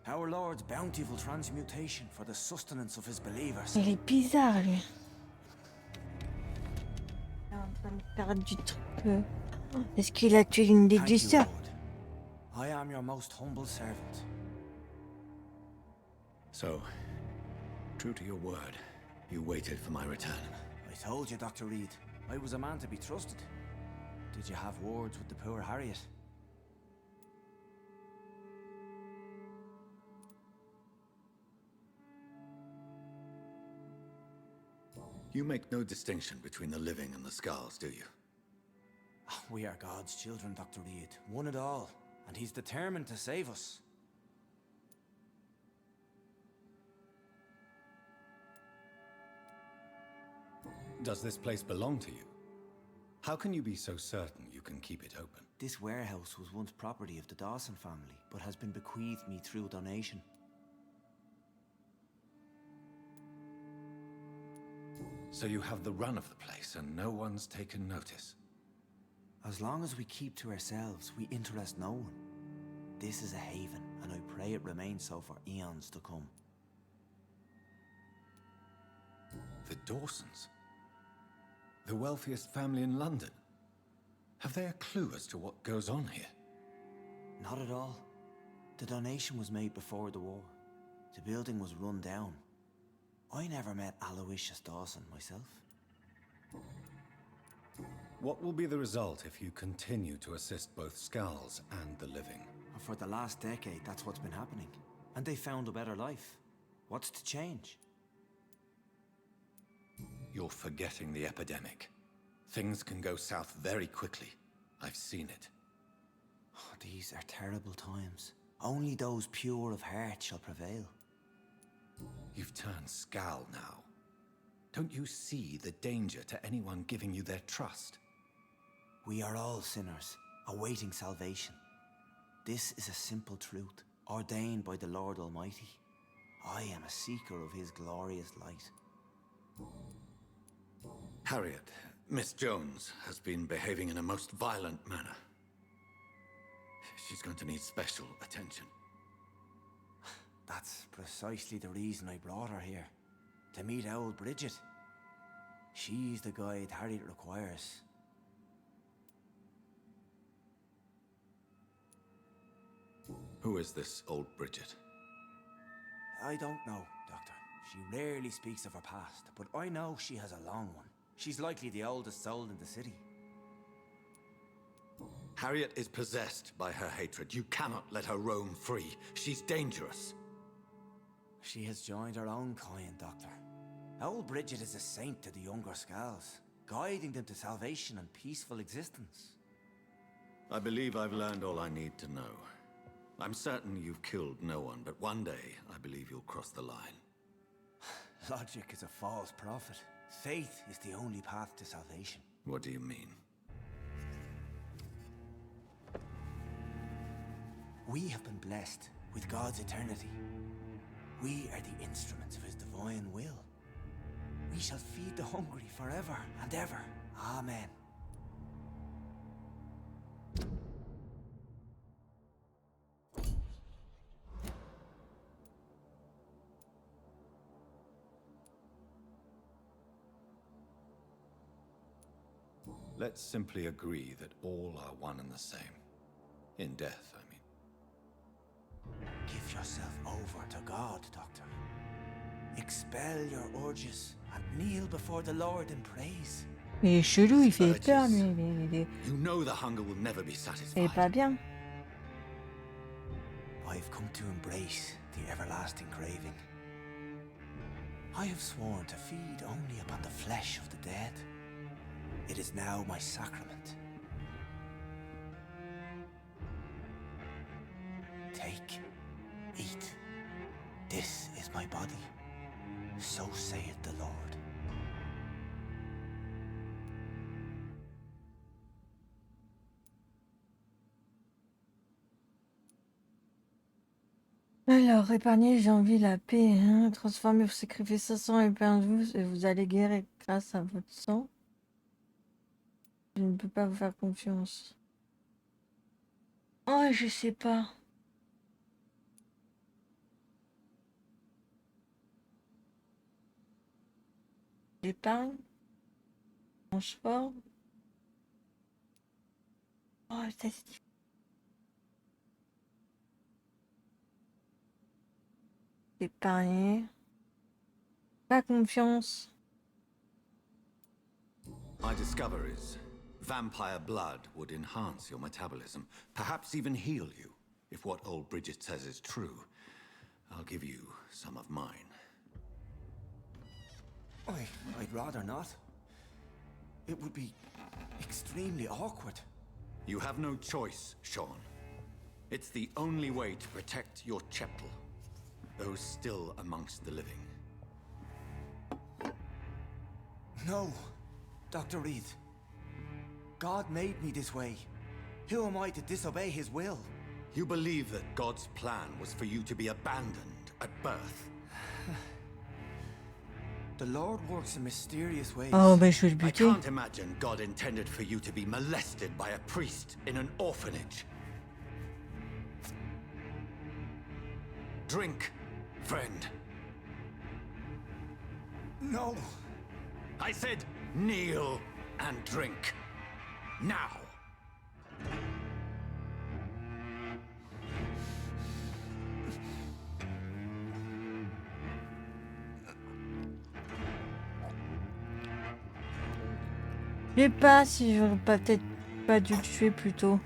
Our Lord's bountiful transmutation for the sustenance of his believers. Il est bizarre lui. Il est en train de faire du truc. Est-ce qu'il a tué une des deux sœurs? I am your most humble servant. So, true to your word, you waited for my return. I told you, Dr. Reed, I was a man to be trusted. Did you have words with the poor Harriet? You make no distinction between the living and the scars, do you? We are God's children, Dr. Reed, one and all, and he's determined to save us. Does this place belong to you? How can you be so certain you can keep it open? This warehouse was once property of the Dawson family, but has been bequeathed me through donation. So you have the run of the place and no one's taken notice? As long as we keep to ourselves, we interest no one. This is a haven, and I pray it remains so for eons to come. The Dawsons? The wealthiest family in London? Have they a clue as to what goes on here? Not at all. The donation was made before the war. The building was run down. I never met Aloysius Dawson myself. What will be the result if you continue to assist both Skulls and the living? For the last decade, that's what's been happening. And they found a better life. What's to change? You're forgetting the epidemic. Things can go south very quickly. I've seen it. Oh, these are terrible times. Only those pure of heart shall prevail. You've turned Skull now. Don't you see the danger to anyone giving you their trust? We are all sinners, awaiting salvation. This is a simple truth, ordained by the Lord Almighty. I am a seeker of his glorious light. Harriet, Miss Jones has been behaving in a most violent manner. She's going to need special attention. That's precisely the reason I brought her here. To meet old Bridget. She's the guide Harriet requires. Who is this old Bridget? I don't know, Doctor. She rarely speaks of her past, but I know she has a long one. She's likely the oldest soul in the city. Harriet is possessed by her hatred. You cannot let her roam free. She's dangerous. She has joined her own kind, Doctor. Old Bridget is a saint to the younger Skulls, guiding them to salvation and peaceful existence. I believe I've learned all I need to know. I'm certain you've killed no one, but one day I believe you'll cross the line. Logic is a false prophet. Faith is the only path to salvation. What do you mean? We have been blessed with God's eternity. We are the instruments of his divine will. We shall feed the hungry forever and ever. Amen. Let's simply agree that all are one and the same. In death, I mean. Give yourself over to God, Doctor. Expel your urges and kneel before the Lord in praise. Il est chelou, il fait peur, lui. You know the hunger will never be satisfied. Il est pas bien. I've come to embrace the everlasting craving. I have sworn to feed only upon the flesh of the dead. It is now my sacrament. Take, eat. This is my body. So saith the Lord. Alors, épargnez, j'ai envie la paix. Hein. Transformez vos sacrifices à sang et pain douce et vous allez guérir grâce à votre sang. Je ne peux pas vous faire confiance. Oh, je sais pas. L'épargne. Transport. Oh, ça c'est difficile. Épargner. Pas confiance. My discoveries. Vampire blood would enhance your metabolism, perhaps even heal you. If what old Bridget says is true, I'll give you some of mine. I'd rather not. It would be extremely awkward. You have no choice, Sean. It's the only way to protect your cheptel, those still amongst the living. No, Dr. Reed. God made me this way. Who am I to disobey his will? You believe that God's plan was for you to be abandoned at birth? The Lord works in mysterious ways. Oh, mais je vais le I buter. can't imagine God intended for you to be molested by a priest in an orphanage. Drink, friend. No. I said kneel and drink. Now. Je sais pas si j'aurais peut-être pas dû le tuer plus tôt.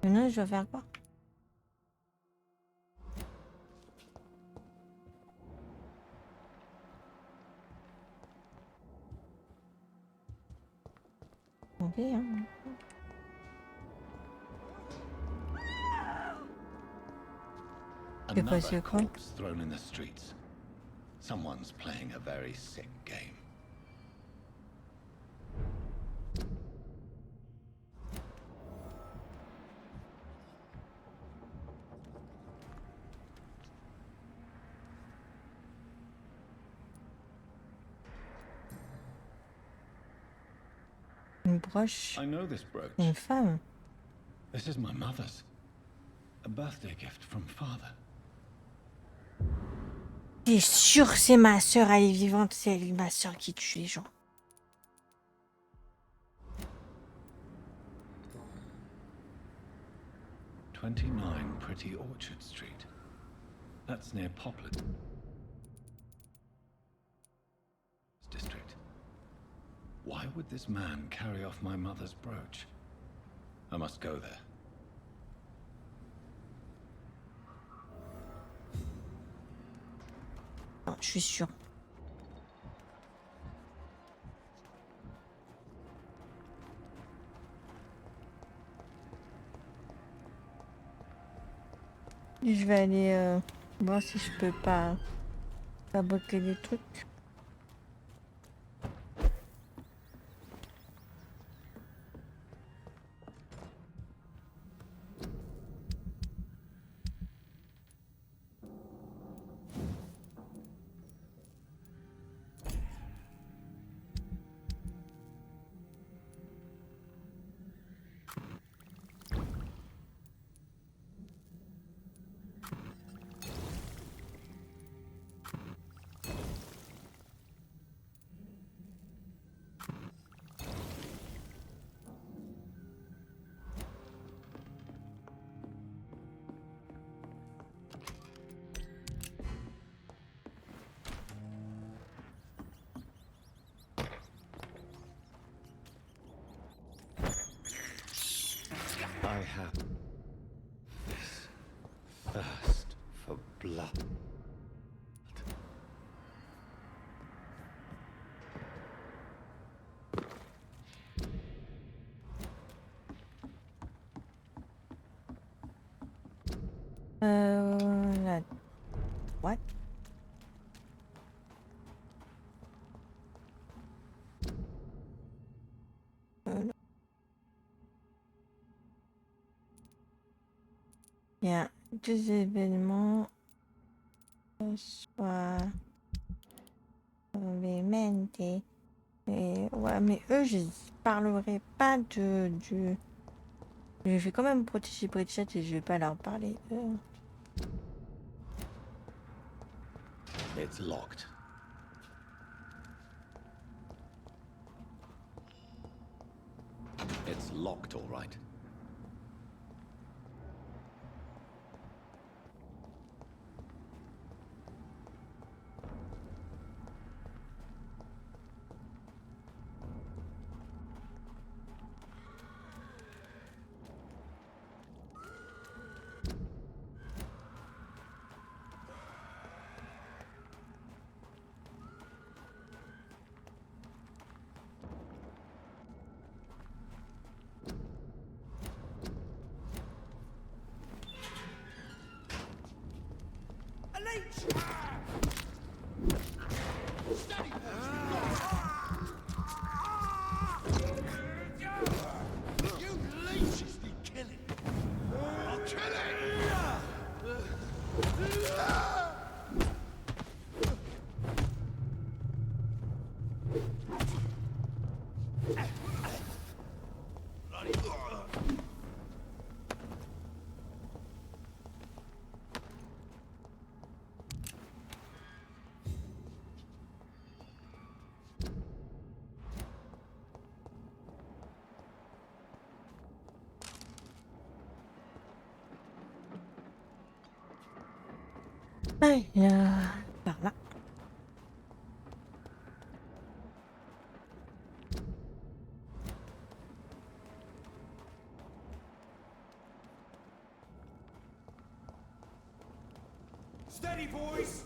Maintenant, je dois faire quoi? Ok, hein. Another corpse thrown in the streets. Someone's playing a very sick game. Une broche. I know this brooch. Une femme. This is my mother's. A birthday gift from father. T'es sûr que c'est ma sœur, elle est vivante, c'est elle, ma sœur qui tue les gens. "29 Pretty Orchard Street. That's near Poplar District. Why would this man carry off my mother's brooch? I must go there. Non, je suis sûre. Je vais aller voir si je peux pas fabriquer des trucs. I have this thirst for blood. La... What? Il y a deux événements. Soit... Ovviamente. Et... Ouais, mais eux, je parlerai pas du... Je vais quand même protéger Bridget et je vais pas leur parler. It's locked. It's locked, all right. Alors, par là. Steady, boys!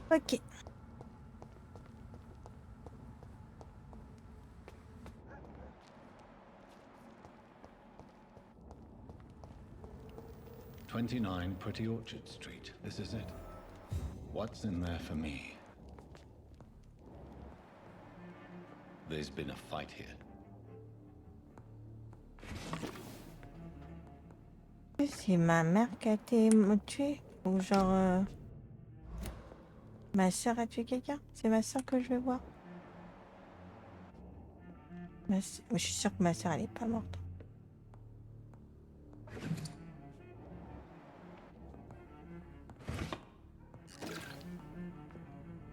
Ok. "29 Pretty Orchard Street. This is it. What's in there for me? There's been a fight here. C'est ma mère qui a été tuée ou genre ma soeur a tué quelqu'un? C'est ma soeur que je vais voir. Je suis sûre que ma soeur elle est pas morte.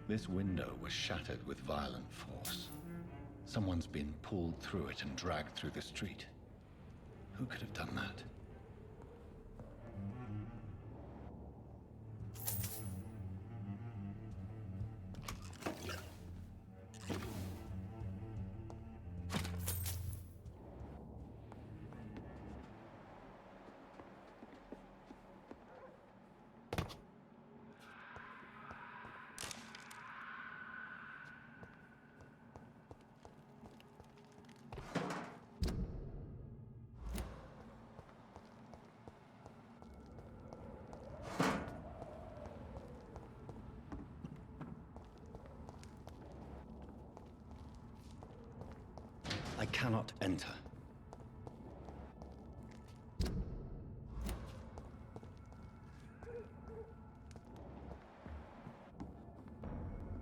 This window was shattered with violent force. Someone's been pulled through it and dragged through the street. Who could have done that? I cannot enter.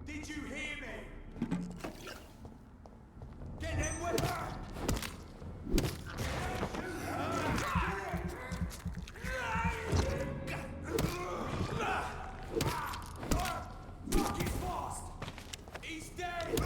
Did you hear me? Get them with her! Fuck, he's lost! He's dead!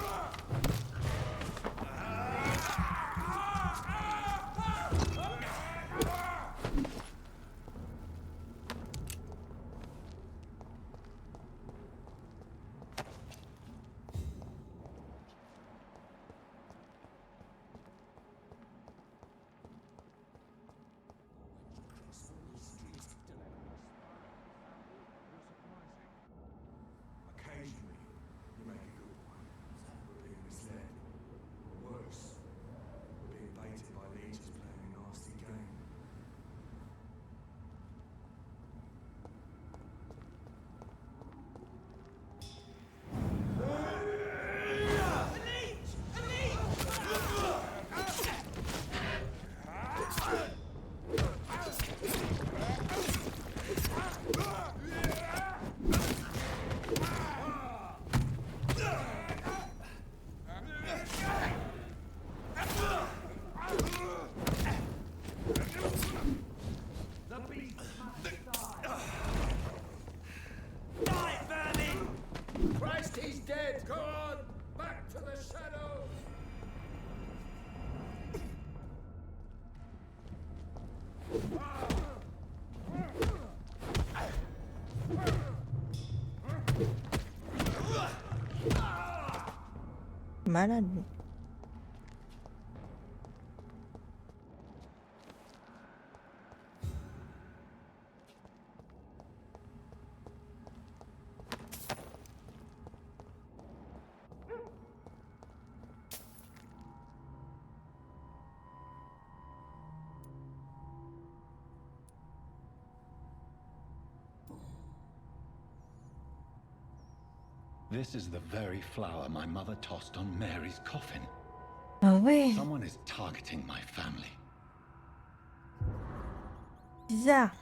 Occasionally, you make a good one. Being misled. Or worse, being baited by leeches playing a nasty game. Die, vermin! Christ, he's dead! Go on! Back to the shadows! Malade, lui. This is the very flower my mother tossed on Mary's coffin. Ah ouais. Someone is targeting my family. Bizarre.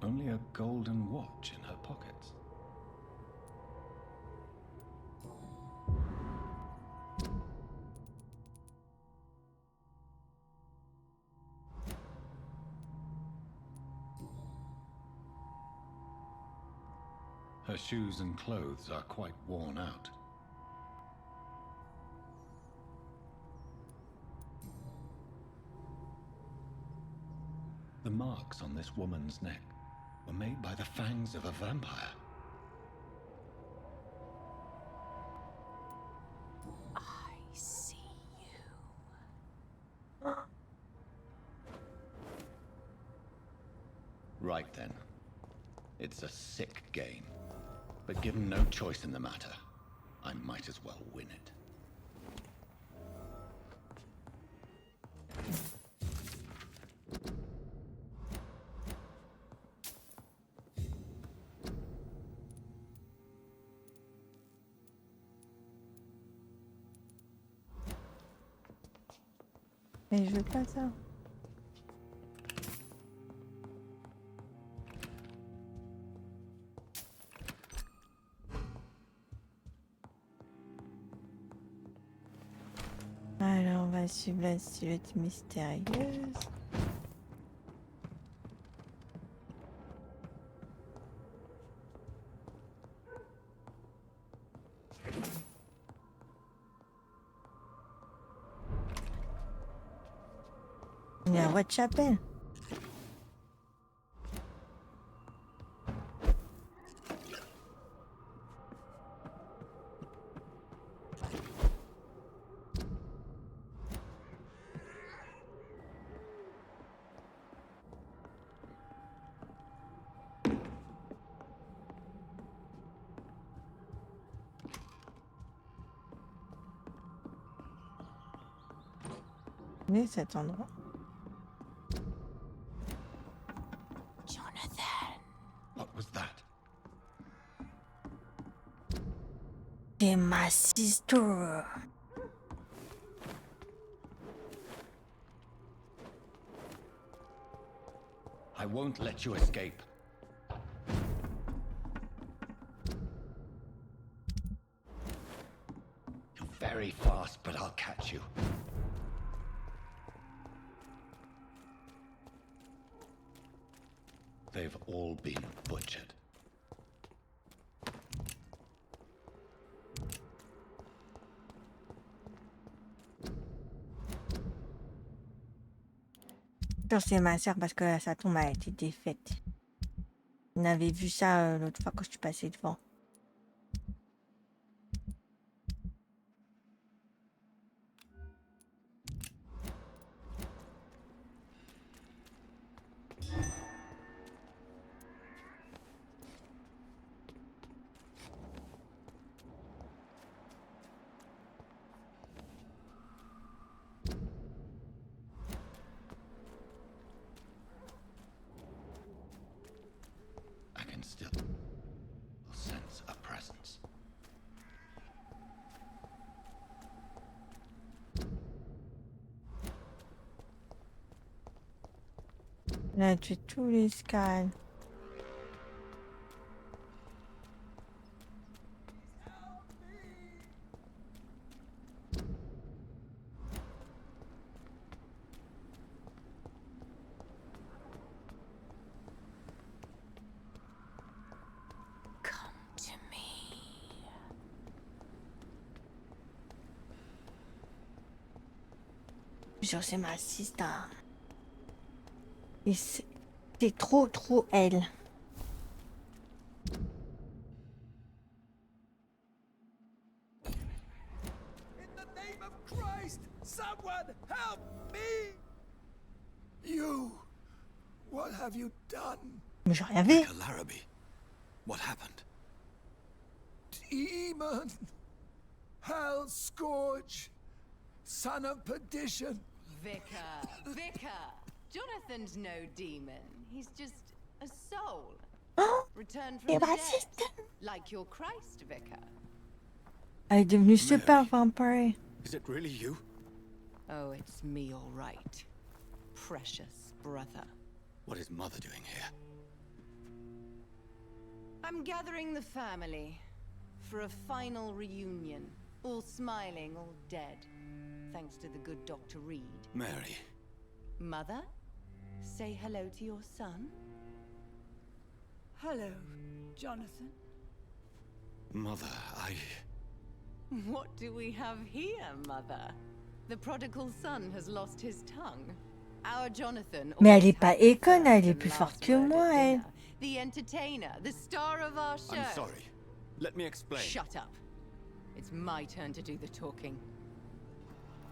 Only a golden watch in her pockets. Her shoes and clothes are quite worn out. The marks on this woman's neck were made by the fangs of a vampire. I see you. Right then. It's a sick game. But given no choice in the matter, I might as well win it. Mais je veux pas ça. Alors, on va suivre la silhouette mystérieuse. Il y a un roi de chapelle. Mais cet endroit. Jonathan. What was that? C'est ma sister. I won't let you escape. You're very fast, but I'll catch you. They've all been butchered. C'est ma soeur parce que sa tombe a été défaite. On avait vu ça l'autre fois quand je suis passée devant. I can still sense a presence. Là, tu tous les scans. Come to me. Genre, c'est ma sister. Et C'est trop elle. In the name of Christ, someone help me! You, what have you done? Mais j'ai rien vu. Larrabee, what happened? Demon! Hell scourge! Son of perdition! Vicar! Jonathan's no demon. He's just a soul. Returned from Et the bah, dead. Like your Christ, Vicar. Elle est devenue super vampire. Is it really you? Oh, it's me, all right. Precious brother. What is Mother doing here? I'm gathering the family for a final reunion. All smiling, all dead. Thanks to the good Dr. Reed. Mary. Mother, say hello to your son. Hello, Jonathan. Mother, What do we have here, Mother? The prodigal son has lost his tongue. Our Jonathan. Mais elle est pas éconne, elle est plus forte que moi, elle. The entertainer, the star of our show. I'm sorry. Let me explain. Shut up. It's my turn to do the talking.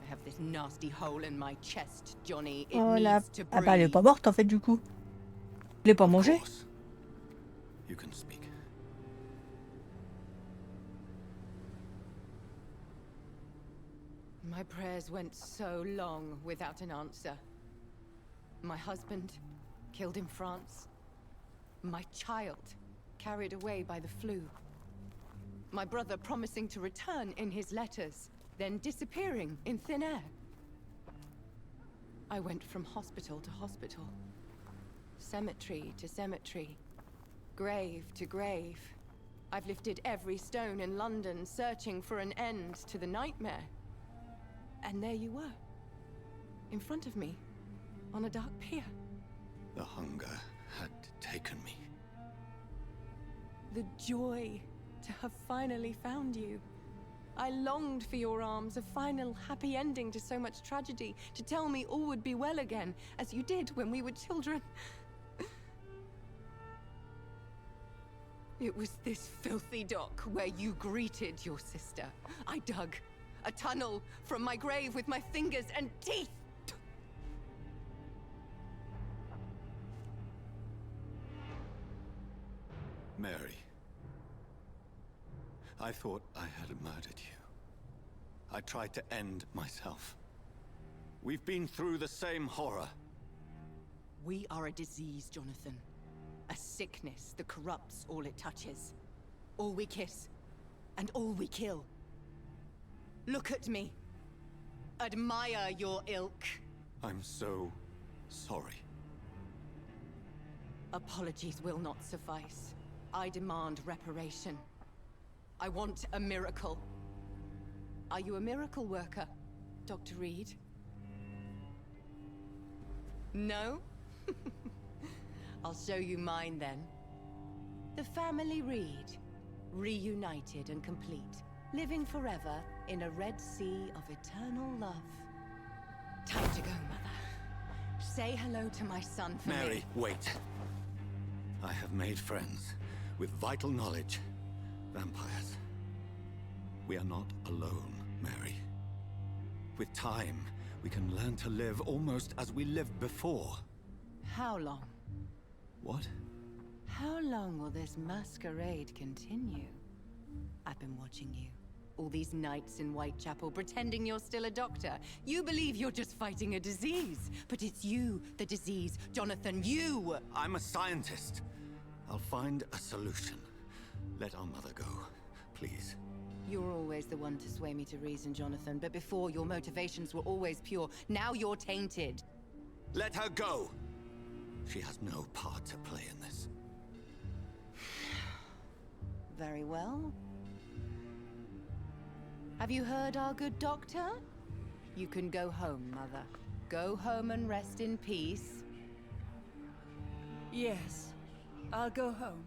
I have this nasty hole in my chest, Johnny. It Oh la... needs to Ah bah elle est breathe. pas morte en fait du coup. Je l'ai pas mangée. You can speak. My prayers went so long without an answer. My husband, killed in France. My child, carried away by the flu. My brother promising to return in his letters, then disappearing in thin air. I went from hospital to hospital. Cemetery to cemetery. Grave to grave. I've lifted every stone in London, searching for an end to the nightmare. And there you were. In front of me. On a dark pier. The hunger had taken me. The joy to have finally found you. I longed for your arms, a final happy ending to so much tragedy, to tell me all would be well again, as you did when we were children. It was this filthy dock where you greeted your sister. I dug a tunnel from my grave with my fingers and teeth. Mary. I thought I had murdered you. I tried to end myself. We've been through the same horror. We are a disease, Jonathan. A sickness that corrupts all it touches. All we kiss, and all we kill. Look at me. Admire your ilk. I'm so sorry. Apologies will not suffice. I demand reparation. I want a miracle. Are you a miracle worker, Dr. Reed? No? I'll show you mine then. The family Reed, reunited and complete, living forever in a red sea of eternal love. Time to go, Mother. Say hello to my son for me. Mary, wait. I have made friends with vital knowledge. Vampires. We are not alone, Mary. With time, we can learn to live almost as we lived before. How long? What? How long will this masquerade continue? I've been watching you. All these nights in Whitechapel, pretending you're still a doctor. You believe you're just fighting a disease. But it's you, the disease. Jonathan, you! I'm a scientist. I'll find a solution. Let our mother go, please. You're always the one to sway me to reason, Jonathan. But before, your motivations were always pure. Now you're tainted. Let her go! She has no part to play in this. Very well. Have you heard our good doctor? You can go home, Mother. Go home and rest in peace. Yes, I'll go home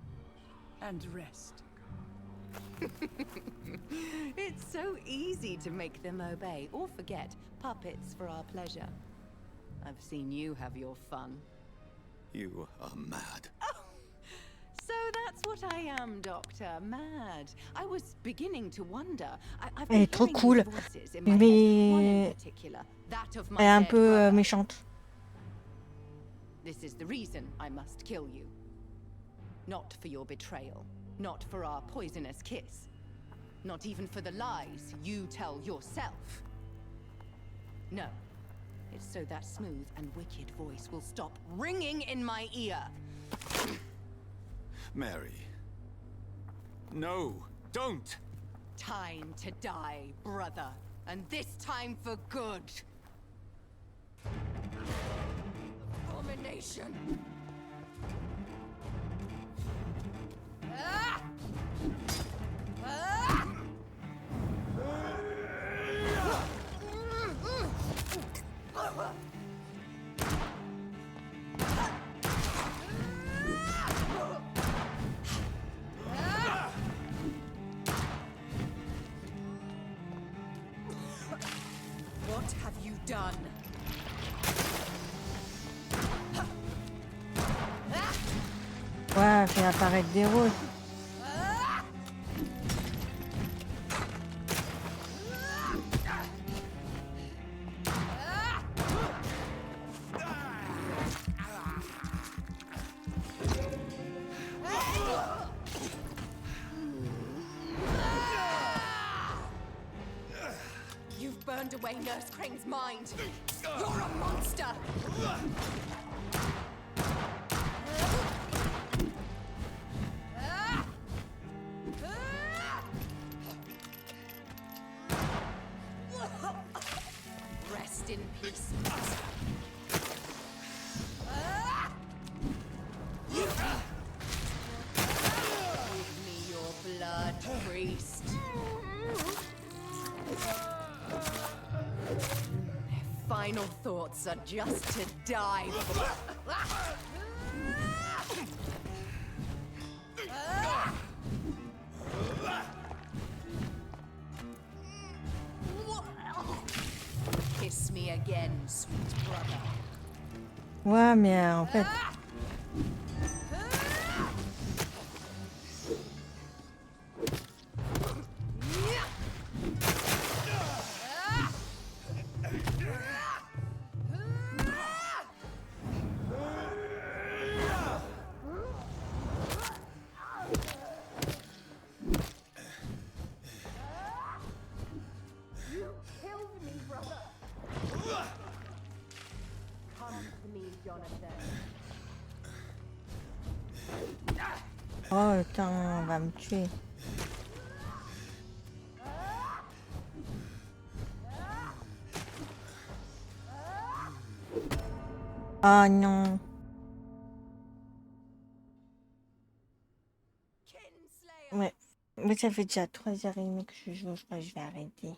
and rest. It's so easy to make them obey or forget. Puppets for our pleasure. I've seen you have your fun. You are mad. So that's what I am, Doctor. Mad. I was beginning to wonder. I've Elle been est trop hearing cool, these voices in my head. One in mais particular, that of my elle est un dead peu brother. méchante. This is the reason I must kill you. Not for your betrayal. Not for our poisonous kiss. Not even for the lies you tell yourself. No. It's so that smooth and wicked voice will stop ringing in my ear. Mary. No, don't! Time to die, brother. And this time for good. Abomination. Ah! Ah! What have you done? Ouais, fait apparaître des roses. You've burned away Nurse Crane's mind. You're a monster. Rest in peace. Give me your blood, priest. Their final thoughts are just to die. Kiss me again, sweet brother. Ouais, mais en fait... You killed me, brother. Come to me, Jonathan. Oh putain, on va me tuer. Oh non. Ouais. Mais ça fait déjà 3h30 que je joue, je crois que je vais arrêter.